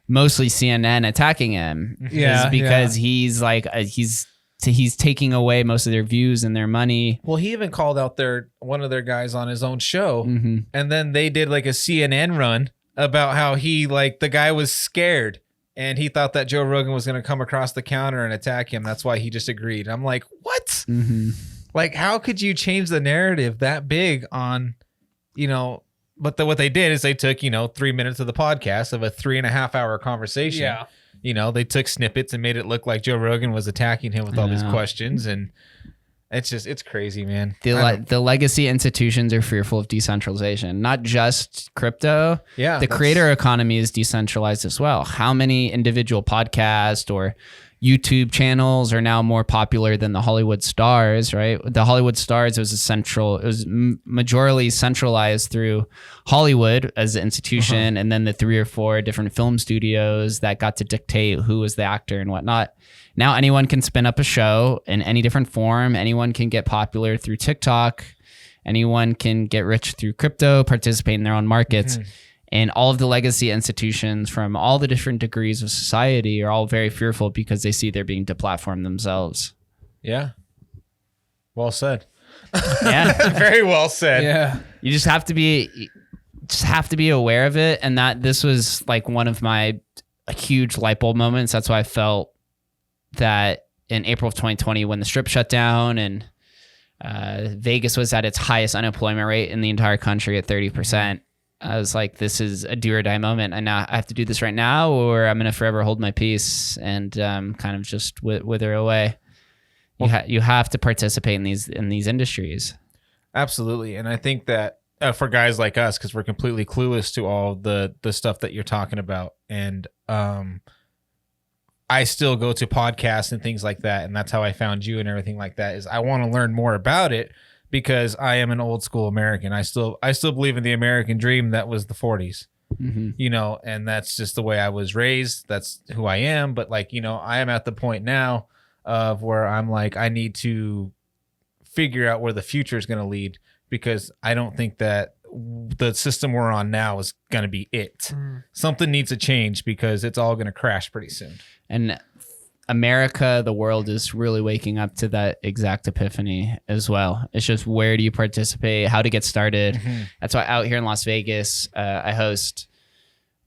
Speaker 2: mostly CNN attacking him.
Speaker 3: Yeah,
Speaker 2: is because he's like he's taking away most of their views and their money.
Speaker 1: Well, he even called out one of their guys on his own show,
Speaker 2: Mm-hmm.
Speaker 1: and then they did like a CNN run about how the guy was scared and he thought that Joe Rogan was going to come across the counter and attack him. That's why he just agreed. I'm like, what?
Speaker 2: Mm-hmm.
Speaker 1: Like, how could you change the narrative that big on, but what they did is they took, 3 minutes of the podcast of a 3.5 hour conversation.
Speaker 3: Yeah.
Speaker 1: They took snippets and made it look like Joe Rogan was attacking him with all these questions. And it's crazy, man.
Speaker 2: The legacy institutions are fearful of decentralization, not just crypto.
Speaker 1: Yeah.
Speaker 2: The creator economy is decentralized as well. How many individual podcasts or YouTube channels are now more popular than the Hollywood stars, right? The Hollywood stars was majorly centralized through Hollywood as an institution, and then the 3 or 4 different film studios that got to dictate who was the actor and whatnot. Now anyone can spin up a show in any different form. Anyone can get popular through TikTok. Anyone can get rich through crypto, participate in their own markets. Mm-hmm. And all of the legacy institutions from all the different degrees of society are all very fearful because they see they're being deplatformed themselves.
Speaker 1: Yeah. Well said.
Speaker 2: Yeah.
Speaker 1: Very well said.
Speaker 3: Yeah.
Speaker 2: You just have to be aware of it. And that this was like one of my huge light bulb moments. That's why I felt that in April of 2020, when the strip shut down and Vegas was at its highest unemployment rate in the entire country at 30%. I was like, this is a do or die moment. And now I have to do this right now, or I'm going to forever hold my peace and kind of just wither away. You have to participate in these industries.
Speaker 1: Absolutely. And I think that for guys like us, because we're completely clueless to all the stuff that you're talking about. And I still go to podcasts and things like that. And that's how I found you and everything like that, is I want to learn more about it. Because I am an old school American. I still believe in the American dream that was the 40s, and that's just the way I was raised. That's who I am. But I am at the point now of where I'm like, I need to figure out where the future is going to lead, because I don't think that the system we're on now is going to be it. Something needs to change, because it's all going to crash pretty soon.
Speaker 2: And America, the world is really waking up to that exact epiphany as well. It's just, where do you participate, how to get started. Mm-hmm. That's why out here in Las Vegas, I host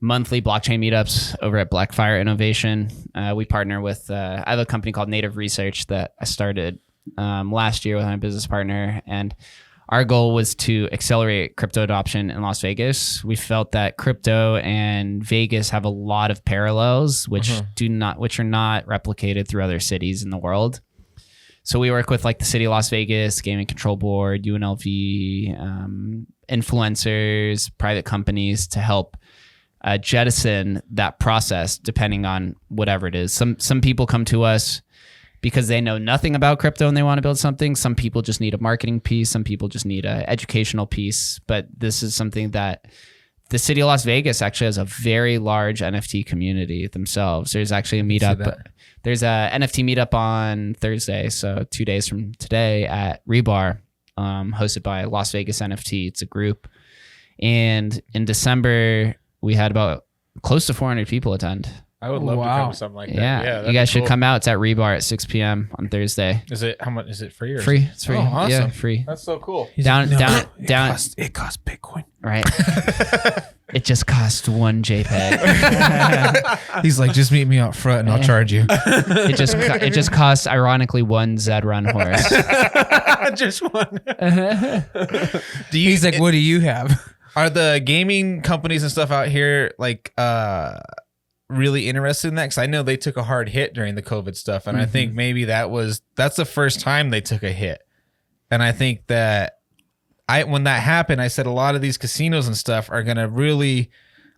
Speaker 2: monthly blockchain meetups over at Blackfire Innovation. We partner with, I have a company called Native Research that I started last year with my business partner. And our goal was to accelerate crypto adoption in Las Vegas. We felt that crypto and Vegas have a lot of parallels, which are not replicated through other cities in the world. So we work with the City of Las Vegas, Gaming Control Board, UNLV, influencers, private companies to help jettison that process, depending on whatever it is. Some people come to us because they know nothing about crypto and they want to build something. Some people just need a marketing piece. Some people just need an educational piece. But this is something that the City of Las Vegas actually has a very large NFT community themselves. There's actually a meetup. There's a NFT meetup on Thursday, so 2 days from today at Rebar, hosted by Las Vegas NFT. It's a group. And in December, we had about close to 400 people attend.
Speaker 1: I would love to come to something like that.
Speaker 2: Yeah, you guys should come out. It's at Rebar at 6 p.m. on Thursday.
Speaker 1: Is it, how much is it, free or
Speaker 2: free? It's free.
Speaker 1: Oh, awesome.
Speaker 2: Yeah, free.
Speaker 1: That's so cool.
Speaker 3: It costs Bitcoin.
Speaker 2: Right. It just costs 1 JPEG.
Speaker 1: He's like, just meet me out front and I'll charge you.
Speaker 2: It just costs, ironically, 1 Zed Run horse.
Speaker 1: Just one.
Speaker 3: He's like, what do you have?
Speaker 1: Are the gaming companies and stuff out here really interested in that? Because I know they took a hard hit during the COVID stuff, and I think maybe that's the first time they took a hit. And I think that when that happened, I said a lot of these casinos and stuff are going to really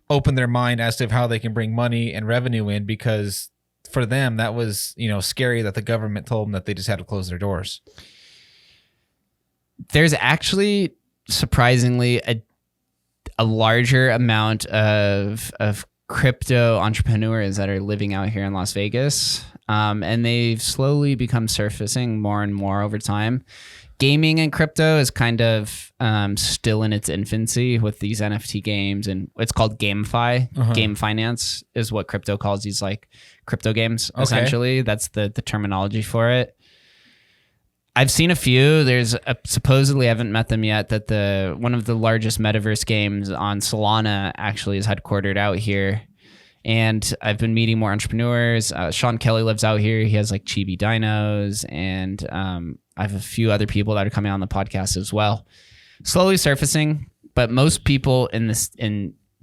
Speaker 1: open their mind as to how they can bring money and revenue in, because for them that was, scary that the government told them that they just had to close their doors.
Speaker 2: There's actually surprisingly a larger amount of crypto entrepreneurs that are living out here in Las Vegas, and they've slowly become surfacing more and more over time. Gaming and crypto is kind of still in its infancy with these NFT games, and it's called GameFi. Game finance is what crypto calls these like crypto games. Essentially, that's the terminology for it. I've seen a few. There's supposedly, I haven't met them yet, that one of the largest Metaverse games on Solana actually is headquartered out here. And I've been meeting more entrepreneurs. Sean Kelly lives out here. He has like Chibi Dinos, and I have a few other people that are coming on the podcast as well. Slowly surfacing, but most people in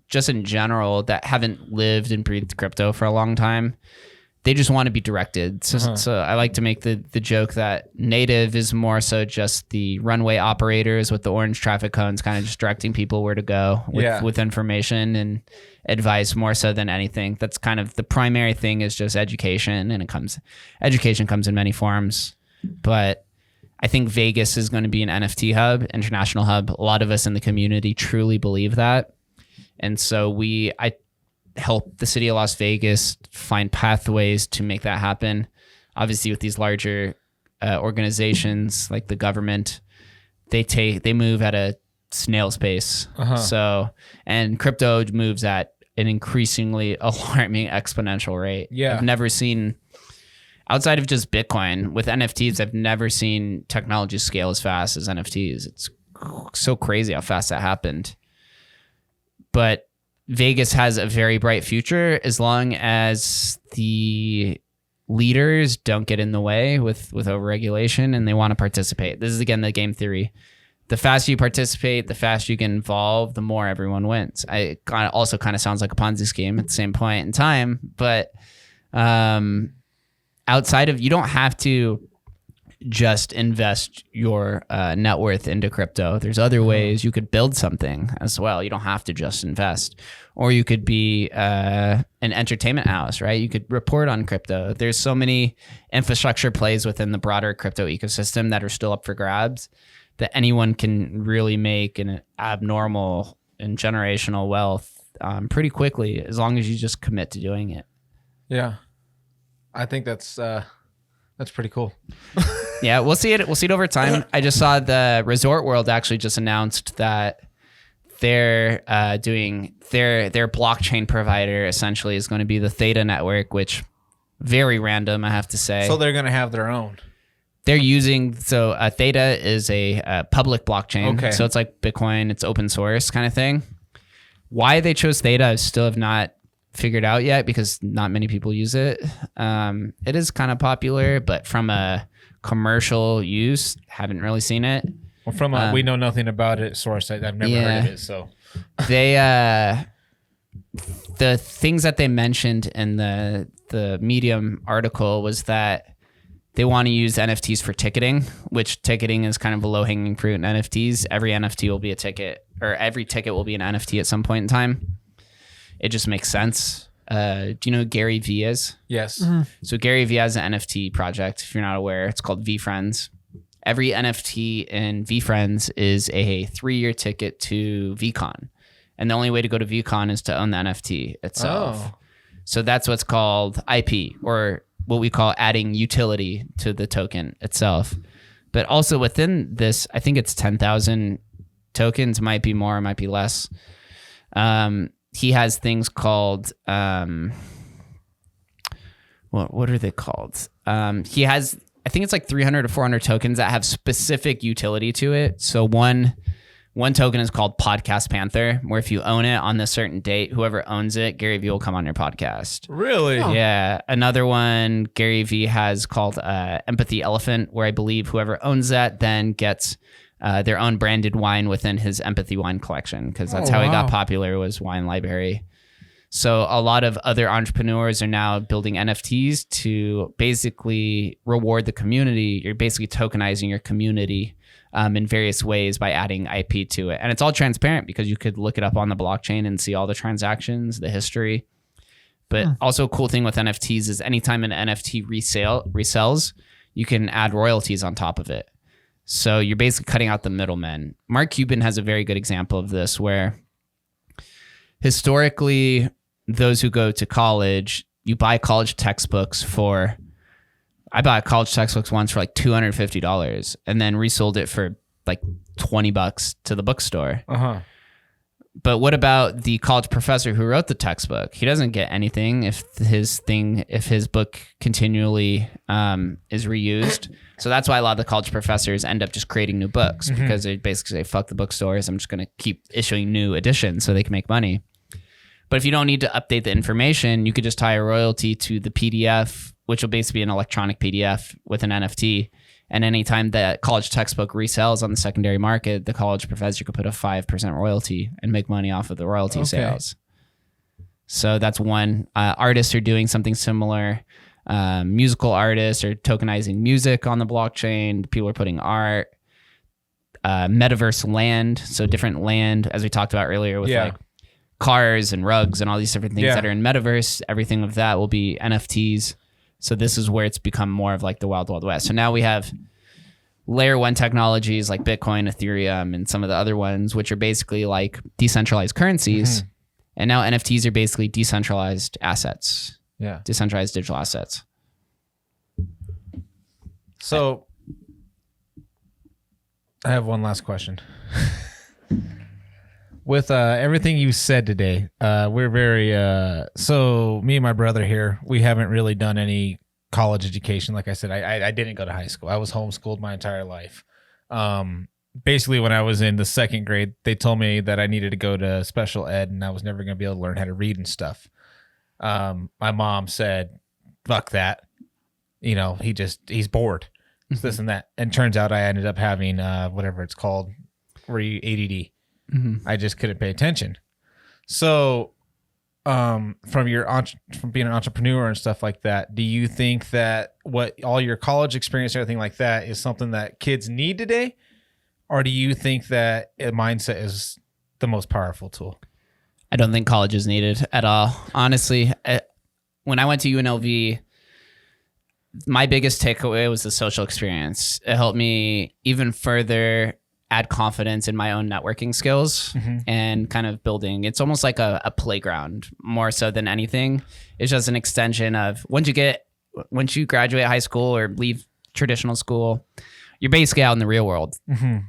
Speaker 2: general that haven't lived and breathed crypto for a long time, they just want to be directed. So I like to make the joke that native is more so just the runway operators with the orange traffic cones, kind of just directing people where to go with information and advice more so than anything. That's kind of the primary thing, is just education, and education comes in many forms. But I think Vegas is going to be an NFT hub, international hub. A lot of us in the community truly believe that. And so I help the city of Las Vegas find pathways to make that happen. Obviously, with these larger organizations like the government, they move at a snail's pace. So, and crypto moves at an increasingly alarming exponential rate. I've never seen, outside of just Bitcoin, with NFTs, I've never seen technology scale as fast as NFTs. It's so crazy how fast that happened. But Vegas has a very bright future as long as the leaders don't get in the way with overregulation and they want to participate. This is, again, the game theory. The faster you participate, the faster you get involved, the more everyone wins. It also kind of sounds like a Ponzi scheme at the same point in time, but outside of, you don't have to just invest your net worth into crypto. There's other ways you could build something as well. You don't have to just invest. Or you could be an entertainment house, right? You could report on crypto. There's so many infrastructure plays within the broader crypto ecosystem that are still up for grabs, that anyone can really make an abnormal and generational wealth pretty quickly, as long as you just commit to doing it.
Speaker 1: Yeah. I think that's pretty cool.
Speaker 2: Yeah, we'll see it. We'll see it over time. I just saw the Resort World actually just announced that they're doing their blockchain provider essentially is going to be the Theta network, which very random, I have to say.
Speaker 1: So they're going to have their own.
Speaker 2: They're using Theta is a public blockchain.
Speaker 3: Okay.
Speaker 2: So it's like Bitcoin, it's open source kind of thing. Why they chose Theta, I still have not figured out yet, because not many people use it. It is kind of popular, but from a commercial use, haven't really seen it.
Speaker 1: Well, from we know nothing about it source, I've never heard of it. So
Speaker 2: they the things that they mentioned in the Medium article was that they want to use NFTs for ticketing, which ticketing is kind of a low-hanging fruit in NFTs. Every NFT will be a ticket, or every ticket will be an NFT at some point in time. It just makes sense. Do you know who Gary V is?
Speaker 1: Yes.
Speaker 3: Mm-hmm.
Speaker 2: So Gary V has an NFT project. If you're not aware, it's called VFriends. Every NFT in VFriends is a 3-year ticket to VCon. And the only way to go to VCon is to own the NFT itself.
Speaker 1: Oh.
Speaker 2: So that's what's called IP, or what we call adding utility to the token itself. But also within this, I think it's 10,000 tokens, might be more, might be less. He has things called, what are they called? He has, I think it's like 300 to 400 tokens that have specific utility to it. So one token is called Podcast Panther, where if you own it on this certain date, whoever owns it, Gary Vee will come on your podcast.
Speaker 1: Really?
Speaker 3: Oh.
Speaker 2: Yeah. Another one Gary Vee has called Empathy Elephant, where I believe whoever owns that then gets their own branded wine within his Empathy wine collection, because that's how he got popular, was Wine Library. So a lot of other entrepreneurs are now building NFTs to basically reward the community. You're basically tokenizing your community in various ways by adding IP to it. And it's all transparent because you could look it up on the blockchain and see all the transactions, the history. But also a cool thing with NFTs is anytime an NFT resells, you can add royalties on top of it. So you're basically cutting out the middlemen. Mark Cuban has a very good example of this where historically, those who go to college, you buy college textbooks I bought college textbooks once for like $250 and then resold it for like $20 to the bookstore. But what about the college professor who wrote the textbook? He doesn't get anything if his book continually is reused. So that's why a lot of the college professors end up just creating new books because they basically say, fuck the bookstores. I'm just going to keep issuing new editions so they can make money. But if you don't need to update the information, you could just tie a royalty to the PDF, which will basically be an electronic PDF with an NFT. And anytime that college textbook resells on the secondary market, the college professor could put a 5% royalty and make money off of the royalty sales. So that's one. Artists are doing something similar. Musical artists are tokenizing music on the blockchain. People are putting art. Metaverse land, so different land, as we talked about earlier with like cars and rugs and all these different things that are in Metaverse. Everything of that will be NFTs. So this is where it's become more of like the wild, wild west. So now we have layer one technologies like Bitcoin, Ethereum, and some of the other ones, which are basically like decentralized currencies. And now NFTs are basically decentralized assets. Yeah. Decentralized digital assets.
Speaker 1: So I have one last question. With everything you said today, we're very so me and my brother here, we haven't really done any college education. Like I said, I didn't go to high school. I was homeschooled my entire life. Basically, when I was in the second grade, they told me that I needed to go to special ed and I was never going to be able to learn how to read and stuff. My mom said, fuck that. You know, he's bored. It's this and that. And turns out I ended up having whatever it's called, where you ADD. I just couldn't pay attention. So from being an entrepreneur and stuff like that, do you think that all your college experience and everything like that is something that kids need today? Or do you think that a mindset is the most powerful tool?
Speaker 2: I don't think college is needed at all. Honestly, when I went to UNLV, my biggest takeaway was the social experience. It helped me even further add confidence in my own networking skills and kind of building. It's almost like a playground more so than anything. It's just an extension of once you graduate high school or leave traditional school, you're basically out in the real world.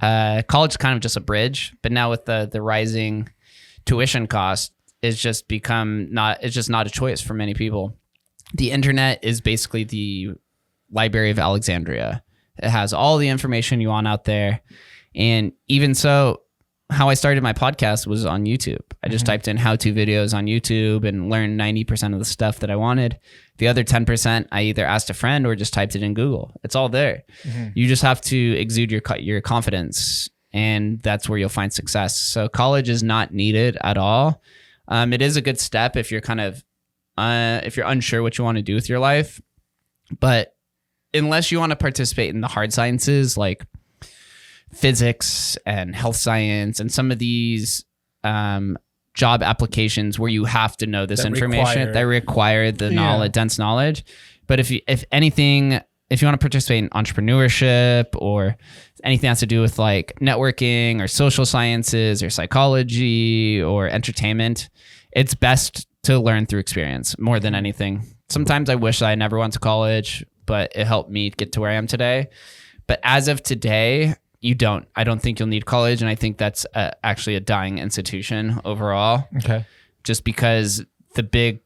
Speaker 2: College is kind of just a bridge, but now with the rising tuition cost, it's just not a choice for many people. The internet is basically the Library of Alexandria. It has all the information you want out there. And even so, how I started my podcast was on YouTube. I just typed in how-to videos on YouTube and learned 90% of the stuff that I wanted. The other 10%, I either asked a friend or just typed it in Google. It's all there. You just have to exude your confidence, and that's where you'll find success. So college is not needed at all. It is a good step if you're kind of if you're unsure what you want to do with your life. But unless you want to participate in the hard sciences like physics and health science and some of these job applications where you have to know this information that require the knowledge, dense knowledge. But if anything, if you want to participate in entrepreneurship or anything that has to do with like networking or social sciences or psychology or entertainment, it's best to learn through experience more than anything. Sometimes I wish I never went to college, but it helped me get to where I am today. But as of today, I don't think you'll need college. And I think that's actually a dying institution overall. Okay. Just because the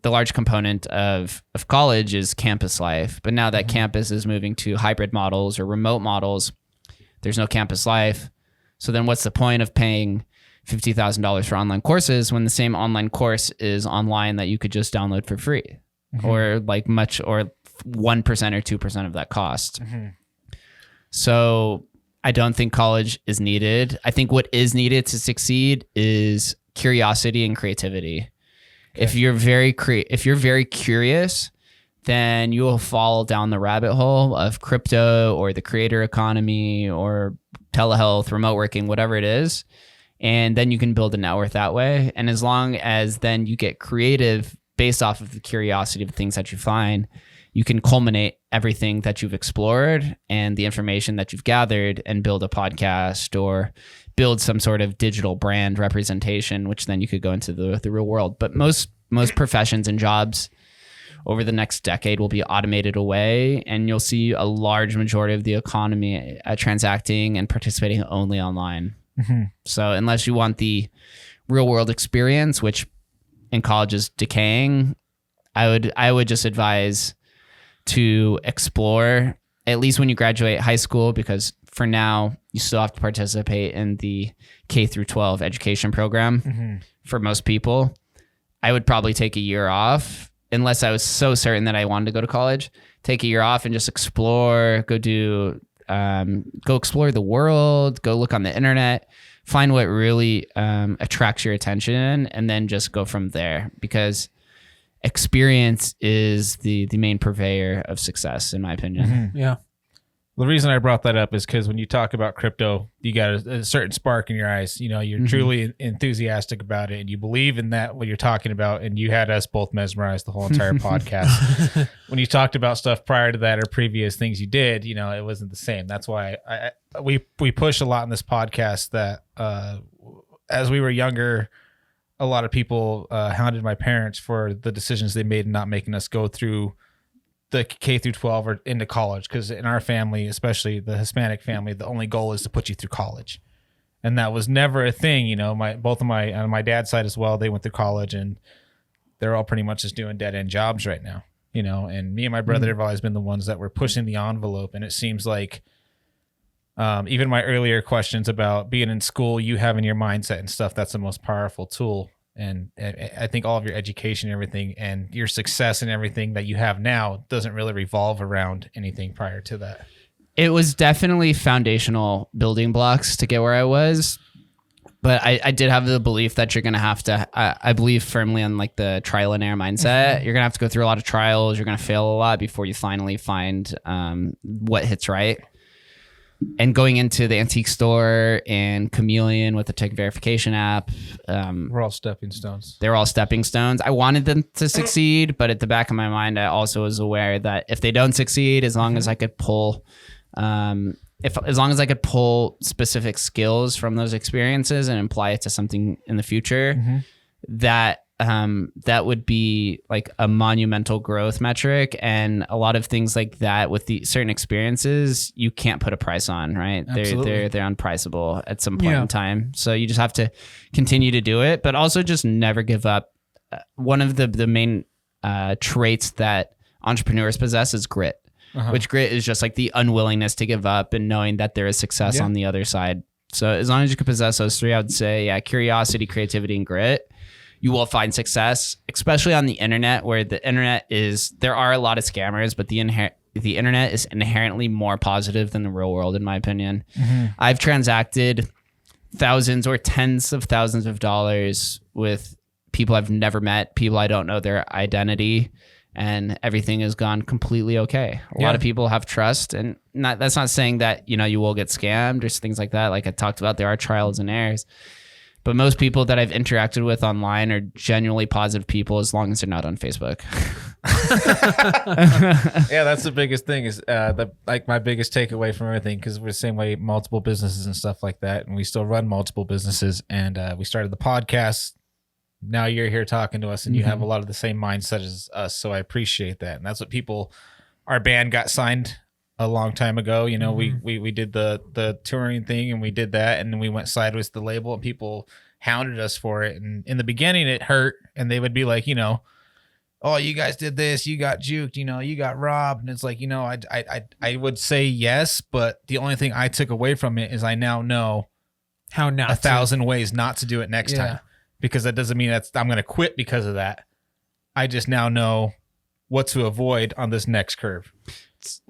Speaker 2: large component of college is campus life. But now that campus is moving to hybrid models or remote models, there's no campus life. So then what's the point of paying $50,000 for online courses when the same online course is online that you could just download for free or like 1% or 2% of that cost. So I don't think college is needed. I think what is needed to succeed is curiosity and creativity. If you're very curious, then you will fall down the rabbit hole of crypto or the creator economy or telehealth, remote working, whatever it is. And then you can build a network that way. And as long as then you get creative based off of the curiosity of the things that you find, you can culminate everything that you've explored and the information that you've gathered and build a podcast or build some sort of digital brand representation, which then you could go into the real world. But most professions and jobs over the next decade will be automated away, and you'll see a large majority of the economy transacting and participating only online. Mm-hmm. So unless you want the real world experience, which in college is decaying, I would just advise to explore at least when you graduate high school, because for now you still have to participate in the K through 12 education program. Mm-hmm. For most people, I would probably take a year off unless I was so certain that I wanted to go to college. Take a year off and just explore, go explore the world, go look on the internet, find what really attracts your attention, and then just go from there, because experience is the main purveyor of success, in my opinion.
Speaker 3: Mm-hmm. Yeah.
Speaker 1: The reason I brought that up is because when you talk about crypto, you got a certain spark in your eyes. You know, you're mm-hmm. truly enthusiastic about it, and you believe in that, what you're talking about. And you had us both mesmerized the whole entire podcast. When you talked about stuff prior to that or previous things you did, you know, it wasn't the same. That's why we push a lot in this podcast that as we were younger, a lot of people hounded my parents for the decisions they made and not making us go through the K through 12 or into college, because in our family, especially the Hispanic family, the only goal is to put you through college, and that was never a thing. You know, on my dad's side as well, they went through college, and they're all pretty much just doing dead end jobs right now. You know, and me and my brother have always been the ones that were pushing the envelope, and it seems like even my earlier questions about being in school, you having your mindset and stuff, that's the most powerful tool. And I think all of your education and everything and your success and everything that you have now doesn't really revolve around anything prior to that.
Speaker 2: It was definitely foundational building blocks to get where I was. But I did have the belief that you're going to have to, I believe firmly on like the trial and error mindset. Mm-hmm. You're going to have to go through a lot of trials. You're going to fail a lot before you finally find what hits right. And going into the antique store and Chameleon with the tech verification app.
Speaker 1: We're all stepping stones.
Speaker 2: They're all stepping stones. I wanted them to succeed, but at the back of my mind, I also was aware that if they don't succeed, as long as I could pull, as long as I could pull specific skills from those experiences and apply it to something in the future, mm-hmm. that would be like a monumental growth metric. And a lot of things like that with the certain experiences, you can't put a price on, right? They're unpriceable at some point in time. So you just have to continue to do it, but also just never give up. One of the main traits that entrepreneurs possess is grit, which grit is just like the unwillingness to give up and knowing that there is success on the other side. So as long as you can possess those three, I would say, curiosity, creativity, and grit, you will find success, especially on the internet, where there are a lot of scammers, but the internet is inherently more positive than the real world, in my opinion. Mm-hmm. I've transacted thousands or tens of thousands of dollars with people I've never met, people I don't know their identity, and everything has gone completely okay. A lot of people have trust, and that's not saying that, you know, you will get scammed or things like that. Like I talked about, there are trials and errors. But most people that I've interacted with online are genuinely positive people, as long as they're not on Facebook.
Speaker 1: Yeah, that's the biggest thing is my biggest takeaway from everything, because we're the same way, multiple businesses and stuff like that. And we still run multiple businesses. And we started the podcast. Now you're here talking to us, and you have a lot of the same mindset as us. So I appreciate that. And that's what our band got signed a long time ago. You know, we did the touring thing, and we did that, and then we went sideways to the label, and people hounded us for it. And in the beginning it hurt, and they would be like, you know, oh, you guys did this, you got juked, you know, you got robbed. And it's like, you know, I would say yes, but the only thing I took away from it is I now know
Speaker 3: how not
Speaker 1: 1,000 ways not to do it next time, because that doesn't mean I'm going to quit because of that. I just now know what to avoid on this next curve.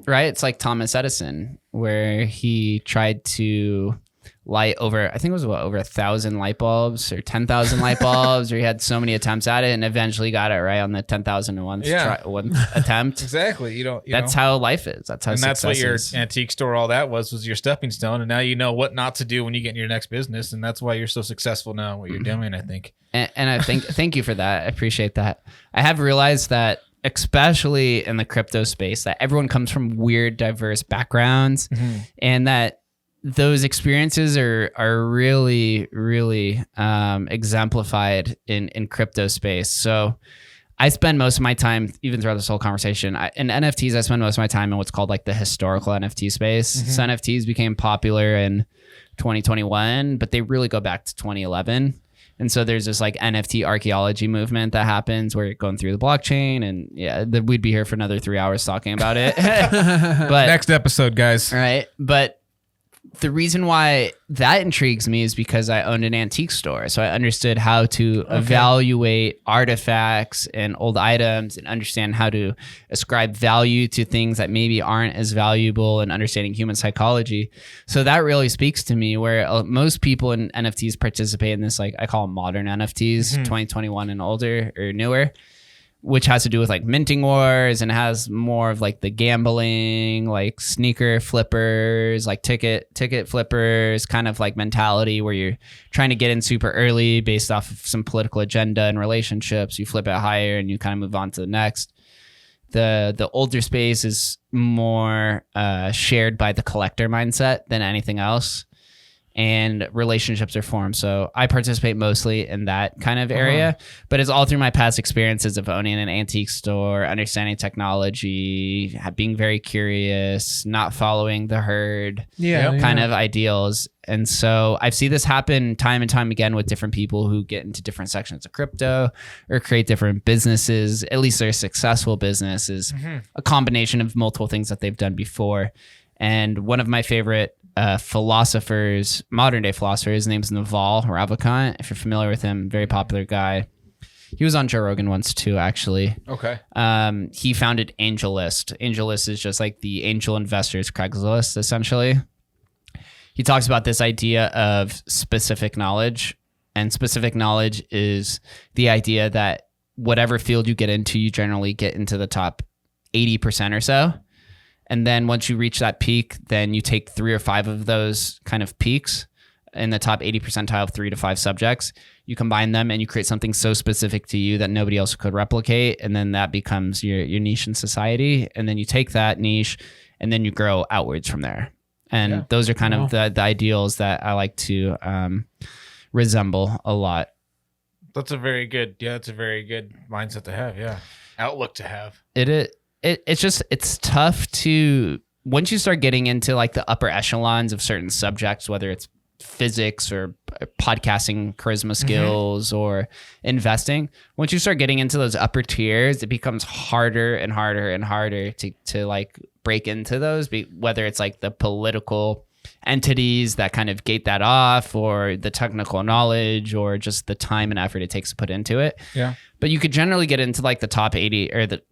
Speaker 2: Right? It's like Thomas Edison, where he tried to light over, I think it was over 1,000 light bulbs or 10,000 light bulbs, or he had so many attempts at it and eventually got it right on the 10,001th one attempt.
Speaker 1: Exactly.
Speaker 2: That's how life is. That's how
Speaker 1: and
Speaker 2: success
Speaker 1: that's what your
Speaker 2: is.
Speaker 1: antique store, all that was your stepping stone. And now you know what not to do when you get in your next business. And that's why you're so successful now, what you're doing, I think.
Speaker 2: And I think, thank you for that. I appreciate that. I have realized that, especially in the crypto space, that everyone comes from weird, diverse backgrounds, and that those experiences are really, really exemplified in crypto space. So I spend most of my time, even throughout this whole conversation, in NFTs, I spend most of my time in what's called like the historical NFT space. So NFTs became popular in 2021, but they really go back to 2011. And so there's this like NFT archaeology movement that happens where you're going through the blockchain, and we'd be here for another 3 hours talking about it. But
Speaker 1: Next episode, guys.
Speaker 2: right. But the reason why that intrigues me is because I owned an antique store. So I understood how to evaluate artifacts and old items and understand how to ascribe value to things that maybe aren't as valuable, and understanding human psychology. So that really speaks to me, where most people in NFTs participate in this, like I call them modern NFTs, 2021 and older or newer, which has to do with like minting wars, and has more of like the gambling, like sneaker flippers, like ticket flippers kind of like mentality, where you're trying to get in super early based off of some political agenda and relationships. You flip it higher and you kind of move on to the next. The older space is more shared by the collector mindset than anything else, and relationships are formed. So I participate mostly in that kind of area, but it's all through my past experiences of owning an antique store, understanding technology, being very curious, not following the herd kind of ideals. And so I see this happen time and time again with different people who get into different sections of crypto or create different businesses. At least their successful businesses, a combination of multiple things that they've done before. And one of my favorite philosophers, modern day philosopher, his name's Naval Ravikant. If you're familiar with him, very popular guy. He was on Joe Rogan once too, actually.
Speaker 1: Okay.
Speaker 2: He founded AngelList. AngelList is just like the angel investors Craigslist, essentially. He talks about this idea of specific knowledge, and specific knowledge is the idea that whatever field you get into, you generally get into the top 80% or so. And then once you reach that peak, then you take 3 or 5 of those kind of peaks in the top 80 percentile of 3 to 5 subjects. You combine them and you create something so specific to you that nobody else could replicate. And then that becomes your niche in society. And then you take that niche and then you grow outwards from there. And those are kind of the ideals that I like to resemble a lot.
Speaker 1: That's a very good mindset to have. Yeah. Outlook to have.
Speaker 2: It's tough to, once you start getting into like the upper echelons of certain subjects, whether it's physics or podcasting charisma skills or investing, once you start getting into those upper tiers, it becomes harder and harder and harder to like break into those, whether it's like the political entities that kind of gate that off, or the technical knowledge, or just the time and effort it takes to put into it. Yeah. But you could generally get into like the top 80 or the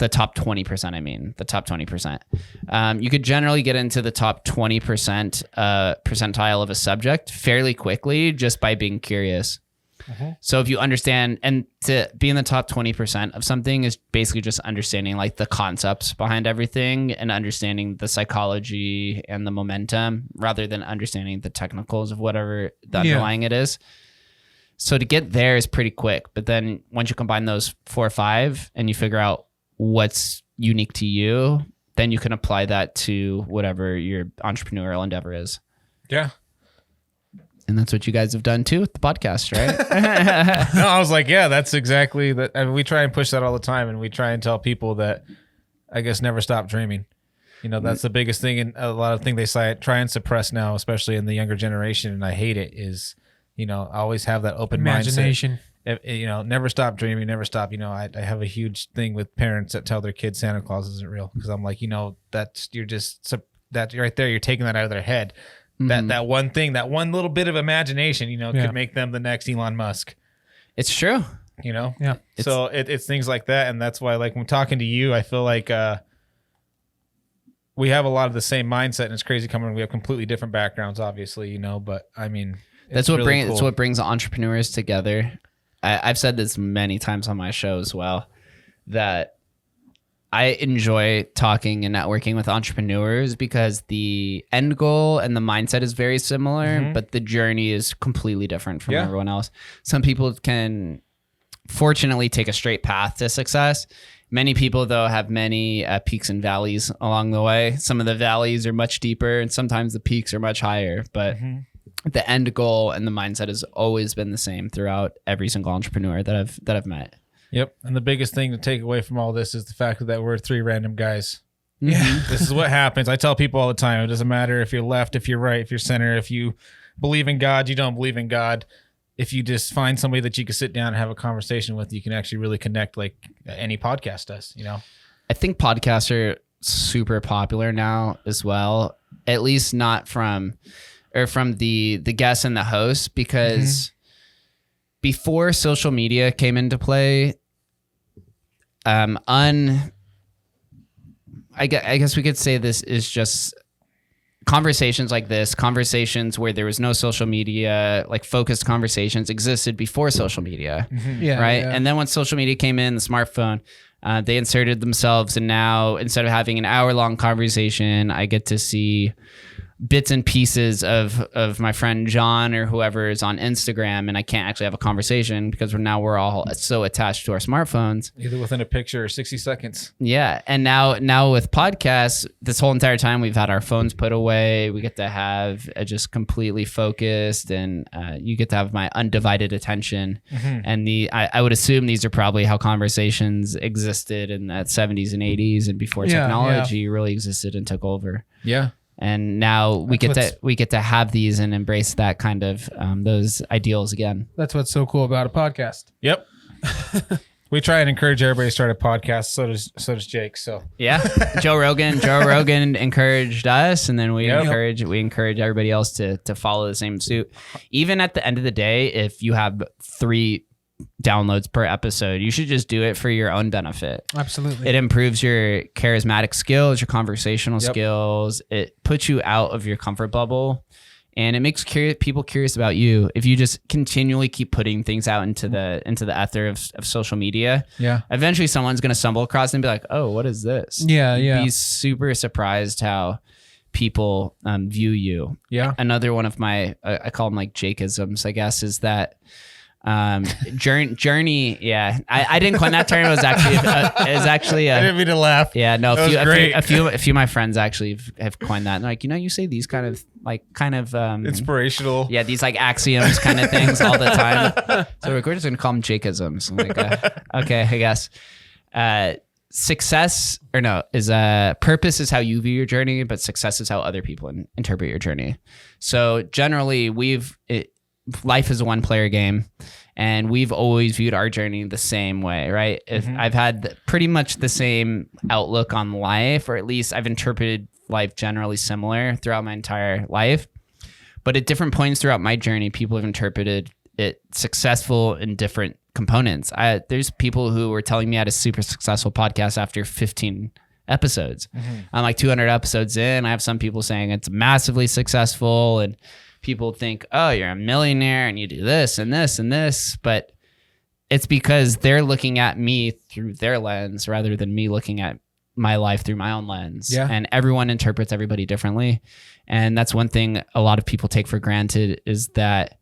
Speaker 2: top 20%. I mean, the top 20%. You could generally get into the top 20% percentile of a subject fairly quickly just by being curious. So if you understand, and to be in the top 20% of something is basically just understanding like the concepts behind everything and understanding the psychology and the momentum rather than understanding the technicals of whatever the underlying it is. So to get there is pretty quick. But then once you combine those 4 or 5 and you figure out what's unique to you, then you can apply that to whatever your entrepreneurial endeavor is.
Speaker 1: Yeah.
Speaker 2: And that's what you guys have done too with the podcast, right?
Speaker 1: No, I was like, yeah, that's exactly that. I mean, we try and push that all the time, and we try and tell people that, I guess, never stop dreaming. You know, that's the biggest thing, and a lot of things they try and suppress now, especially in the younger generation, and I hate it, is, you know, I always have that open
Speaker 3: imagination.
Speaker 1: Mindset. You know, never stop dreaming, never stop. You know, I have a huge thing with parents that tell their kids Santa Claus isn't real, because I'm like, you know, that right there, you're taking that out of their head. That one thing, that one little bit of imagination, you know, could make them the next Elon Musk.
Speaker 2: It's true.
Speaker 1: You know?
Speaker 3: Yeah.
Speaker 1: So it's things like that. And that's why, like, when talking to you, I feel like we have a lot of the same mindset, and it's crazy coming. We have completely different backgrounds, obviously, you know, but I mean,
Speaker 2: that's what brings it's what brings entrepreneurs together. I've said this many times on my show as well, that I enjoy talking and networking with entrepreneurs because the end goal and the mindset is very similar, but the journey is completely different from everyone else. Some people can fortunately take a straight path to success. Many people, though, have many peaks and valleys along the way. Some of the valleys are much deeper, and sometimes the peaks are much higher. But the end goal and the mindset has always been the same throughout every single entrepreneur that I've met.
Speaker 1: Yep. And the biggest thing to take away from all this is the fact that we're 3 random guys.
Speaker 3: Yeah.
Speaker 1: This is what happens. I tell people all the time, it doesn't matter if you're left, if you're right, if you're center, if you believe in God, you don't believe in God. If you just find somebody that you can sit down and have a conversation with, you can actually really connect like any podcast does, you know?
Speaker 2: I think podcasts are super popular now as well, at least not from the guests and the hosts, because before social media came into play, I guess we could say this is just conversations like this, conversations where there was no social media, like focused conversations existed before social media, right? Yeah. And then when social media came in, the smartphone, they inserted themselves, and now instead of having an hour-long conversation, I get to see bits and pieces of my friend John or whoever is on Instagram, and I can't actually have a conversation because we're all so attached to our smartphones.
Speaker 1: Either within a picture or 60 seconds.
Speaker 2: Yeah. And now with podcasts, this whole entire time we've had our phones put away. We get to have just completely focused, and you get to have my undivided attention. And I would assume these are probably how conversations existed in the 70s and 80s and before technology really existed and took over.
Speaker 1: Yeah.
Speaker 2: And now we get to have these and embrace that kind of those ideals again.
Speaker 3: That's what's so cool about a podcast.
Speaker 1: Yep. We try and encourage everybody to start a podcast. So does Jake. So
Speaker 2: yeah, Joe Rogan encouraged us, and then we encourage everybody else to follow the same suit. Even at the end of the day, if you have 3 downloads per episode, you should just do it for your own benefit.
Speaker 3: Absolutely.
Speaker 2: It improves your charismatic skills, your conversational skills. It puts you out of your comfort bubble, and it makes people curious about you. If you just continually keep putting things out into the ether of social media, eventually someone's going to stumble across it and be like, oh, what is this? Be super surprised how people view you. Another one of my I call them like Jakeisms, I guess, is that journey. I didn't coin that term. It was actually
Speaker 1: I didn't mean to laugh.
Speaker 2: A few of my friends actually have coined that, and like, you say these kind of
Speaker 1: inspirational,
Speaker 2: these like axioms kind of things all the time. So we're just gonna call them Jakeisms. Okay, I guess success purpose is how you view your journey, but success is how other people interpret your journey. So generally life is a 1-player game, and we've always viewed our journey the same way, right? I've had pretty much the same outlook on life, or at least I've interpreted life generally similar throughout my entire life. But at different points throughout my journey, people have interpreted it successful in different components. There's people who were telling me I had a super successful podcast after 15 episodes. I'm like 200 episodes in. I have some people saying it's massively successful, and people think, oh, you're a millionaire and you do this and this and this, but it's because they're looking at me through their lens rather than me looking at my life through my own lens. And everyone interprets everybody differently. And that's one thing a lot of people take for granted, is that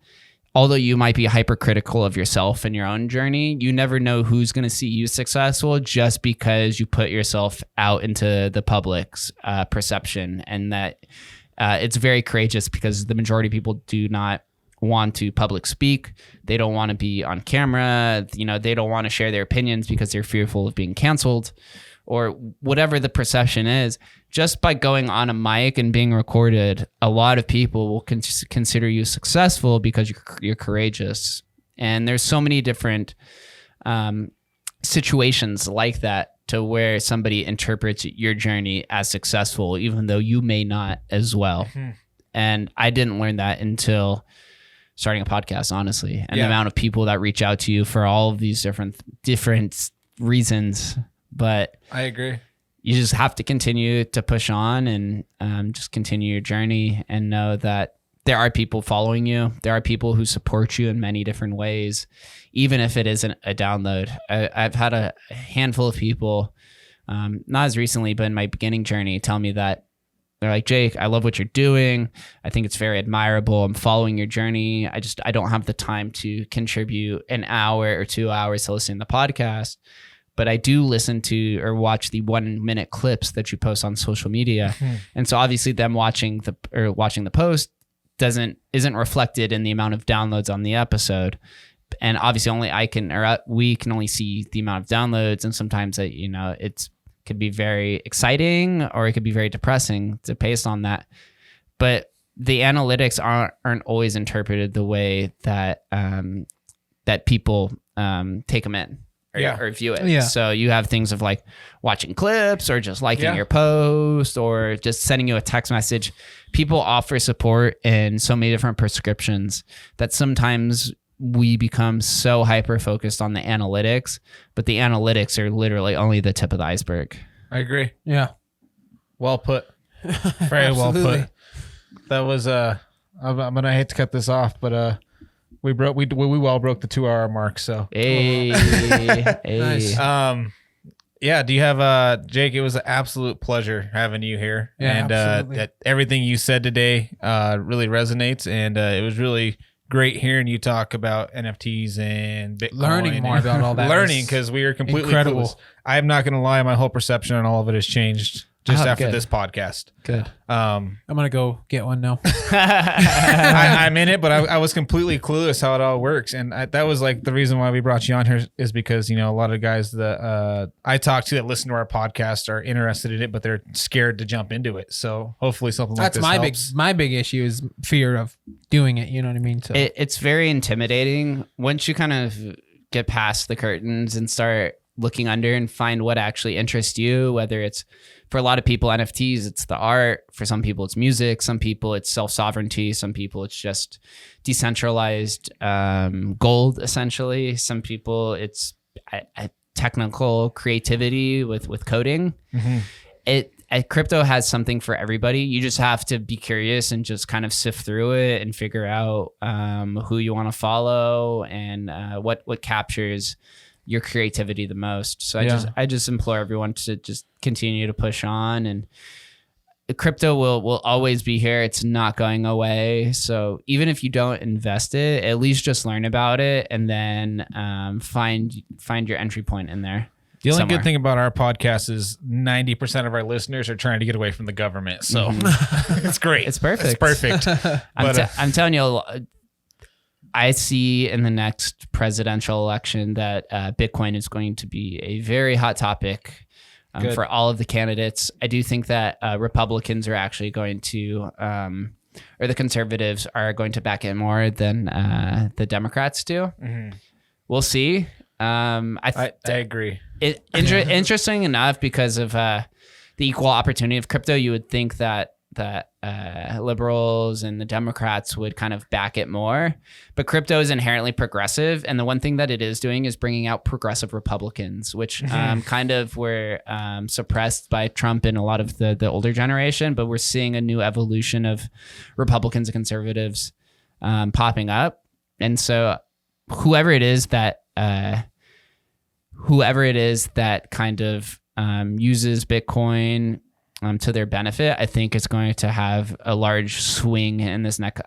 Speaker 2: although you might be hypercritical of yourself and your own journey, you never know who's going to see you successful just because you put yourself out into the public's perception. And that it's very courageous, because the majority of people do not want to public speak. They don't want to be on camera. They don't want to share their opinions because they're fearful of being canceled, or whatever the perception is. Just by going on a mic and being recorded, a lot of people will consider you successful because you're courageous. And there's so many different situations like that, to where somebody interprets your journey as successful, even though you may not as well. And I didn't learn that until starting a podcast, honestly. And the amount of people that reach out to you for all of these different reasons. But
Speaker 1: I agree.
Speaker 2: you just have to continue to push on and just continue your journey and know that there are people following you. There are people who support you in many different ways, even if it isn't a download. I've had a handful of people, not as recently, but in my beginning journey, tell me that they're like, Jake, I love what you're doing. I think it's very admirable. I'm following your journey. I don't have the time to contribute an hour or 2 hours to listen to the podcast, but I do listen to or watch the 1 minute clips that you post on social media. And so obviously them watching the post isn't reflected in the amount of downloads on the episode. And obviously only we can only see the amount of downloads. And sometimes it could be very exciting or it could be very depressing based on that. But the analytics aren't always interpreted the way that that people take them in or view it.
Speaker 3: Yeah.
Speaker 2: So you have things of like watching clips or just liking your post or just sending you a text message. People offer support in so many different prescriptions that sometimes we become so hyper focused on the analytics, but the analytics are literally only the tip of the iceberg.
Speaker 1: I agree.
Speaker 3: Yeah.
Speaker 1: Well put. Very well put. That was I hate to cut this off, but we well broke the 2 hour mark. So
Speaker 2: Hey.
Speaker 3: Nice.
Speaker 1: Yeah. Do you have Jake? It was an absolute pleasure having you here,
Speaker 3: Yeah,
Speaker 1: and
Speaker 3: absolutely.
Speaker 1: that everything you said today really resonates, and it was really great hearing you talk about NFTs and Bitcoin.
Speaker 3: Learning more about all that.
Speaker 1: Learning, because we are completely
Speaker 3: incredible.
Speaker 1: clueless. I'm not going to lie, my whole perception on all of it has changed just after
Speaker 2: good.
Speaker 1: this podcast.
Speaker 3: Good.
Speaker 1: Um,
Speaker 3: I'm going to go get one now.
Speaker 1: I'm in it, but I was completely clueless how it all works, and that was like the reason why we brought you on here is because a lot of guys that I talk to that listen to our podcast are interested in it, but they're scared to jump into it. So hopefully something like
Speaker 3: That's
Speaker 1: this helps.
Speaker 3: my big issue is fear of doing it. You know what I mean? So
Speaker 2: It's very intimidating once you kind of get past the curtains and start looking under and find what actually interests you, whether it's for a lot of people, NFTs, it's the art. For some people, it's music. Some people, it's self-sovereignty. Some people, it's just decentralized gold, essentially. Some people, it's a technical creativity with coding. Crypto has something for everybody. You just have to be curious and just kind of sift through it and figure out who you want to follow and what captures your creativity the most. So I just implore everyone to just continue to push on, and crypto will always be here. It's not going away. So even if you don't invest it, at least just learn about it and then find your entry point in there.
Speaker 1: The only
Speaker 2: somewhere.
Speaker 1: good thing about our podcast is 90% of our listeners are trying to get away from the government. So it's great.
Speaker 2: It's perfect.
Speaker 1: It's perfect.
Speaker 2: I'm telling you, I see in the next presidential election that Bitcoin is going to be a very hot topic for all of the candidates. I do think that Republicans are actually going to, or the conservatives are going to back it more than the Democrats do. Mm-hmm. We'll see. I
Speaker 1: agree.
Speaker 2: Interesting enough, because of the equal opportunity of crypto, you would think that liberals and the Democrats would kind of back it more, but crypto is inherently progressive, and the one thing that it is doing is bringing out progressive Republicans, which kind of were suppressed by Trump and a lot of the older generation. But we're seeing a new evolution of Republicans and conservatives popping up, and so whoever it is that kind of uses Bitcoin to their benefit, I think it's going to have a large swing in this next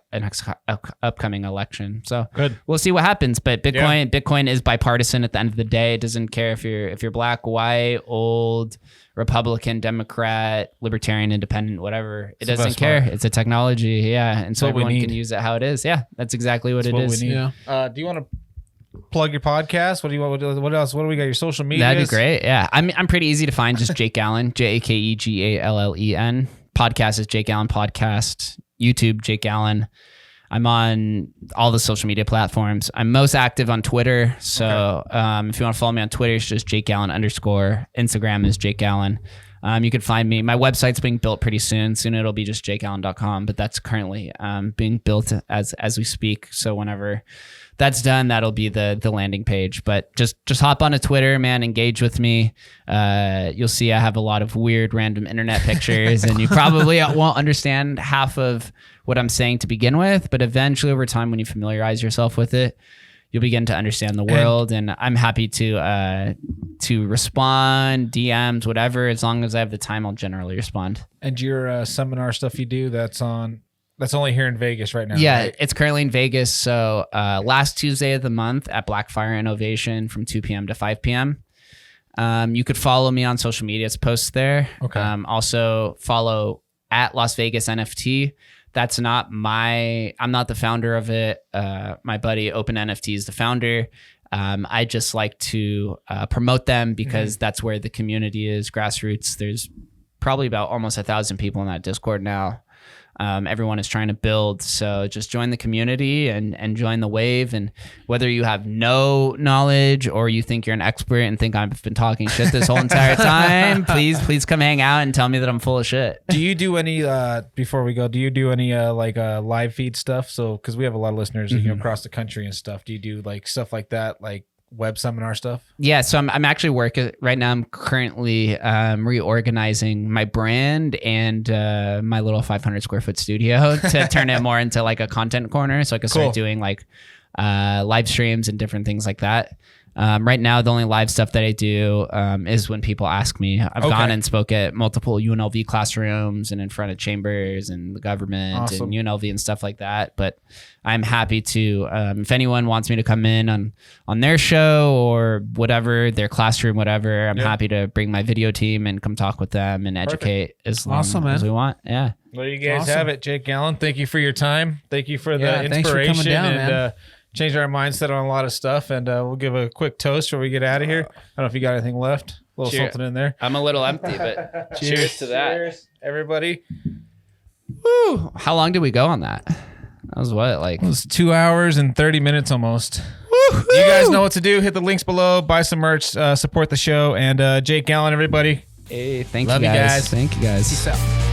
Speaker 2: upcoming election. So we'll see what happens. But Bitcoin is bipartisan at the end of the day. It doesn't care if you're black, white, old, Republican, Democrat, Libertarian, Independent, whatever. It doesn't care. It's a technology. Yeah. And so everyone can use it how it is. Yeah. That's exactly what it is.
Speaker 1: We need. Yeah. Do you want to plug your podcast? What do you want? What else? What do we got? Your social media?
Speaker 2: That'd be great. Yeah, I'm pretty easy to find. Just Jake Gallen, JakeGallen. Podcast is Jake Gallen Podcast. YouTube, Jake Gallen. I'm on all the social media platforms. I'm most active on Twitter. So if you want to follow me on Twitter, it's just Jake Gallen _. Instagram is Jake Gallen. You can find me. My website's being built pretty soon. Soon it'll be just jakeallen.com, but that's currently being built as we speak. So whenever that's done, that'll be the landing page. But just hop onto Twitter, man. Engage with me. You'll see I have a lot of weird, random internet pictures, and you probably won't understand half of what I'm saying to begin with. But eventually, over time, when you familiarize yourself with it, you'll begin to understand the world. And I'm happy to respond, DMs, whatever. As long as I have the time, I'll generally respond.
Speaker 1: And your seminar stuff you do, that's only here in Vegas right now.
Speaker 2: Yeah,
Speaker 1: right?
Speaker 2: it's currently in Vegas. So last Tuesday of the month at Blackfire Innovation from 2 p.m. to 5 p.m. You could follow me on social media. It's posts there.
Speaker 1: Okay.
Speaker 2: Also follow at Las Vegas NFT. That's not I'm not the founder of it. My buddy Open NFT is the founder. I just like to promote them because that's where the community is, grassroots. There's probably about almost 1,000 people in that Discord now. Everyone is trying to build. So just join the community and join the wave. And whether you have no knowledge or you think you're an expert and think I've been talking shit this whole entire time, please come hang out and tell me that I'm full of shit.
Speaker 1: Do you do any, before we go, do you do any live feed stuff? So, because we have a lot of listeners across the country and stuff. Do you do like stuff like that, like web seminar stuff?
Speaker 2: Yeah, so I'm actually working right now. I'm currently reorganizing my brand and my little 500 square foot studio to turn it more into like a content corner, so I can start doing like live streams and different things like that. Right now, the only live stuff that I do is when people ask me. I've gone and spoke at multiple UNLV classrooms and in front of chambers and the government and UNLV and stuff like that. But I'm happy to, if anyone wants me to come in on their show or whatever, their classroom, whatever, I'm happy to bring my video team and come talk with them and educate as long as we want. Yeah.
Speaker 1: Well, you guys have it. Jake Gallen, thank you for your time. Thank you for the inspiration.
Speaker 3: Thanks for coming down, man.
Speaker 1: Changed our mindset on a lot of stuff, and we'll give a quick toast before we get out of here. I don't know if you got anything left. A little something in there.
Speaker 2: I'm a little empty, but cheers to that.
Speaker 1: Cheers, everybody.
Speaker 2: Woo! How long did we go on that? That was what, like?
Speaker 1: It was 2 hours and 30 minutes almost. Woo-hoo! You guys know what to do. Hit the links below. Buy some merch. Support the show. And Jake Gallen, everybody.
Speaker 2: Hey, thank
Speaker 1: Love
Speaker 2: you guys.
Speaker 1: you guys.
Speaker 2: Thank you guys.
Speaker 3: Peace out.